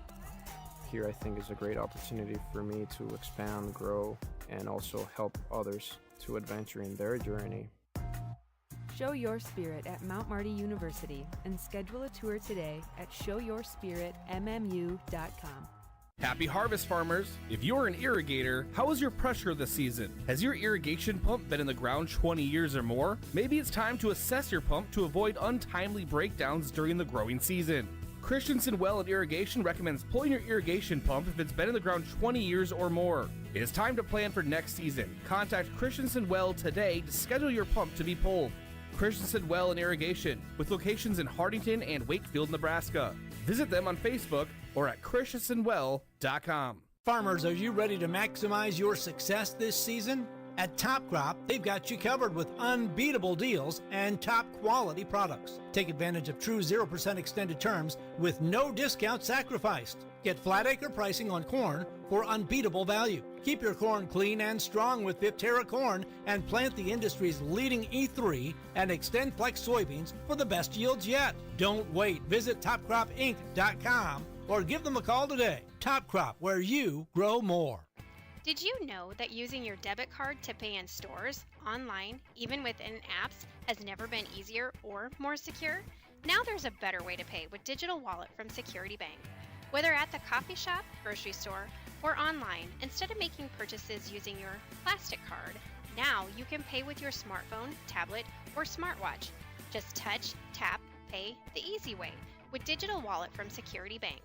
Here I think is a great opportunity for me to expand, grow, and also help others to adventure in their journey. Show your spirit at Mount Marty University and schedule a tour today at showyourspiritmmu.com. Happy harvest, farmers! If you're an irrigator, how is your pressure this season? Has your irrigation pump been in the ground 20 years or more? Maybe it's time to assess your pump to avoid untimely breakdowns during the growing season. Christensen Well and Irrigation recommends pulling your irrigation pump if it's been in the ground 20 years or more. It is time to plan for next season. Contact Christensen Well today to schedule your pump to be pulled. Christensen Well and Irrigation, with locations in Hardington and Wakefield, Nebraska. Visit them on Facebook or at christensenwell.com. Farmers, are you ready to maximize your success this season? At Top Crop, they've got you covered with unbeatable deals and top quality products. Take advantage of true 0% extended terms with no discount sacrificed. Get flat acre pricing on corn for unbeatable value. Keep your corn clean and strong with Viptera corn and plant the industry's leading E3 and Extend Flex soybeans for the best yields yet. Don't wait. Visit topcropinc.com or give them a call today. Top Crop, where you grow more. Did you know that using your debit card to pay in stores, online, even within apps, has never been easier or more secure? Now there's a better way to pay with Digital Wallet from Security Bank. Whether at the coffee shop, grocery store, or online, instead of making purchases using your plastic card, now you can pay with your smartphone, tablet, or smartwatch. Just touch, tap, pay the easy way with Digital Wallet from Security Bank.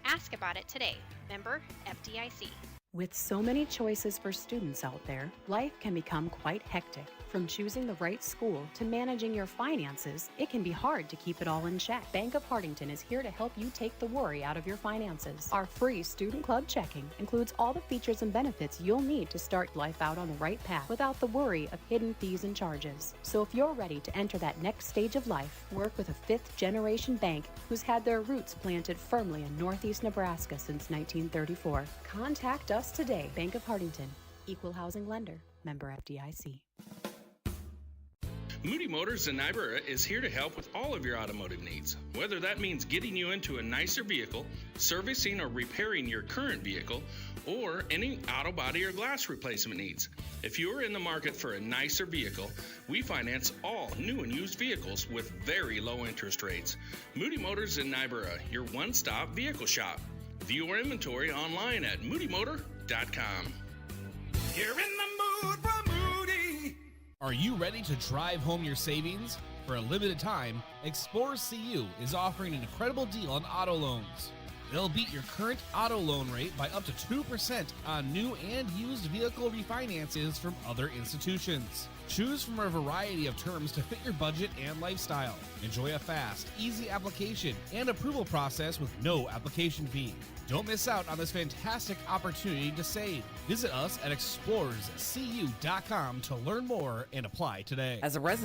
Ask about it today. Member FDIC. With so many choices for students out there, life can become quite hectic. From choosing the right school to managing your finances, it can be hard to keep it all in check. Bank of Hardington is here to help you take the worry out of your finances. Our free Student Club checking includes all the features and benefits you'll need to start life out on the right path without the worry of hidden fees and charges. So if you're ready to enter that next stage of life, work with a fifth-generation bank who's had their roots planted firmly in Northeast Nebraska since 1934. Contact us today. Bank of Hardington, Equal Housing Lender, member FDIC. Moody Motors in Niobrara is here to help with all of your automotive needs. Whether that means getting you into a nicer vehicle, servicing or repairing your current vehicle, or any auto body or glass replacement needs. If you are in the market for a nicer vehicle, we finance all new and used vehicles with very low interest rates. Moody Motors in Niobrara, your one-stop vehicle shop. View our inventory online at moodymotor.com. You're in the mood for Moody. Are you ready to drive home your savings? For a limited time, Explore CU is offering an incredible deal on auto loans. They'll beat your current auto loan rate by up to 2% on new and used vehicle refinances from other institutions. Choose from a variety of terms to fit your budget and lifestyle. Enjoy a fast, easy application and approval process with no application fee. Don't miss out on this fantastic opportunity to save. Visit us at explorerscu.com to learn more and apply today. As a resident.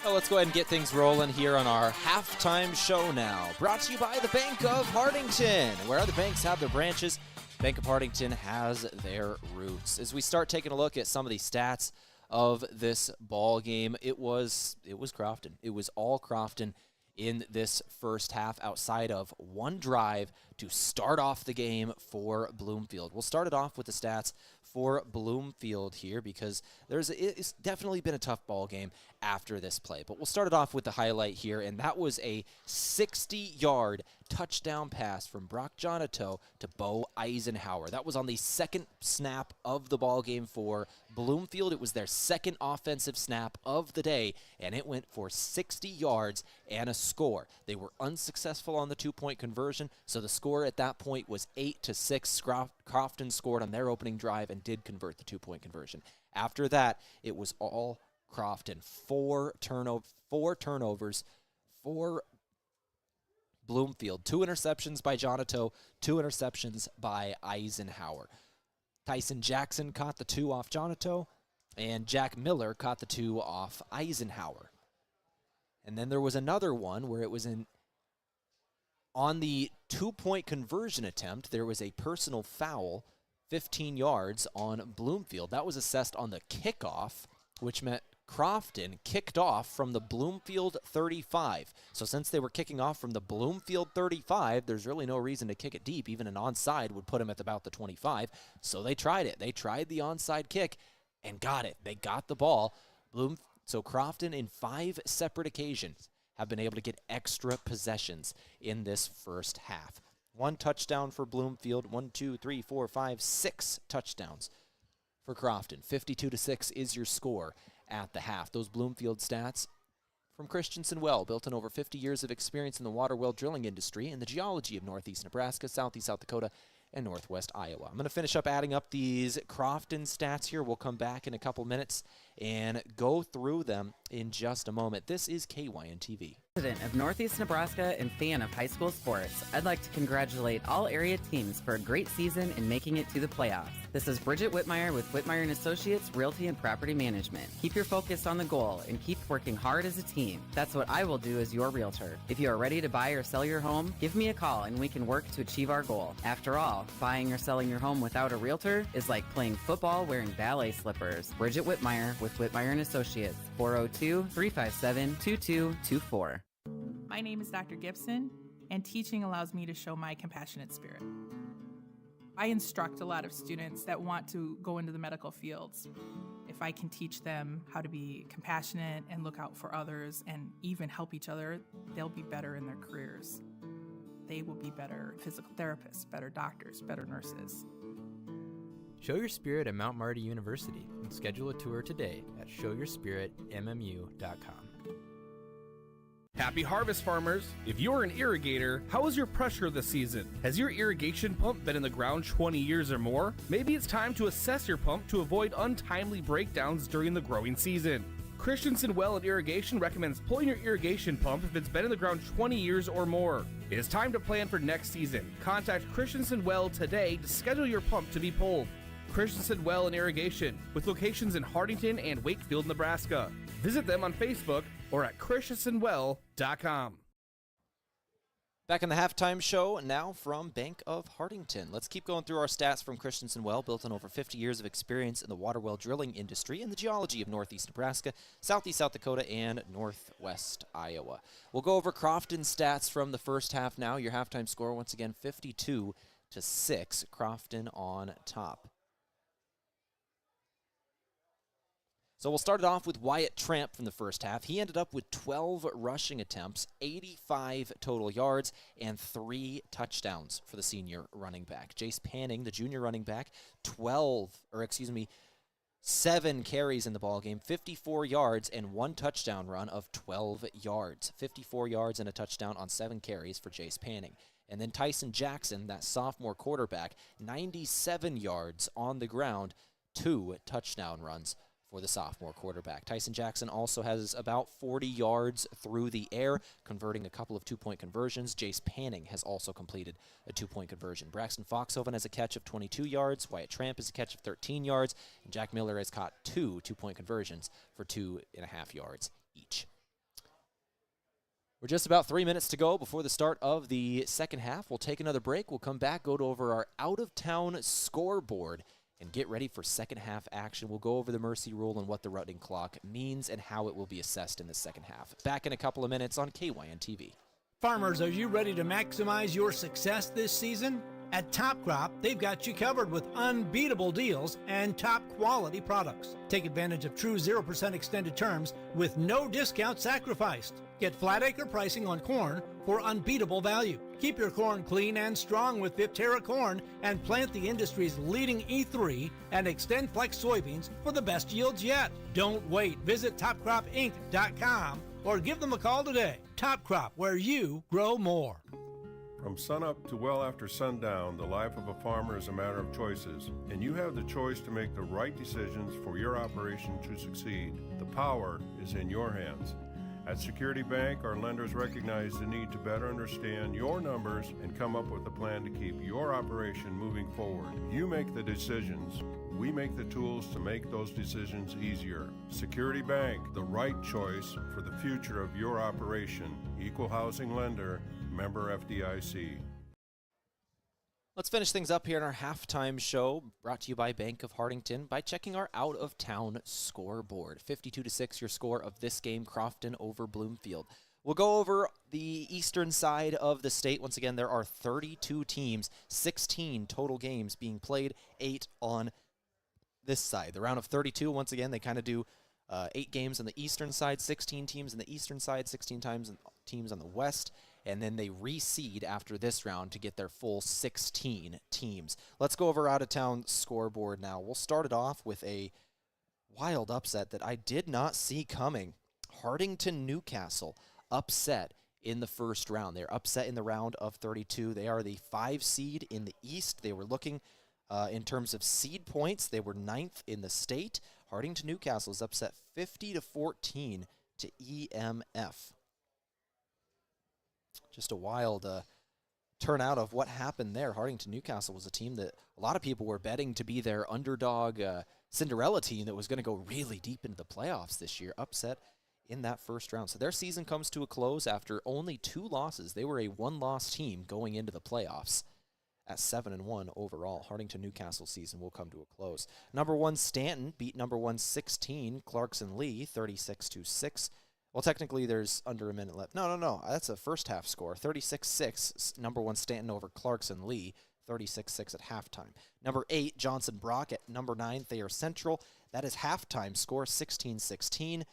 Well, let's go ahead and get things rolling here on our halftime show now. Brought to you by the Bank of Hardington. Where other banks have their branches, Bank of Hardington has their roots. As we start taking a look at some of the stats of this ball game, it was Crofton. It was all Crofton in this first half outside of one drive to start off the game for Bloomfield. We'll start it off with the stats for Bloomfield here because it's definitely been a tough ball game after this play. But we'll start it off with the highlight here, and that was a 60-yard touchdown pass from Brock Jonato to Bo Eisenhower. That was on the second snap of the ball game for Bloomfield. It was their second offensive snap of the day, and it went for 60 yards and a score. They were unsuccessful on the two-point conversion, so the score at that point was 8-6. Crofton scored on their opening drive and did convert the two-point conversion. After that, it was all Crofton. Four turnovers for Bloomfield. 2 interceptions by Jonato, 2 interceptions by Eisenhower. Tyson Jackson caught the 2 off Jonato, and Jack Miller caught the 2 off Eisenhower. And then there was another one where it was on the two-point conversion attempt, there was a personal foul, 15 yards on Bloomfield. That was assessed on the kickoff, which meant Crofton kicked off from the Bloomfield 35. So since they were kicking off from the Bloomfield 35, there's really no reason to kick it deep. Even an onside would put them at about the 25. So they tried it. They tried the onside kick and got it. They got the ball. So Crofton, in 5 separate occasions, have been able to get extra possessions in this first half. 1 touchdown for Bloomfield. 6 touchdowns for Crofton. 52-6 is your score at the half. Those Bloomfield stats from Christensen Well, built on over 50 years of experience in the water well drilling industry and the geology of northeast Nebraska, southeast South Dakota, and northwest Iowa. I'm going to finish up adding up these Crofton stats here. We'll come back in a couple minutes and go through them in just a moment. This is KYNTV. President of Northeast Nebraska and fan of high school sports, I'd like to congratulate all area teams for a great season and making it to the playoffs. This is Bridget Whitmire with Whitmire & Associates Realty and Property Management. Keep your focus on the goal and keep working hard as a team. That's what I will do as your realtor. If you are ready to buy or sell your home, give me a call and we can work to achieve our goal. After all, buying or selling your home without a realtor is like playing football wearing ballet slippers. Bridget Whitmire with Whitmire & Associates, 402-357-2224. My name is Dr. Gibson, and teaching allows me to show my compassionate spirit. I instruct a lot of students that want to go into the medical fields. If I can teach them how to be compassionate and look out for others and even help each other, they'll be better in their careers. They will be better physical therapists, better doctors, better nurses. Show your spirit at Mount Marty University and schedule a tour today at showyourspiritmmu.com. Happy harvest, farmers! If you're an irrigator, how is your pressure this season? Has your irrigation pump been in the ground 20 years or more? Maybe it's time to assess your pump to avoid untimely breakdowns during the growing season. Christensen Well and Irrigation recommends pulling your irrigation pump if it's been in the ground 20 years or more. It is time to plan for next season. Contact Christensen Well today to schedule your pump to be pulled. Christensen Well and Irrigation, with locations in Hardington and Wakefield, Nebraska. Visit them on Facebook or at christensenwell.com. Back in the halftime show, now from Bank of Hardington. Let's keep going through our stats from Christensen Well, built on over 50 years of experience in the water well drilling industry and the geology of northeast Nebraska, southeast South Dakota, and northwest Iowa. We'll go over Crofton stats from the first half now. Your halftime score, once again, 52-6. Crofton on top. So we'll start it off with Wyatt Tramp from the first half. He ended up with 12 rushing attempts, 85 total yards, and 3 touchdowns for the senior running back. Jace Panning, the junior running back, 7 carries in the ballgame, 54 yards, and 1 touchdown run of 12 yards. 54 yards and a touchdown on 7 carries for Jace Panning. And then Tyson Jackson, that sophomore quarterback, 97 yards on the ground, 2 touchdown runs for the sophomore quarterback. Tyson Jackson also has about 40 yards through the air, converting a couple of 2-point conversions. Jace Panning has also completed a 2-point conversion. Braxton Foxhoven has a catch of 22 yards. Wyatt Tramp has a catch of 13 yards. And Jack Miller has caught 2 2-point conversions for 2.5 yards each. We're just about 3 minutes to go before the start of the second half. We'll take another break. We'll come back, go over our out-of-town scoreboard, and get ready for second half action. We'll go over the mercy rule and what the running clock means and how it will be assessed in the second half. Back in a couple of minutes on KYNTV. Farmers, are you ready to maximize your success this season? At Top Crop, they've got you covered with unbeatable deals and top quality products. Take advantage of true 0% extended terms with no discount sacrificed. Get flat acre pricing on corn for unbeatable value. Keep your corn clean and strong with Viptera corn and plant the industry's leading E3 and Extend Flex soybeans for the best yields yet. Don't wait. Visit topcropinc.com or give them a call today. Top Crop, where you grow more. From sunup to well after sundown, the life of a farmer is a matter of choices, and you have the choice to make the right decisions for your operation to succeed. The power is in your hands. At Security Bank, our lenders recognize the need to better understand your numbers and come up with a plan to keep your operation moving forward. You make the decisions. We make the tools to make those decisions easier. Security Bank, the right choice for the future of your operation. Equal housing lender, member FDIC. Let's finish things up here in our halftime show, brought to you by Bank of Hartington, by checking our out-of-town scoreboard. 52-6 your score of this game, Crofton over Bloomfield. We'll go over the eastern side of the state. Once again, there are 32 teams, 16 total games being played, 8 on this side. The round of 32, once again, they kind of do 8 games on the eastern side, 16 teams on the eastern side, 16 teams on the west, and then they reseed after this round to get their full 16 teams. Let's go over out-of-town scoreboard now. We'll start it off with a wild upset that I did not see coming. Hartington-Newcastle upset in the first round. They're upset in the round of 32. They are the 5 seed in the East. They were looking in terms of seed points. They were 9th in the state. Hartington-Newcastle is upset 50-14 to EMF. Just a wild turnout of what happened there. Hartington-Newcastle was a team that a lot of people were betting to be their underdog Cinderella team that was going to go really deep into the playoffs this year, upset in that first round. So their season comes to a close after only 2 losses. They were a 1-loss team going into the playoffs at 7-1 overall. Hartington-Newcastle season will come to a close. Number 1 Stanton beat number 1 16 Clarkson Lee 36-6. Well, technically, there's under a minute left. No. That's a first half score. 36-6, number 1 Stanton over Clarkson Lee, 36-6 at halftime. Number 8, Johnson Brock at number 9, Thayer Central. That is halftime score, 16-16.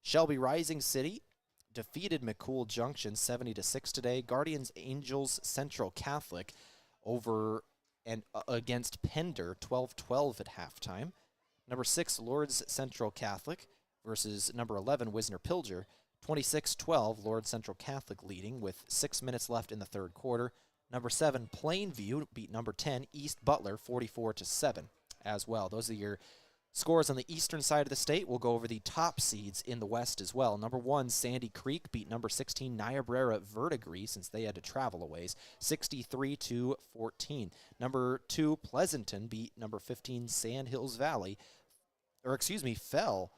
Shelby Rising City defeated McCool Junction, 70-6 today. Guardians Angels Central Catholic over and against Pender, 12-12 at halftime. Number 6, Lords Central Catholic versus number 11, Wisner Pilger, 26-12, Lord Central Catholic leading with 6 minutes left in the third quarter. Number 7, Plainview beat number 10, East Butler, 44-7 as well. Those are your scores on the eastern side of the state. We'll go over the top seeds in the west as well. Number 1, Sandy Creek beat number 16, Niobrara Verdigris, since they had to travel a ways, 63-14. Number 2, Pleasanton beat number 15, Sand Hills Valley, fell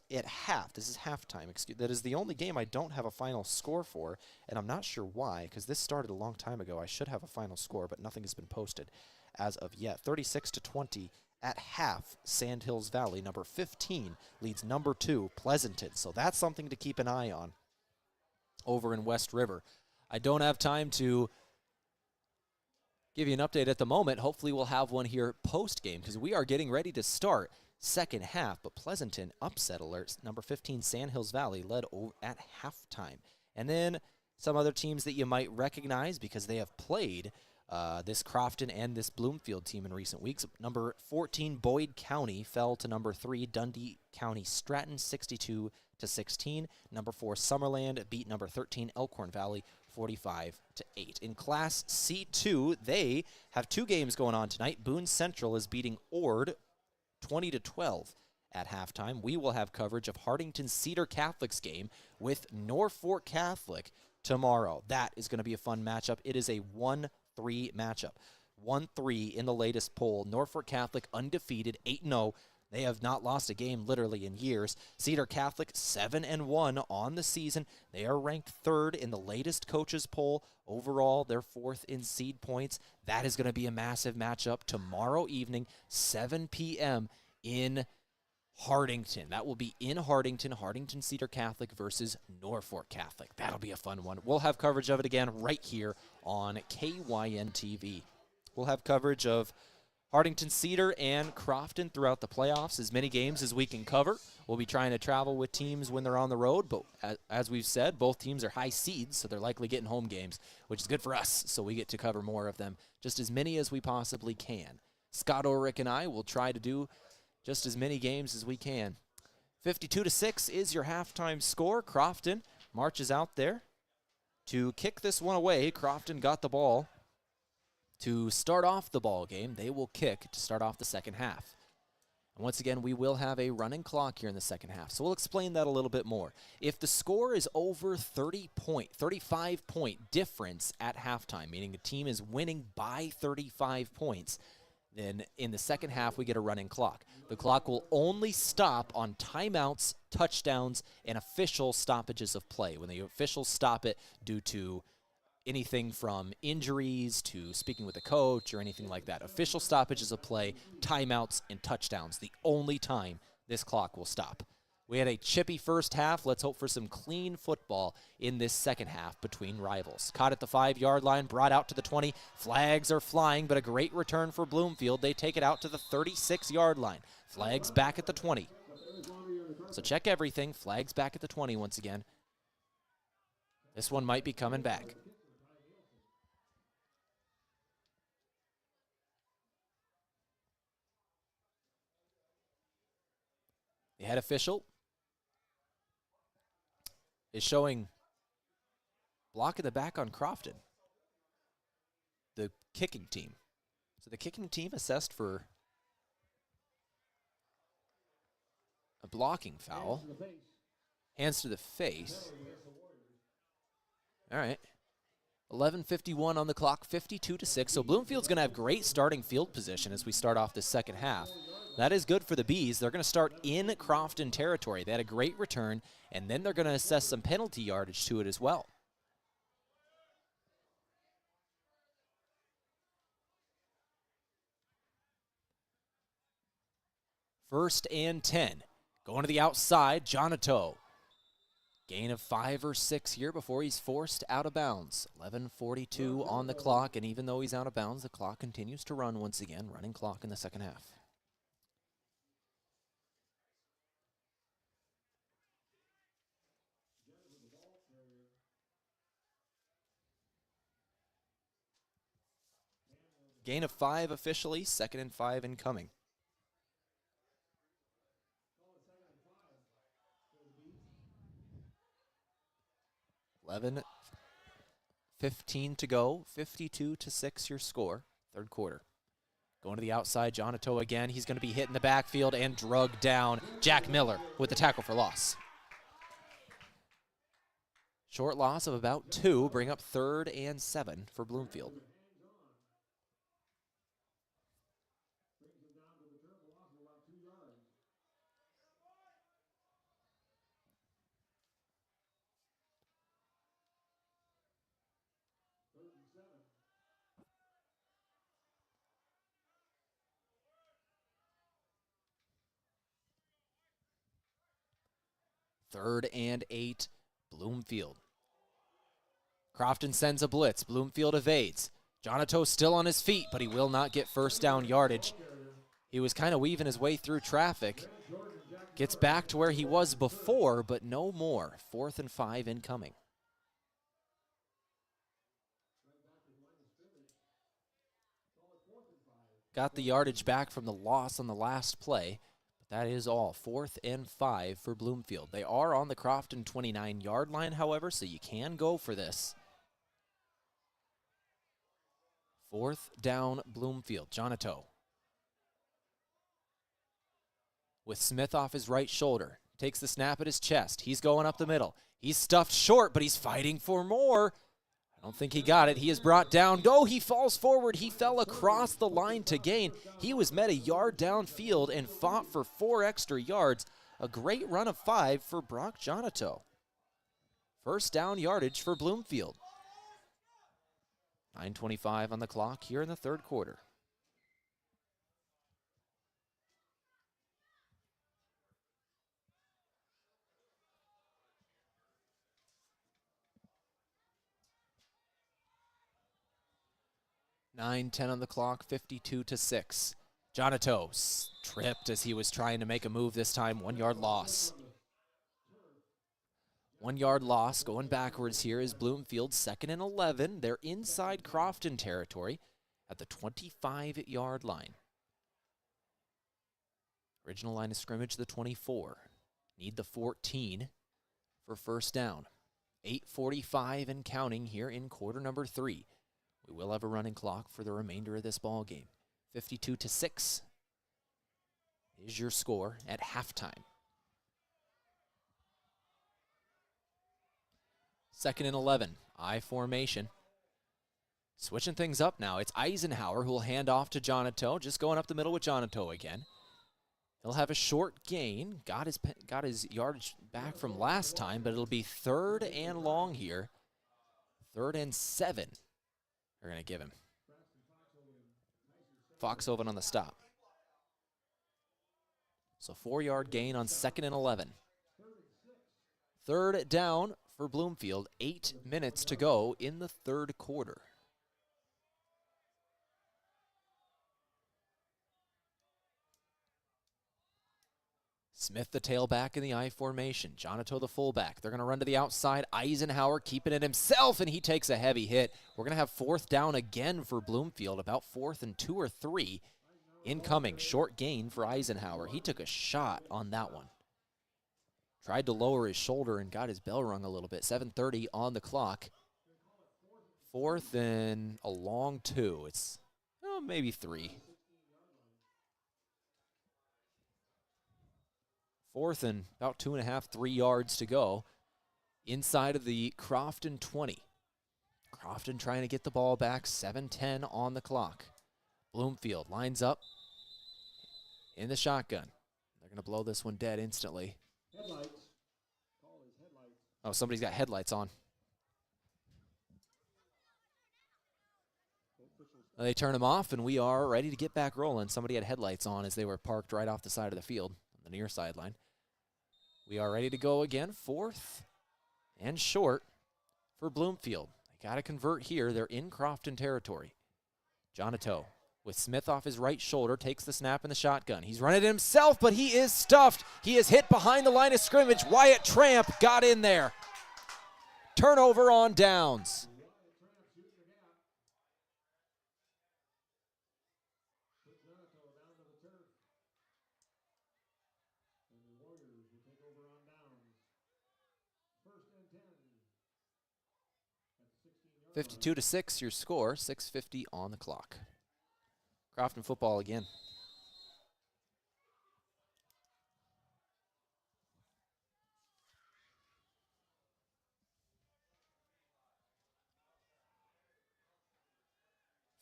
at half. This is halftime. That is the only game I don't have a final score for, and I'm not sure why, because this started a long time ago. I should have a final score, but nothing has been posted as of yet. 36-20 at half. Sand Hills Valley, number 15, leads number 2, Pleasanton. So that's something to keep an eye on over in West River. I don't have time to give you an update at the moment. Hopefully we'll have one here post-game, because we are getting ready to start second half, but Pleasanton upset alerts. Number 15, Sand Hills Valley, led over at halftime. And then some other teams that you might recognize because they have played this Crofton and this Bloomfield team in recent weeks. Number 14, Boyd County fell to number 3, Dundee County Stratton, 62-16. Number 4, Summerland beat number 13, Elkhorn Valley, 45-8. In Class C2, they have 2 games going on tonight. Boone Central is beating Ord 20-12 at halftime. We will have coverage of Hartington Cedar Catholic's game with Norfolk Catholic tomorrow. That is going to be a fun matchup. It is a 1-3 matchup. 1-3 in the latest poll. Norfolk Catholic undefeated, 8-0. They have not lost a game literally in years. Cedar Catholic 7-1 on the season. They are ranked 3rd in the latest coaches poll. Overall, they're 4th in seed points. That is going to be a massive matchup tomorrow evening, 7 p.m. in Hardington. That will be in Hardington. Hardington Cedar Catholic versus Norfolk Catholic. That'll be a fun one. We'll have coverage of it again right here on KYNTV. We'll have coverage of Hardington Cedar and Crofton throughout the playoffs, as many games as we can cover. We'll be trying to travel with teams when they're on the road, but as we've said, both teams are high seeds, so they're likely getting home games, which is good for us, so we get to cover more of them, just as many as we possibly can. Scott Ulrich and I will try to do just as many games as we can. 52-6 is your halftime score. Crofton marches out there to kick this one away. Crofton got the ball to start off the ball game. They will kick to start off the second half. And once again, we will have a running clock here in the second half, so we'll explain that a little bit more. If the score is over 35-point difference at halftime, meaning a team is winning by 35 points, then in the second half, we get a running clock. The clock will only stop on timeouts, touchdowns, and official stoppages of play. When the officials stop it due to anything from injuries to speaking with the coach or anything like that. Official stoppages of play, timeouts, and touchdowns. The only time this clock will stop. We had a chippy first half. Let's hope for some clean football in this second half between rivals. Caught at the 5-yard line, brought out to the 20. Flags are flying, but a great return for Bloomfield. They take it out to the 36-yard line. Flags back at the 20. So check everything. Flags back at the 20 once again. This one might be coming back. The head official is showing block in the back on Crofton, the kicking team. So the kicking team assessed for a blocking foul. Hands to the face. All right. 11:51 on the clock, 52-6. So Bloomfield's going to have great starting field position as we start off the second half. That is good for the Bees. They're going to start in Crofton territory. They had a great return, and then they're going to assess some penalty yardage to it as well. First and 10. Going to the outside, Jonato. Gain of 5 or 6 here before he's forced out of bounds. 11:42 on the clock, and even though he's out of bounds, the clock continues to run once again. Running clock in the second half. Gain of 5 officially, 2nd and 5 incoming. $11:15 to go, 52-6 your score, third quarter. Going to the outside, Jonato again. He's going to be hit in the backfield and drugged down. Jack Miller with the tackle for loss. Short loss of about 2, bring up 3rd and 7 for Bloomfield. Third and 8, Bloomfield. Crofton sends a blitz. Bloomfield evades. Jonato still on his feet, but he will not get first down yardage. He was kind of weaving his way through traffic. Gets back to where he was before, but no more. 4th and 5 incoming. Got the yardage back from the loss on the last play. That is all. 4th and 5 for Bloomfield. They are on the Crofton 29-yard line, however, so you can go for this. 4th down, Bloomfield. Jonato with Smith off his right shoulder. Takes the snap at his chest. He's going up the middle. He's stuffed short, but he's fighting for more. I don't think he got it. He is brought down. Go, he falls forward. He fell across the line to gain. He was met a yard downfield and fought for 4 extra yards. A great run of 5 for Brock Jonato. First down yardage for Bloomfield. 9:25 on the clock here in the third quarter. (9:10) on the clock, 52-6. Jonato tripped as he was trying to make a move this time. 1 yard loss. 1 yard loss going backwards here is Bloomfield. 2nd and 11. They're inside Crofton territory at the 25-yard line. Original line of scrimmage, the 24. Need the 14 for first down. 8:45 and counting here in quarter number 3. We will have a running clock for the remainder of this ball game. 52-6 is your score at halftime. 2nd and 11, I formation. Switching things up now. It's Eisenhower who will hand off to Jonato. Just going up the middle with Jonato again. He'll have a short gain. Got his yardage back from last time, but it'll be 3rd and long here. 3rd and 7. They're going to give him. Foxhoven on the stop. So 4-yard gain on 2nd and 11. 3rd down for Bloomfield. 8 minutes to go in the third quarter. Smith, the tailback in the I formation. Jonato, the fullback. They're going to run to the outside. Eisenhower keeping it himself, and he takes a heavy hit. We're going to have 4th down again for Bloomfield, about 4th and 2 or 3 incoming. Short gain for Eisenhower. He took a shot on that one. Tried to lower his shoulder and got his bell rung a little bit. 7:30 on the clock. 4th and a long 2. It's maybe 3. 4th and about 2.5, 3 yards to go inside of the Crofton 20. Crofton trying to get the ball back. 7:10 on the clock. Bloomfield lines up in the shotgun. They're going to blow this one dead instantly. Headlights. Oh, somebody's got headlights on. They turn them off, and we are ready to get back rolling. Somebody had headlights on as they were parked right off the side of the field, on the near sideline. We are ready to go again. 4th and short for Bloomfield. They got to convert here. They're in Crofton territory. Jonato with Smith off his right shoulder takes the snap in the shotgun. He's running it himself, but he is stuffed. He is hit behind the line of scrimmage. Wyatt Tramp got in there. Turnover on downs. And 52-6 your score. 6:50 on the clock. Crofton football again.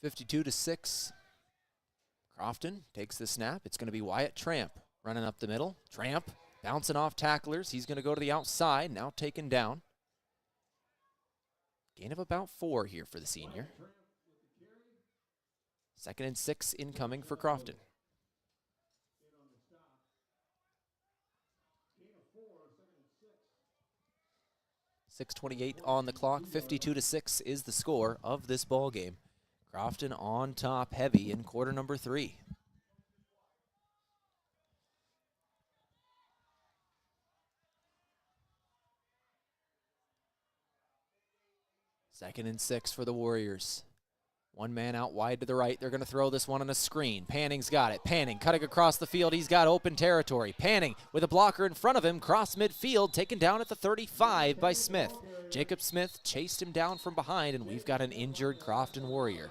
(52-6). Crofton takes the snap. It's going to be Wyatt Tramp running up the middle. Tramp bouncing off tacklers. He's going to go to the outside. Now taken down. Gain of about 4 here for the senior. 2nd and 6 incoming for Crofton. 6:28 on the clock. 52-6 is the score of this ball game. Crofton on top heavy in quarter number 3. Second and 6 for the Warriors. One man out wide to the right. They're going to throw this one on a screen. Panning's got it. Panning cutting across the field. He's got open territory. Panning with a blocker in front of him. Cross midfield. Taken down at the 35 by Smith. Jacob Smith chased him down from behind, and we've got an injured Crofton Warrior.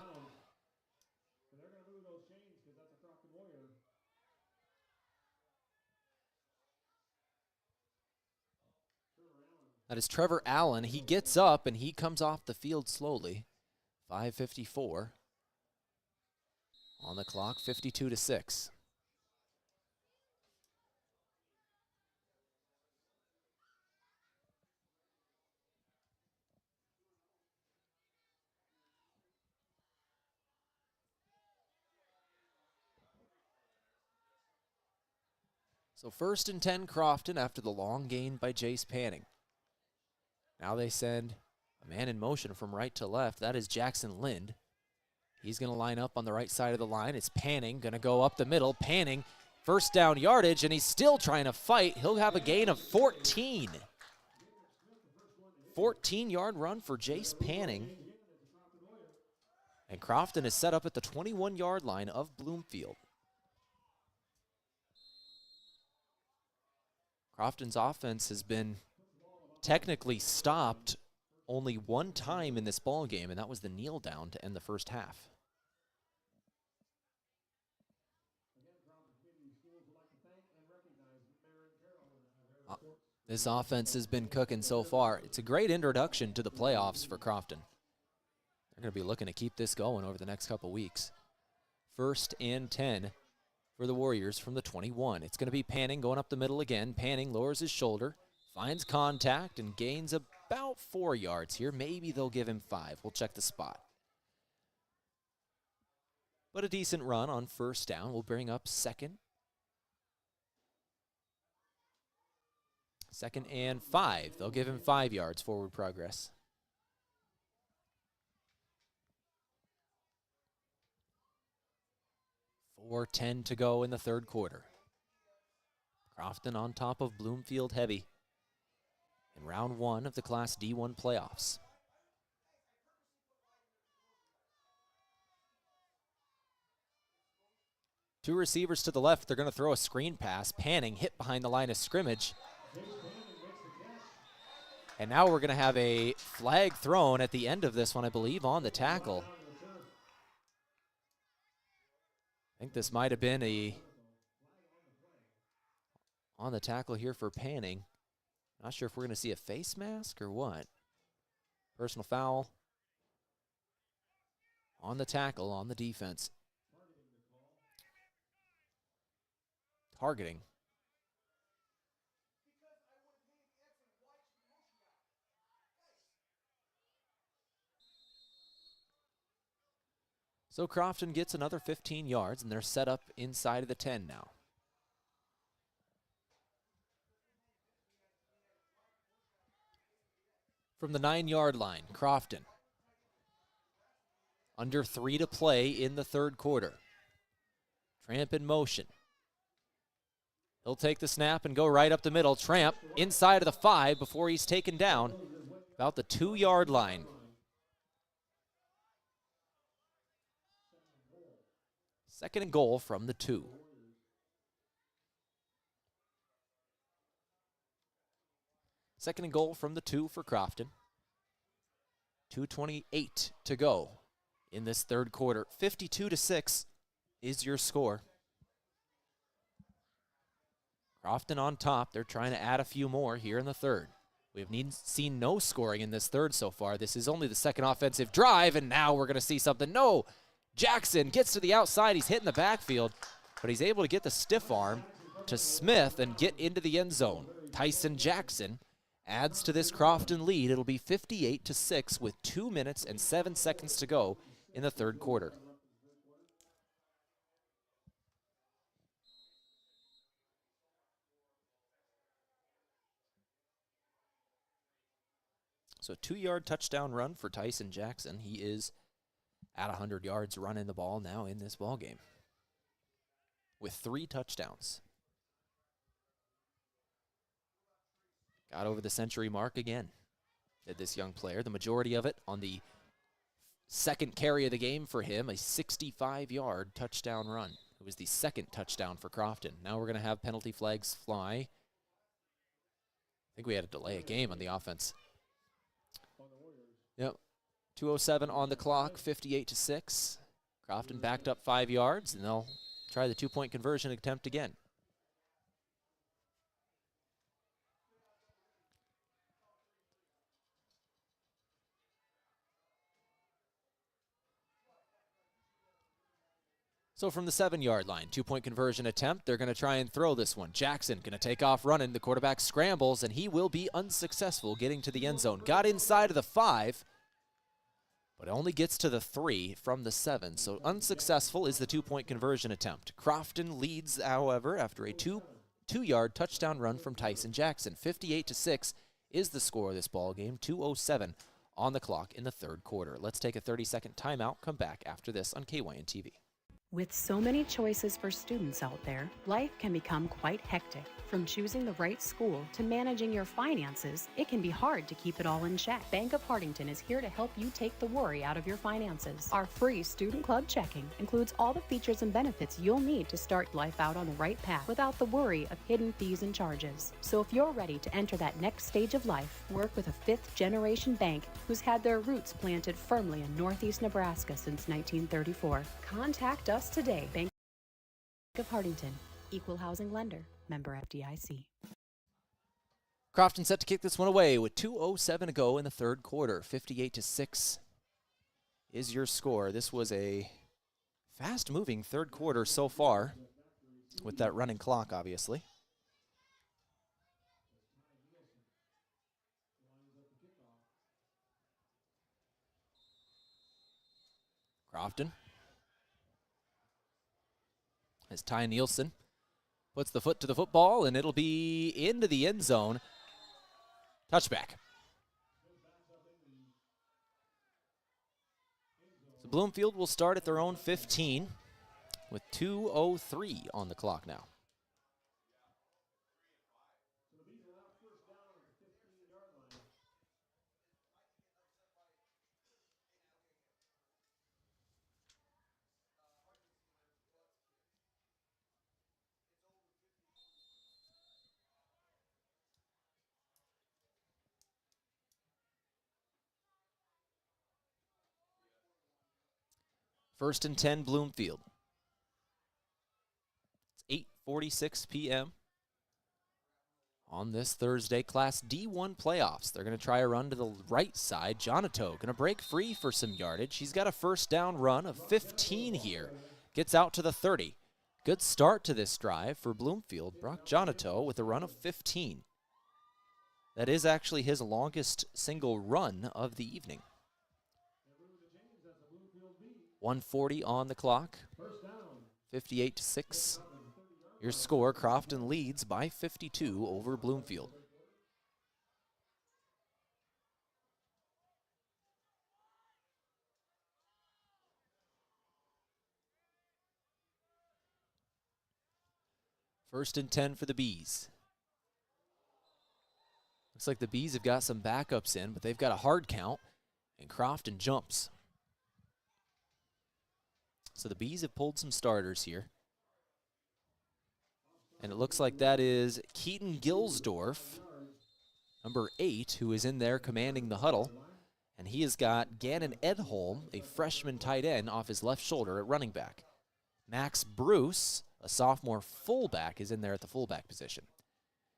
That is Trevor Allen. He gets up and he comes off the field slowly. 5:54 on the clock, 52-6. So 1st and 10 Crofton after the long gain by Jace Panning. Now they send a man in motion from right to left. That is Jackson Lind. He's going to line up on the right side of the line. It's Panning going to go up the middle. Panning, first down yardage, and he's still trying to fight. He'll have a gain of 14. 14-yard run for Jace Panning. And Crofton is set up at the 21-yard line of Bloomfield. Crofton's offense has been technically stopped only one time in this ball game, and that was the kneel down to end the first half. This offense has been cooking so far. It's a great introduction to the playoffs for Crofton. They're going to be looking to keep this going over the next couple weeks. 1st and 10 for the Warriors from the 21. It's going to be Panning going up the middle again. Panning lowers his shoulder, finds contact, and gains about 4 yards here. Maybe they'll give him 5. We'll check the spot. But a decent run on 1st down. We'll bring up 2nd. 2nd and 5. They'll give him 5 yards forward progress. 4:10 to go in the 3rd quarter. Crofton on top of Bloomfield heavy in round 1 of the Class D1 playoffs. Two receivers to the left. They're going to throw a screen pass. Panning hit behind the line of scrimmage. And now we're going to have a flag thrown at the end of this one, I believe, on the tackle. I think this might have been on the tackle here for Panning. Not sure if we're going to see a face mask or what. Personal foul on the tackle on the defense. Targeting. So Crofton gets another 15 yards, and they're set up inside of the 10 now. From the 9-yard line, Crofton. Under 3 to play in the 3rd quarter. Tramp in motion. He'll take the snap and go right up the middle. Tramp inside of the 5 before he's taken down about the 2-yard line. Second and goal from the 2. Second and goal from the 2 for Crofton. 2:28 to go in this 3rd quarter. 52-6 is your score. Crofton on top. They're trying to add a few more here in the 3rd. We have seen no scoring in this 3rd so far. This is only the 2nd offensive drive, and now we're going to see something. No! Jackson gets to the outside. He's hitting the backfield, but he's able to get the stiff arm to Smith and get into the end zone. Tyson Jackson adds to this Crofton lead. It'll be 58-6 with 2 minutes and 7 seconds to go in the 3rd quarter. So a 2-yard touchdown run for Tyson Jackson. He is at 100 yards running the ball now in this ball game with 3 touchdowns. Got over the century mark again, did this young player. The majority of it on the 2nd carry of the game for him, a 65-yard touchdown run. It was the 2nd touchdown for Crofton. Now we're going to have penalty flags fly. I think we had to delay a game on the offense. Yep. 2:07 on the clock, 58-6. Crofton backed up 5 yards, and they'll try the 2-point conversion attempt again. So from the 7-yard line, 2-point conversion attempt. They're going to try and throw this one. Jackson going to take off running. The quarterback scrambles, and he will be unsuccessful getting to the end zone. Got inside of the 5, but only gets to the 3 from the 7. So unsuccessful is the 2-point conversion attempt. Crofton leads, however, after a two-yard touchdown run from Tyson Jackson. 58-6 is the score of this ball game. 2:07 on the clock in the third quarter. Let's take a 30-second timeout. Come back after this on KYNTV. With so many choices for students out there, life can become quite hectic. From choosing the right school to managing your finances, it can be hard to keep it all in check. Bank of Hartington is here to help you take the worry out of your finances. Our free Student Club checking includes all the features and benefits you'll need to start life out on the right path without the worry of hidden fees and charges. So if you're ready to enter that next stage of life, work with a fifth-generation bank who's had their roots planted firmly in Northeast Nebraska since 1934. Contact us today. Bank of Hartington, Equal Housing Lender, member FDIC. Crofton set to kick this one away with 2:07 to go in the third quarter. 58-6 is your score. This was a fast-moving third quarter so far with that running clock, obviously. Crofton. As Ty Nielsen puts the foot to the football, and it'll be into the end zone. Touchback. So Bloomfield will start at their own 15 with 2:03 on the clock now. First and 10, Bloomfield. It's 8:46 p.m. on this Thursday, Class D1 playoffs. They're going to try a run to the right side. Jonato going to break free for some yardage. He's got a first down run of 15 here. Gets out to the 30. Good start to this drive for Bloomfield. Brock Jonato with a run of 15. That is actually his longest single run of the evening. 1:40 on the clock. 58-6. Your score, Crofton leads by 52 over Bloomfield. First and 10 for the Bees. Looks like the Bees have got some backups in, but they've got a hard count, and Crofton jumps. So the Bees have pulled some starters here. And it looks like that is Keaton Gilsdorf, number 8, who is in there commanding the huddle. And he has got Gannon Edholm, a freshman tight end, off his left shoulder at running back. Max Bruce, a sophomore fullback, is in there at the fullback position.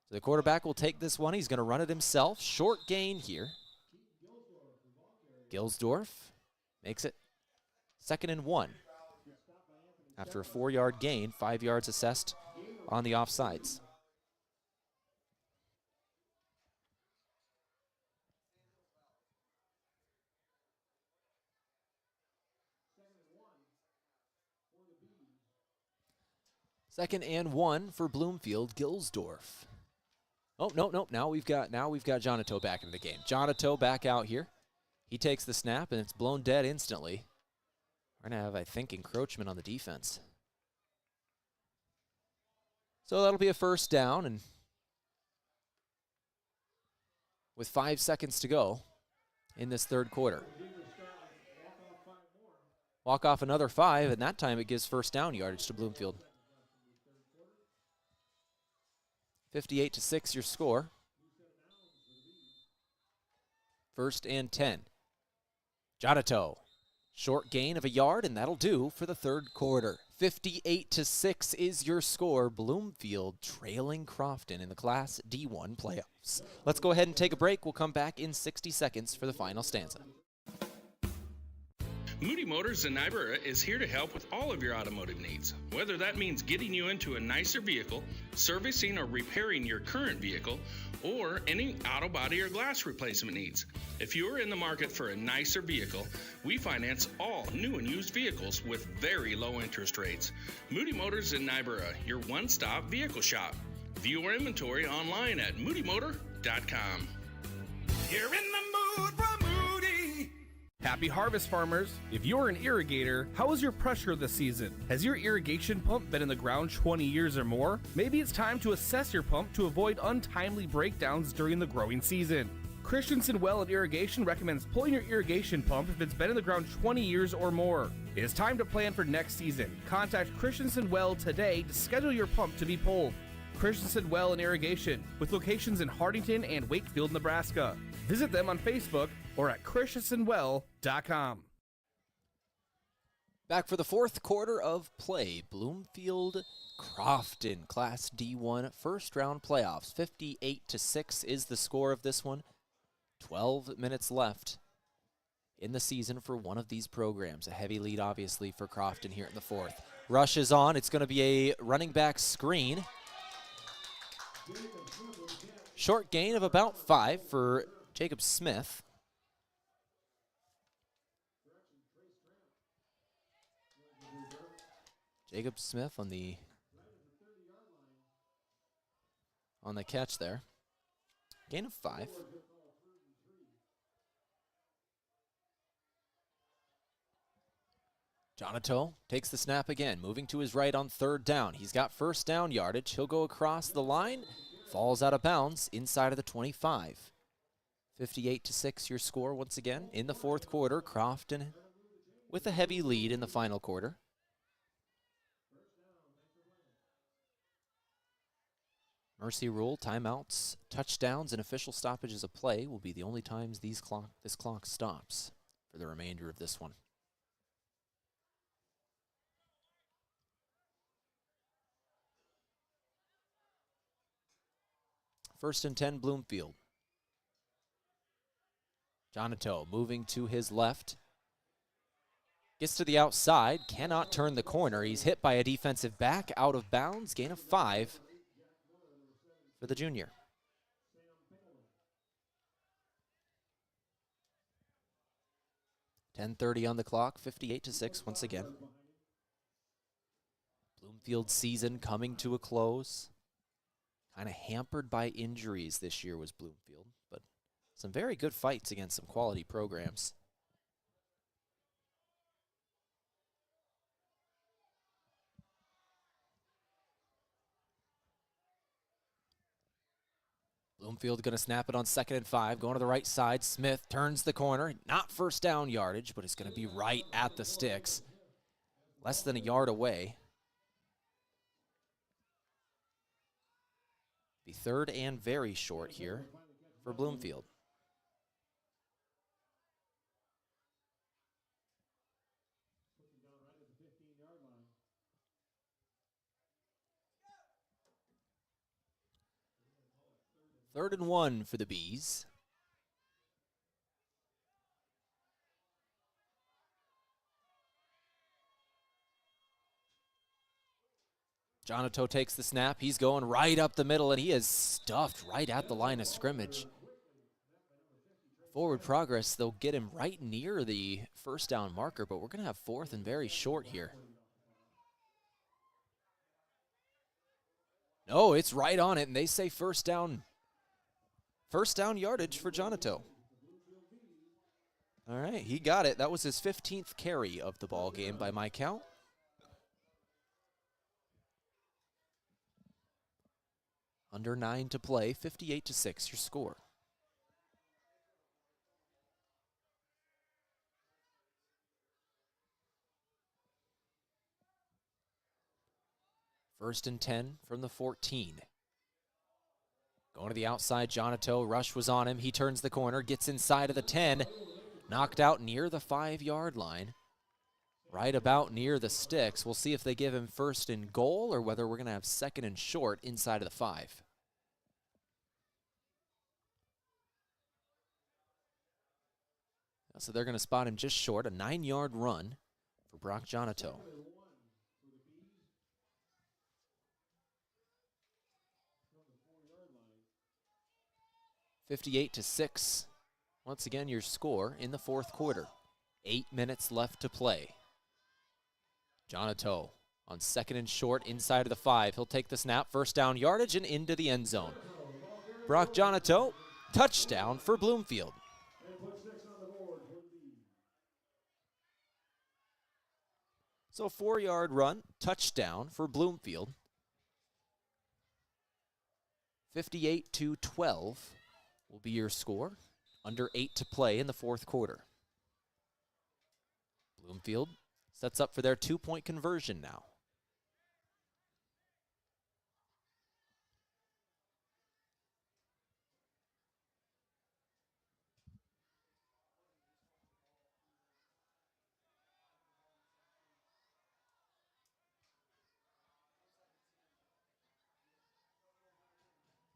So the quarterback will take this one. He's going to run it himself. Short gain here. Gilsdorf makes it 2nd and 1. After a 4-yard gain, 5 yards assessed on the offsides. Second and 1 for Bloomfield. Gilsdorf. Oh, no. Now we've got Jonato back in the game. Jonato back out here. He takes the snap, and it's blown dead instantly. We're going to have, I think, encroachment on the defense. So that'll be a first down, and with 5 seconds to go in this third quarter. Walk off another 5, and that time it gives first down yardage to Bloomfield. 58-6 your score. First and 10. Jonato. Short gain of a yard, and that'll do for the third quarter. 58-6 is your score. Bloomfield trailing Crofton in the Class D1 playoffs. Let's go ahead and take a break. We'll come back in 60 seconds for the final stanza. Moody Motors in Niobrara is here to help with all of your automotive needs, whether that means getting you into a nicer vehicle, servicing or repairing your current vehicle, or any auto body or glass replacement needs. If you are in the market for a nicer vehicle, we finance all new and used vehicles with very low interest rates. Moody Motors in Niobrara, your one-stop vehicle shop. View our inventory online at moodymotor.com. You're in the mood for Moody. Happy harvest, farmers! If you're an irrigator, how is your pressure this season? Has your irrigation pump been in the ground 20 years or more? Maybe it's time to assess your pump to avoid untimely breakdowns during the growing season. Christensen Well and Irrigation recommends pulling your irrigation pump if it's been in the ground 20 years or more. It is time to plan for next season. Contact Christensen Well today to schedule your pump to be pulled. Christensen Well and Irrigation, with locations in Hartington and Wakefield, Nebraska. Visit them on Facebook or at christensenwell.com. Back for the fourth quarter of play. Bloomfield Crofton Class D1 first round playoffs. 58-6 is the score of this one. 12 minutes left in the season for one of these programs. A heavy lead, obviously, for Crofton here in the fourth. Rush is on. It's going to be a running back screen. Short gain of about 5 for Jacob Smith. Jacob Smith on the catch there. Gain of 5. Jonato takes the snap again, moving to his right on third down. He's got first down yardage. He'll go across the line, falls out of bounds inside of the 25. 58-6 your score once again in the fourth quarter. Crofton with a heavy lead in the final quarter. Mercy rule, timeouts, touchdowns, and official stoppages of play will be the only times this clock stops for the remainder of this one. First and 10, Bloomfield. Jonato moving to his left. Gets to the outside, cannot turn the corner. He's hit by a defensive back, out of bounds, gain of 5 for the junior. .10:30 on the clock, 58-6 once again. Bloomfield's season coming to a close. Kind of hampered by injuries this year was Bloomfield, but some very good fights against some quality programs. Bloomfield going to snap it on 2nd and 5, going to the right side. Smith turns the corner, not first down yardage, but it's going to be right at the sticks. Less than a yard away. Be third and very short here for Bloomfield. Third and 1 for the Bees. Jonato takes the snap. He's going right up the middle, and he is stuffed right at the line of scrimmage. Forward progress, they'll get him right near the first down marker, but we're going to have fourth and very short here. No, it's right on it, and they say first down yardage for Jonato. All right, he got it. That was his 15th carry of the ball game by my count. Under 9 to play, 58-6 your score. First and 10 from the 14. Going to the outside, Jonato. Rush was on him. He turns the corner, gets inside of the 10. Knocked out near the 5-yard line. Right about near the sticks. We'll see if they give him first and goal or whether we're going to have second and short inside of the 5. So they're going to spot him just short, a 9-yard run for Brock Jonato. (58-6). Once again, your score in the fourth quarter. 8 minutes left to play. Jonato on 2nd and short inside of the 5. He'll take the snap, first down yardage, and into the end zone. Brock Jonato, touchdown for Bloomfield. So 4-yard run, touchdown for Bloomfield. 58-12 will be your score. Under 8 to play in the fourth quarter. Bloomfield sets up for their 2-point conversion now.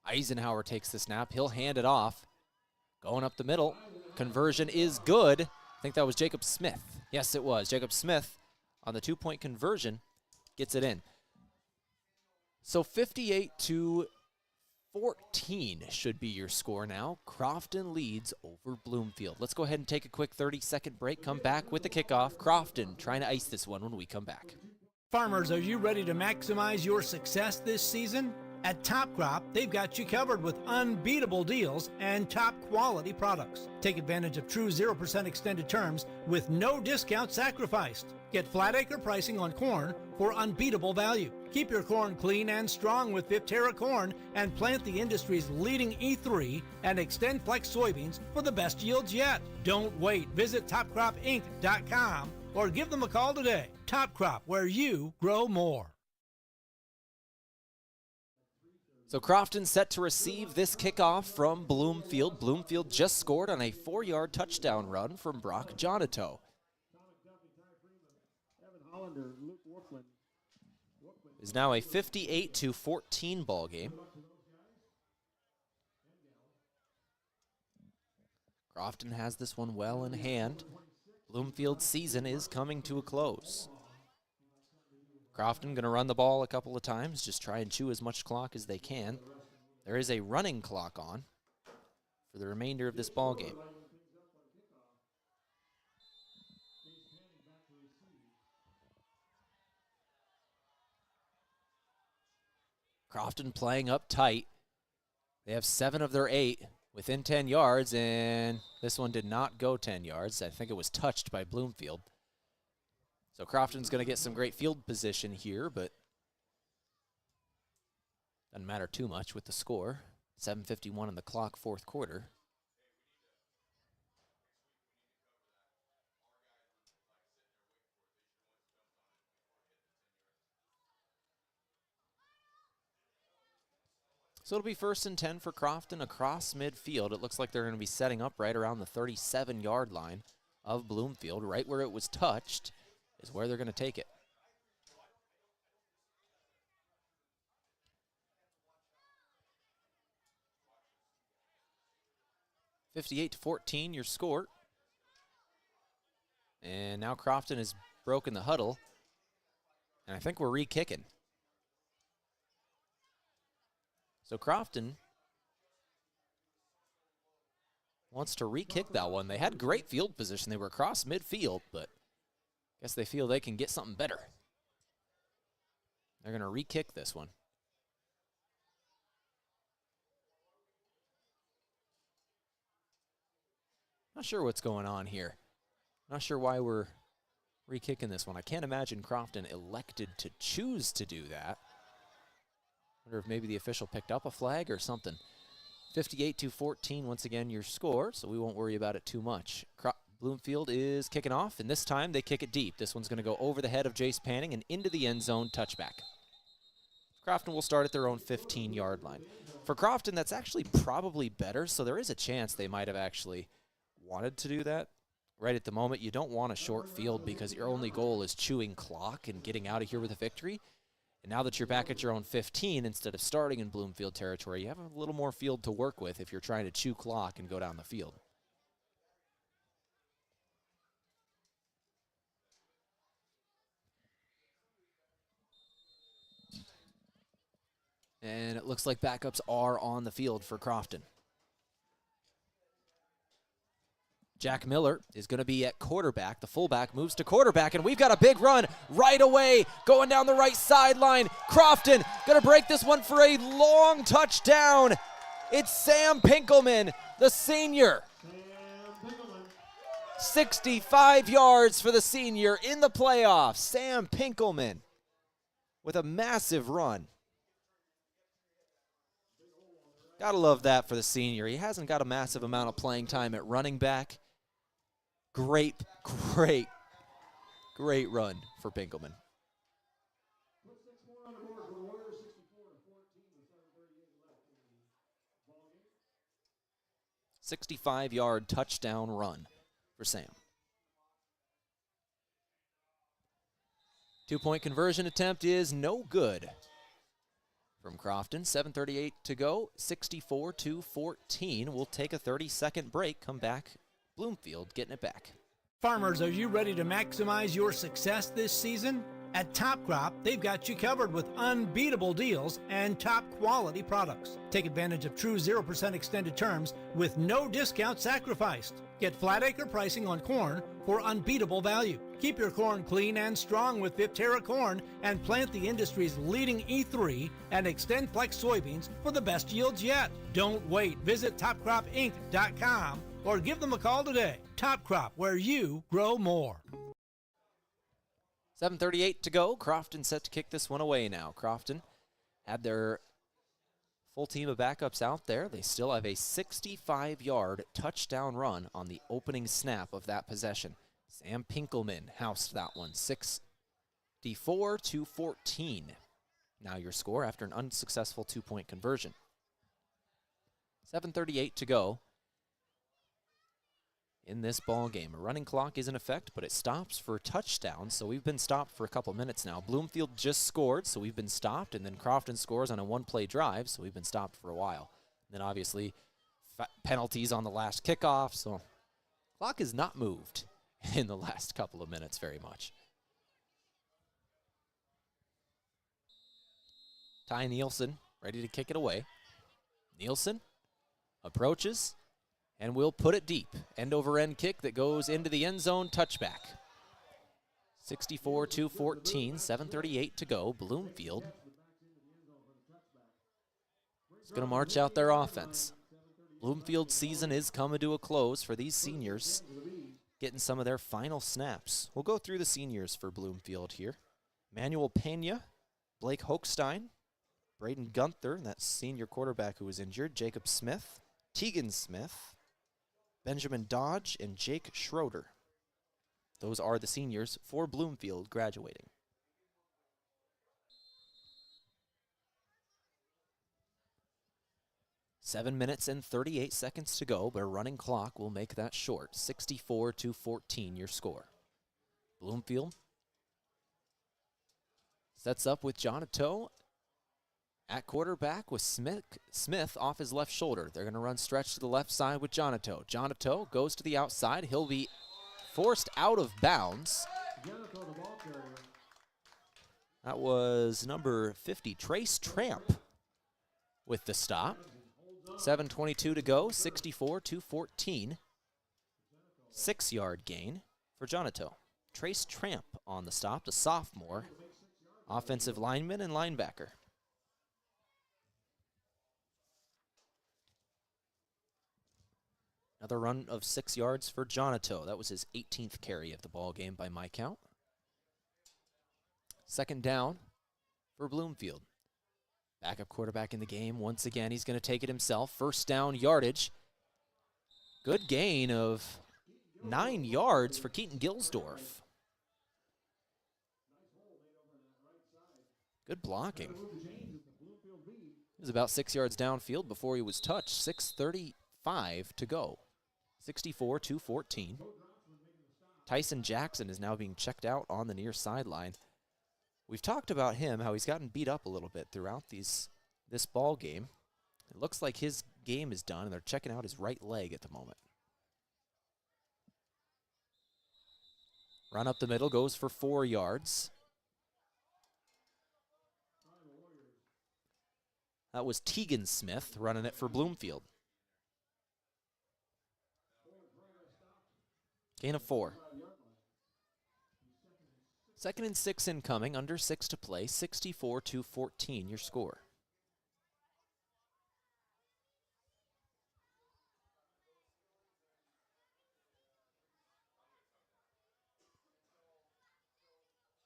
Eisenhower takes the snap. He'll hand it off. Going up the middle. Conversion is good. I think that was Jacob Smith. Yes, it was. Jacob Smith on the 2-point conversion gets it in. So 58-14 should be your score now. Crofton leads over Bloomfield. Let's go ahead and take a quick 30-second break. Come back with the kickoff. Crofton trying to ice this one when we come back. Farmers, are you ready to maximize your success this season? At Top Crop, they've got you covered with unbeatable deals and top quality products. Take advantage of true 0% extended terms with no discount sacrificed. Get flat acre pricing on corn for unbeatable value. Keep your corn clean and strong with Viptera corn and plant the industry's leading E3 and Extend Flex soybeans for the best yields yet. Don't wait. Visit topcropinc.com or give them a call today. Top Crop, where you grow more. So Crofton set to receive this kickoff from Bloomfield. Bloomfield just scored on a 4-yard touchdown run from Brock Jonato. It's now a 58-14 ball game. Crofton has this one well in hand. Bloomfield's season is coming to a close. Crofton going to run the ball a couple of times, just try and chew as much clock as they can. There is a running clock on for the remainder of this ball game. Crofton playing up tight. They have 7 of their 8 within 10 yards, and this one did not go 10 yards. I think it was touched by Bloomfield. So Crofton's going to get some great field position here, but doesn't matter too much with the score. 7:51 on the clock, fourth quarter. So it'll be 1st and 10 for Crofton across midfield. It looks like they're going to be setting up right around the 37-yard line of Bloomfield, right where it was touched. Is where they're going to take it. (58-14) your score. And now Crofton has broken the huddle. And I think we're re-kicking. So Crofton wants to re-kick that one. They had great field position. They were across midfield, but guess they feel they can get something better. They're going to re-kick this one. Not sure what's going on here. Not sure why we're re-kicking this one. I can't imagine Crofton elected to choose to do that. Wonder if maybe the official picked up a flag or something. 58-14 once again your score, so we won't worry about it too much. Bloomfield is kicking off, and this time they kick it deep. This one's going to go over the head of Jace Panning and into the end zone, touchback. Crofton will start at their own 15-yard line. For Crofton, that's actually probably better, so there is a chance they might have actually wanted to do that. Right at the moment, you don't want a short field because your only goal is chewing clock and getting out of here with a victory. And now that you're back at your own 15, instead of starting in Bloomfield territory, you have a little more field to work with if you're trying to chew clock and go down the field. And it looks like backups are on the field for Crofton. Jack Miller is going to be at quarterback. The fullback moves to quarterback, and we've got a big run right away going down the right sideline. Crofton going to break this one for a long touchdown. It's Sam Pinkelman, the senior. 65 yards for the senior in the playoffs. Sam Pinkelman with a massive run. Gotta love that for the senior. He hasn't got a massive amount of playing time at running back. Great run for Pinkelman. 65-yard touchdown run for Sam. 2-point conversion attempt is no good from Crofton. 7:38 to go, 64-14. We'll take a 30-second break, come back. Bloomfield getting it back. Farmers, are you ready to maximize your success this season? At Top Crop, they've got you covered with unbeatable deals and top quality products. Take advantage of true 0% extended terms with no discount sacrificed. Get flat acre pricing on corn for unbeatable value. Keep your corn clean and strong with Viptera corn and plant the industry's leading E3 and Extend Flex soybeans for the best yields yet. Don't wait. Visit topcropinc.com or give them a call today. Top Crop, where you grow more. 7:38 to go. Crofton set to kick this one away now. Crofton had their full team of backups out there. They still have a 65-yard touchdown run on the opening snap of that possession. Sam Pinkelman housed that one, 64-14. Now your score after an unsuccessful 2-point conversion. 7:38 to go in this ball game. A running clock is in effect, but it stops for touchdowns, so we've been stopped for a couple minutes now. Bloomfield just scored, so we've been stopped, and then Crofton scores on a one-play drive, so we've been stopped for a while. And then obviously penalties on the last kickoff, so clock has not moved in the last couple of minutes very much. Ty Nielsen ready to kick it away. Nielsen approaches and will put it deep. End-over-end kick that goes into the end zone, touchback. 64-14, 7:38 to go. Bloomfield is going to march out their offense. Bloomfield's season is coming to a close for these seniors, getting some of their final snaps. We'll go through the seniors for Bloomfield here. Manuel Pena, Blake Hochstein, Braden Gunther, that senior quarterback who was injured, Jacob Smith, Tegan Smith, Benjamin Dodge, and Jake Schroeder. Those are the seniors for Bloomfield graduating. Seven minutes and 38 seconds to go, but a running clock will make that short. 64-14 your score. Bloomfield sets up with Jonato at quarterback with Smith off his left shoulder. They're going to run stretch to the left side with Jonato. Jonato goes to the outside. He'll be forced out of bounds. That was number 50, Trace Tramp, with the stop. 7:22 to go, 64-14. 6-yard gain for Jonato. Trace Tramp on the stop, the sophomore, offensive lineman and linebacker. Another run of 6 yards for Jonato. That was his 18th carry of the ball game by my count. Second down for Bloomfield. Backup quarterback in the game. Once again, he's going to take it himself. First down yardage. Good gain of 9 yards for Keaton Gilsdorf. Good blocking. He was about 6 yards downfield before he was touched. 6:35 to go. 64-14. Tyson Jackson is now being checked out on the near sideline. We've talked about him, how he's gotten beat up a little bit throughout this ball game. It looks like his game is done, and they're checking out his right leg at the moment. Run up the middle, goes for 4 yards. That was Tegan Smith running it for Bloomfield. Gain of 4. 2nd and 6 incoming, under 6 to play, 64-14 your score.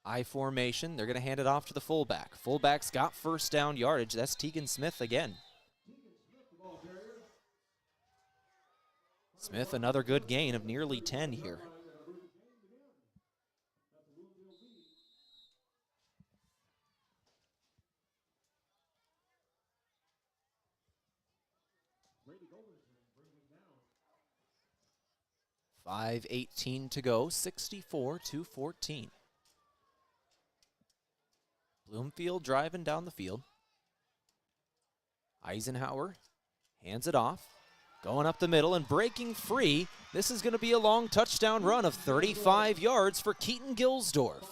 I formation, they're going to hand it off to the fullback. Fullback's got first down yardage. That's Tegan Smith again. Smith, another good gain of nearly 10 here. .5:18 to go, 64-14. Bloomfield driving down the field. Eisenhower hands it off, going up the middle and breaking free. This is going to be a long touchdown run of 35 yards for Keaton Gilsdorf.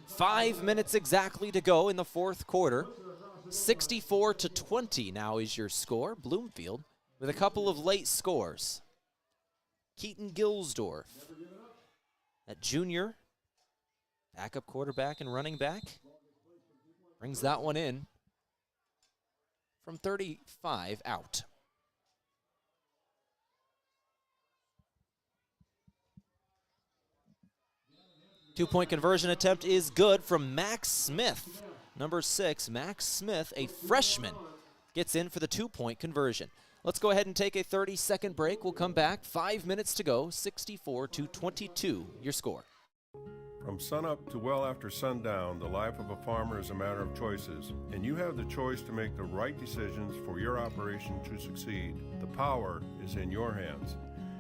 5 minutes exactly to go in the fourth quarter. 64-20 now is your score. Bloomfield with a couple of late scores. Keaton Gilsdorf, that junior backup quarterback and running back, brings that one in from 35 out. Two-point conversion attempt is good from Max Smith. Number 6, Max Smith, a freshman, gets in for the two-point conversion. Let's go ahead and take a 30-second break. We'll come back. 5 minutes to go, 64-22 your score. From sunup to well after sundown, the life of a farmer is a matter of choices, and you have the choice to make the right decisions for your operation to succeed. The power is in your hands.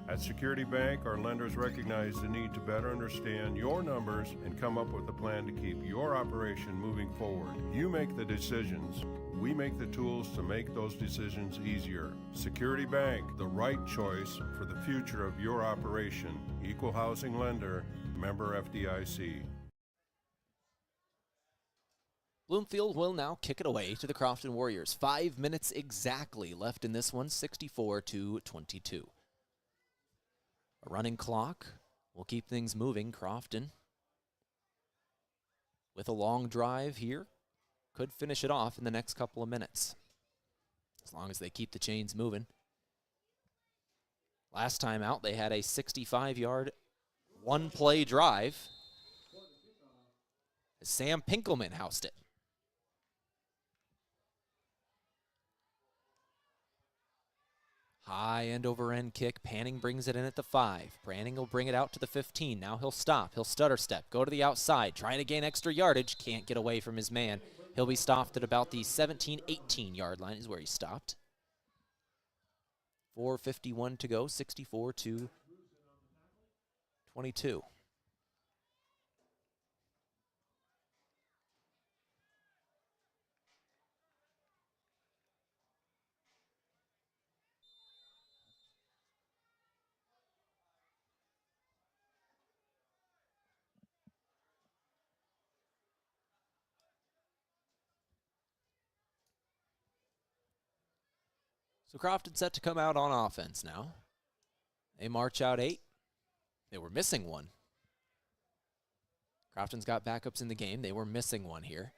At Security Bank, our lenders recognize the need to better understand your numbers and come up with a plan to keep your operation moving forward. You make the decisions. We make the tools to make those decisions easier. Security Bank, the right choice for the future of your operation. Equal housing lender, member FDIC. Bloomfield will now kick it away to the Crofton Warriors. 5 minutes exactly left in this one, 64-22. A running clock will keep things moving. Crofton with a long drive here could finish it off in the next couple of minutes, as long as they keep the chains moving. Last time out, they had a 65-yard, one-play drive as Sam Pinkelman housed it. High end-over-end kick. Panning brings it in at the 5. Panning will bring it out to the 15. Now he'll stop. He'll stutter step. Go to the outside. Trying to gain extra yardage. Can't get away from his man. He'll be stopped at about the 17-18 yard line is where he stopped. 4:51 to go. 64-22. So Crofton set to come out on offense now. They march out 8. They were missing one. Crofton's got backups in the game. They were missing one here.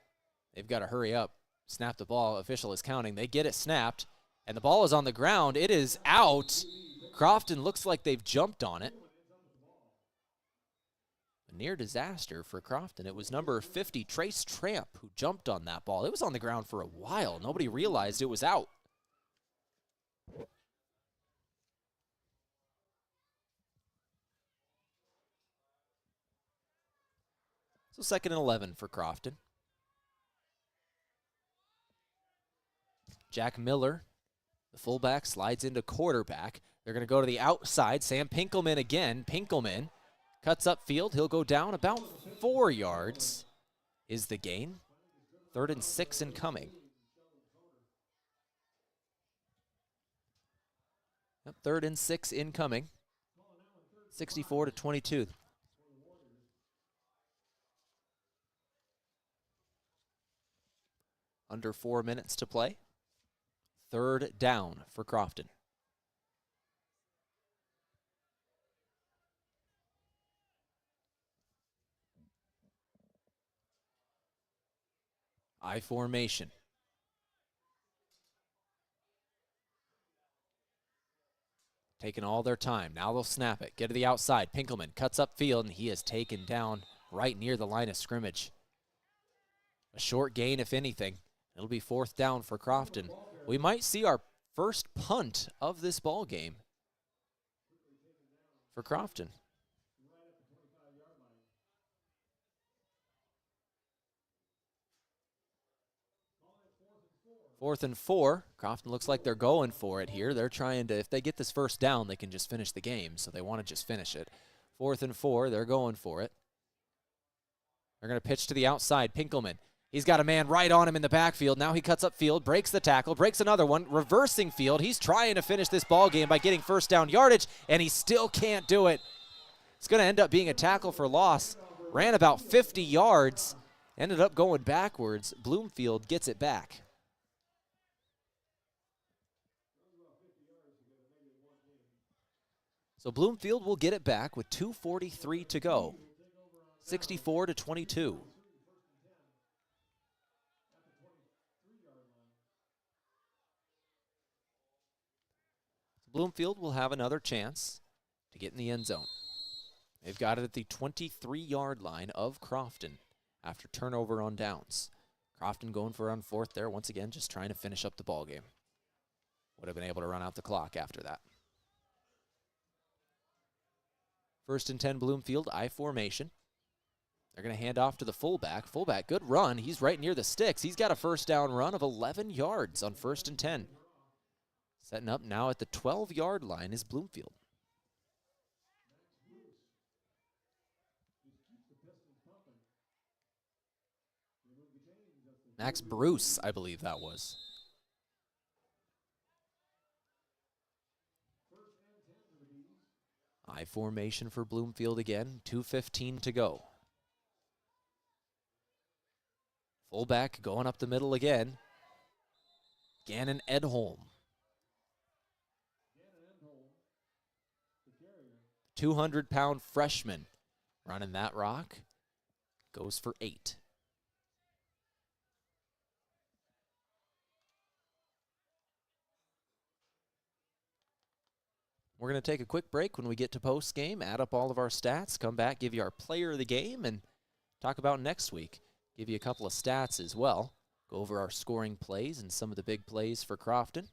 They've got to hurry up. Snap the ball. Official is counting. They get it snapped, and the ball is on the ground. It is out. Crofton looks like they've jumped on it. A near disaster for Crofton. It was number 50, Trace Tramp, who jumped on that ball. It was on the ground for a while. Nobody realized it was out. So 2nd and 11 for Crofton. Jack Miller, the fullback, slides into quarterback. They're going to go to the outside. Sam Pinkelman again. Pinkelman cuts upfield. He'll go down about 4 yards is the gain. 3rd and 6 incoming. Yep, 3rd and 6 incoming. 64-22. Under 4 minutes to play. 3rd down for Crofton. I formation. Taking all their time. Now they'll snap it. Get to the outside. Pinkelman cuts up field, and he is taken down right near the line of scrimmage. A short gain, if anything. It'll be 4th down for Crofton. We might see our first punt of this ball game for Crofton. 4th and 4. Crofton looks like they're going for it here. They're trying to, if they get this first down, they can just finish the game, so they want to just finish it. 4th and 4, they're going for it. They're going to pitch to the outside. Pinkelman, he's got a man right on him in the backfield. Now he cuts up field, breaks the tackle, breaks another one, reversing field. He's trying to finish this ball game by getting first down yardage, and he still can't do it. It's going to end up being a tackle for loss. Ran about 50 yards, ended up going backwards. Bloomfield gets it back. So Bloomfield will get it back with 2:43 to go. 64-22. Bloomfield will have another chance to get in the end zone. They've got it at the 23-yard line of Crofton after turnover on downs. Crofton going for on 4th there, once again, just trying to finish up the ball game. Would have been able to run out the clock after that. 1st and 10 Bloomfield, I formation. They're going to hand off to the fullback. Fullback, good run. He's right near the sticks. He's got a first down run of 11 yards on 1st and 10. Setting up now at the 12-yard line is Bloomfield. Max Bruce, I believe that was. I formation for Bloomfield again, 2:15 to go. Fullback going up the middle again. Gannon Edholm. 200-pound freshman running that rock. Goes for 8. We're going to take a quick break. When we get to post-game, add up all of our stats, come back, give you our player of the game, and talk about next week. Give you a couple of stats as well. Go over our scoring plays and some of the big plays for Crofton.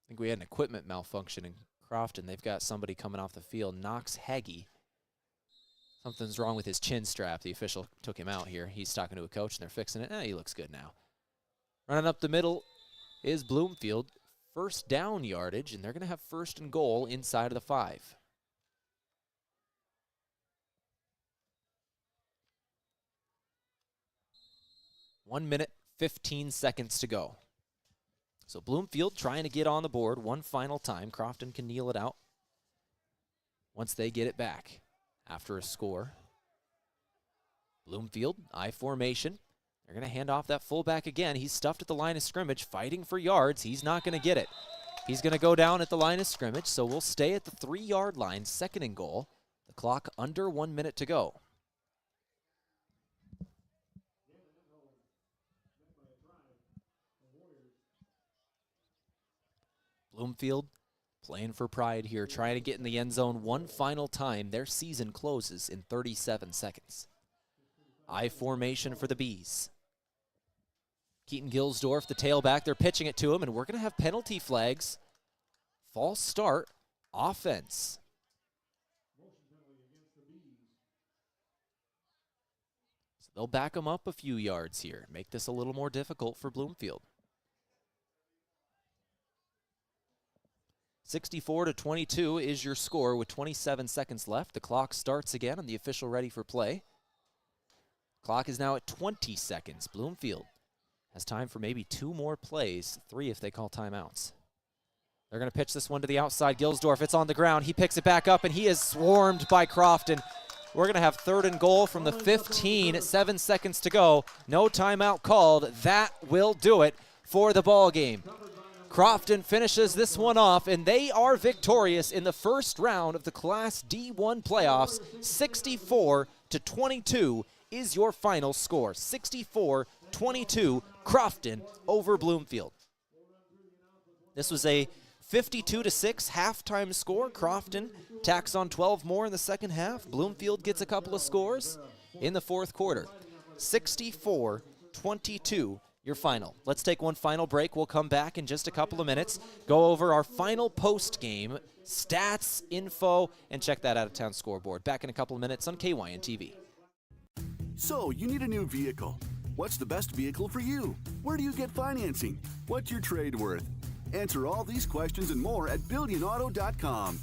I think we had an equipment malfunction in Crofton. They've got somebody coming off the field, Knox Haggy. Something's wrong with his chin strap. The official took him out here. He's talking to a coach, and they're fixing it. He looks good now. Running up the middle is Bloomfield. First down yardage, and they're going to have 1st and goal inside of the 5. One minute, 15 seconds to go. So Bloomfield trying to get on the board one final time. Crofton can kneel it out once they get it back after a score. Bloomfield, I formation. They're going to hand off that fullback again. He's stuffed at the line of scrimmage, fighting for yards. He's not going to get it. He's going to go down at the line of scrimmage, so we'll stay at the 3-yard line, 2nd and goal. The clock under 1 minute to go. Bloomfield playing for pride here, trying to get in the end zone one final time. Their season closes in 37 seconds. I formation for the Bees. Keaton Gilsdorf, the tailback, they're pitching it to him, and we're going to have penalty flags. False start, offense. So they'll back them up a few yards here, make this a little more difficult for Bloomfield. 64-22 is your score with 27 seconds left. The clock starts again, and the official ready for play. Clock is now at 20 seconds. Bloomfield has time for maybe 2 more plays, 3 if they call timeouts. They're going to pitch this one to the outside. Gilsdorf, it's on the ground. He picks it back up, and he is swarmed by Crofton. We're going to have 3rd and goal from the 15, 7 seconds to go. No timeout called. That will do it for the ball game. Crofton finishes this one off, and they are victorious in the first round of the Class D1 playoffs. 64-22 is your final score. 64-22, Crofton over Bloomfield. This was a 52-6 halftime score. Crofton tacks on 12 more in the second half. Bloomfield gets a couple of scores in the fourth quarter. 64-22, your final. Let's take one final break. We'll come back in just a couple of minutes, go over our final post-game stats, info, and check that out-of-town scoreboard. Back in a couple of minutes on KYNTV. So, you need a new vehicle. What's the best vehicle for you? Where do you get financing? What's your trade worth? Answer all these questions and more at BillionAuto.com.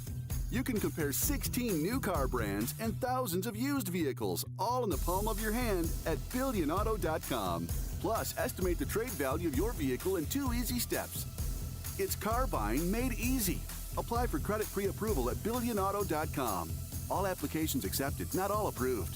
You can compare 16 new car brands and thousands of used vehicles, all in the palm of your hand at BillionAuto.com. Plus, estimate the trade value of your vehicle in 2 easy steps. It's car buying made easy. Apply for credit pre-approval at BillionAuto.com. All applications accepted, not all approved.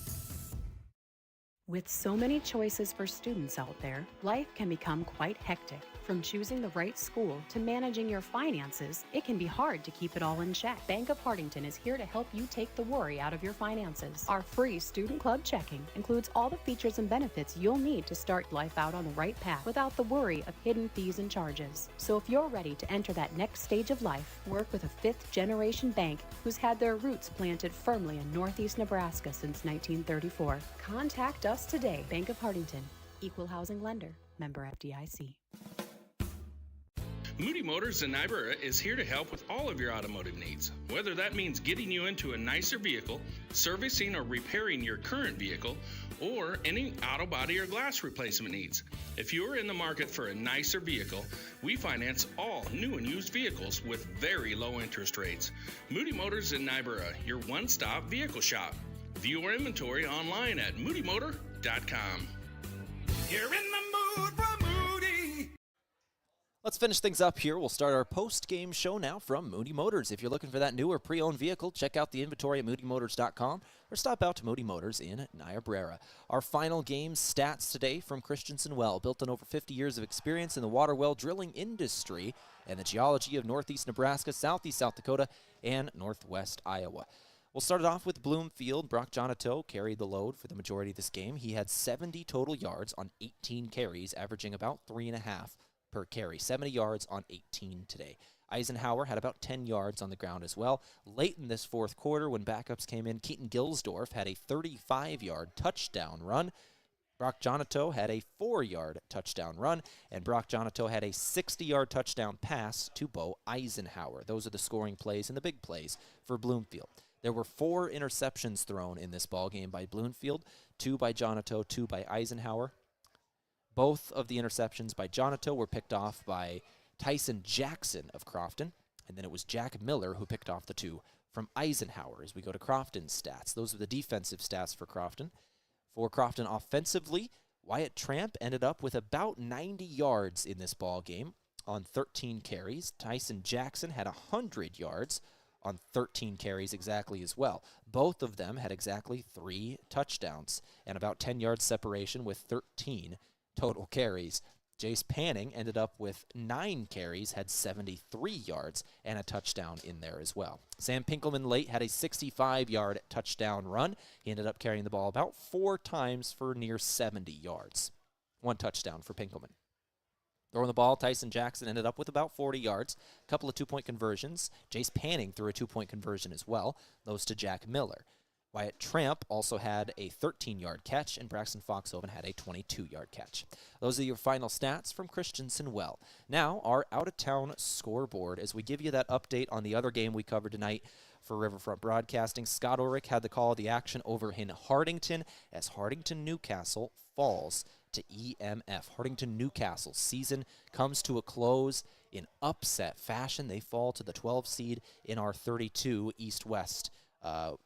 With so many choices for students out there, life can become quite hectic. From choosing the right school to managing your finances, it can be hard to keep it all in check. Bank of Hartington is here to help you take the worry out of your finances. Our free Student Club checking includes all the features and benefits you'll need to start life out on the right path without the worry of hidden fees and charges. So if you're ready to enter that next stage of life, work with a 5th-generation bank who's had their roots planted firmly in Northeast Nebraska since 1934. Contact us today. Bank of Hartington, Equal Housing Lender, member FDIC. Moody Motors in Niobrara is here to help with all of your automotive needs. Whether that means getting you into a nicer vehicle, servicing or repairing your current vehicle, or any auto body or glass replacement needs. If you are in the market for a nicer vehicle, we finance all new and used vehicles with very low interest rates. Moody Motors in Niobrara, your one-stop vehicle shop. View our inventory online at moodymotor.com. You're in the mood for Moody. Let's finish things up here. We'll start our post-game show now from Moody Motors. If you're looking for that new or pre-owned vehicle, check out the inventory at moodymotors.com or stop out to Moody Motors in Niobrara. Our final game stats today from Christensen Well, built on over 50 years of experience in the water well drilling industry and the geology of northeast Nebraska, southeast South Dakota, and northwest Iowa. We'll start it off with Bloomfield. Brock Jonato carried the load for the majority of this game. He had 70 total yards on 18 carries, averaging about 3.5 per carry. 70 yards on 18 today. Eisenhower had about 10 yards on the ground as well. Late in this fourth quarter, when backups came in, Keaton Gilsdorf had a 35-yard touchdown run. Brock Jonato had a 4-yard touchdown run, and Brock Jonato had a 60-yard touchdown pass to Bo Eisenhower. Those are the scoring plays and the big plays for Bloomfield. There were 4 interceptions thrown in this ballgame by Bloomfield, 2 by Jonato, 2 by Eisenhower. Both of the interceptions by Jonato were picked off by Tyson Jackson of Crofton, and then it was Jack Miller who picked off the 2 from Eisenhower. As we go to Crofton's stats, those are the defensive stats for Crofton. For Crofton offensively, Wyatt Tramp ended up with about 90 yards in this ballgame on 13 carries. Tyson Jackson had 100 yards on 13 carries exactly as well. Both of them had exactly 3 touchdowns and about 10 yards separation with 13 total carries. Jace Panning ended up with 9 carries, had 73 yards, and a touchdown in there as well. Sam Pinkelman late had a 65-yard touchdown run. He ended up carrying the ball about 4 times for near 70 yards. 1 touchdown for Pinkelman. Throwing the ball, Tyson Jackson ended up with about 40 yards, a couple of 2-point conversions. Jace Panning threw a 2-point conversion as well, those to Jack Miller. Wyatt Tramp also had a 13-yard catch, and Braxton Foxhoven had a 22-yard catch. Those are your final stats from Christensen Well. Now, our out-of-town scoreboard, as we give you that update on the other game we covered tonight for Riverfront Broadcasting. Scott Ulrich had the call of the action over in Hartington as Hartington-Newcastle falls to EMF. Hartington-Newcastle season comes to a close in upset fashion. They fall to the 12 seed in our 32 East-West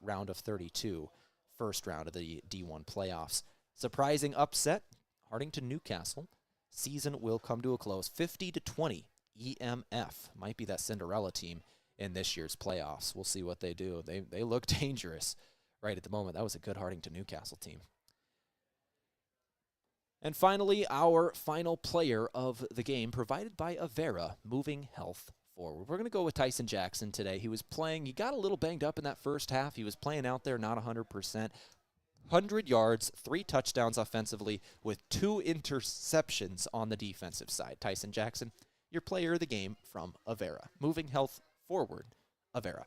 round of 32, first round of the D1 playoffs. Surprising upset, Hartington-Newcastle. Season will come to a close. 50-20, EMF. Might be that Cinderella team in this year's playoffs. We'll see what they do. They look dangerous right at the moment. That was a good Hardington-Newcastle team. And finally, our final player of the game, provided by Avera, moving health forward. We're going to go with Tyson Jackson today. He was playing, he got a little banged up in that first half. He was playing out there, not 100%. 100 yards, 3 touchdowns offensively, with 2 interceptions on the defensive side. Tyson Jackson, your player of the game from Avera. Moving health forward, Avera.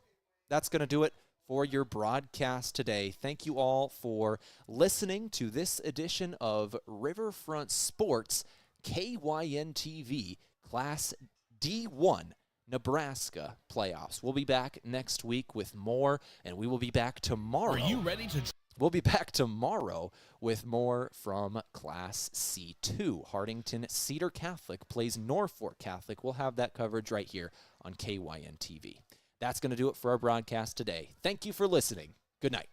That's going to do it for your broadcast today. Thank you all for listening to this edition of Riverfront Sports KYNTV Class D1 Nebraska playoffs. We'll be back next week with more, and we will be back tomorrow. Are you ready to... We'll be back tomorrow with more from Class C2. Hardington Cedar Catholic plays Norfolk Catholic. We'll have that coverage right here on KYNTV. That's going to do it for our broadcast today. Thank you for listening. Good night.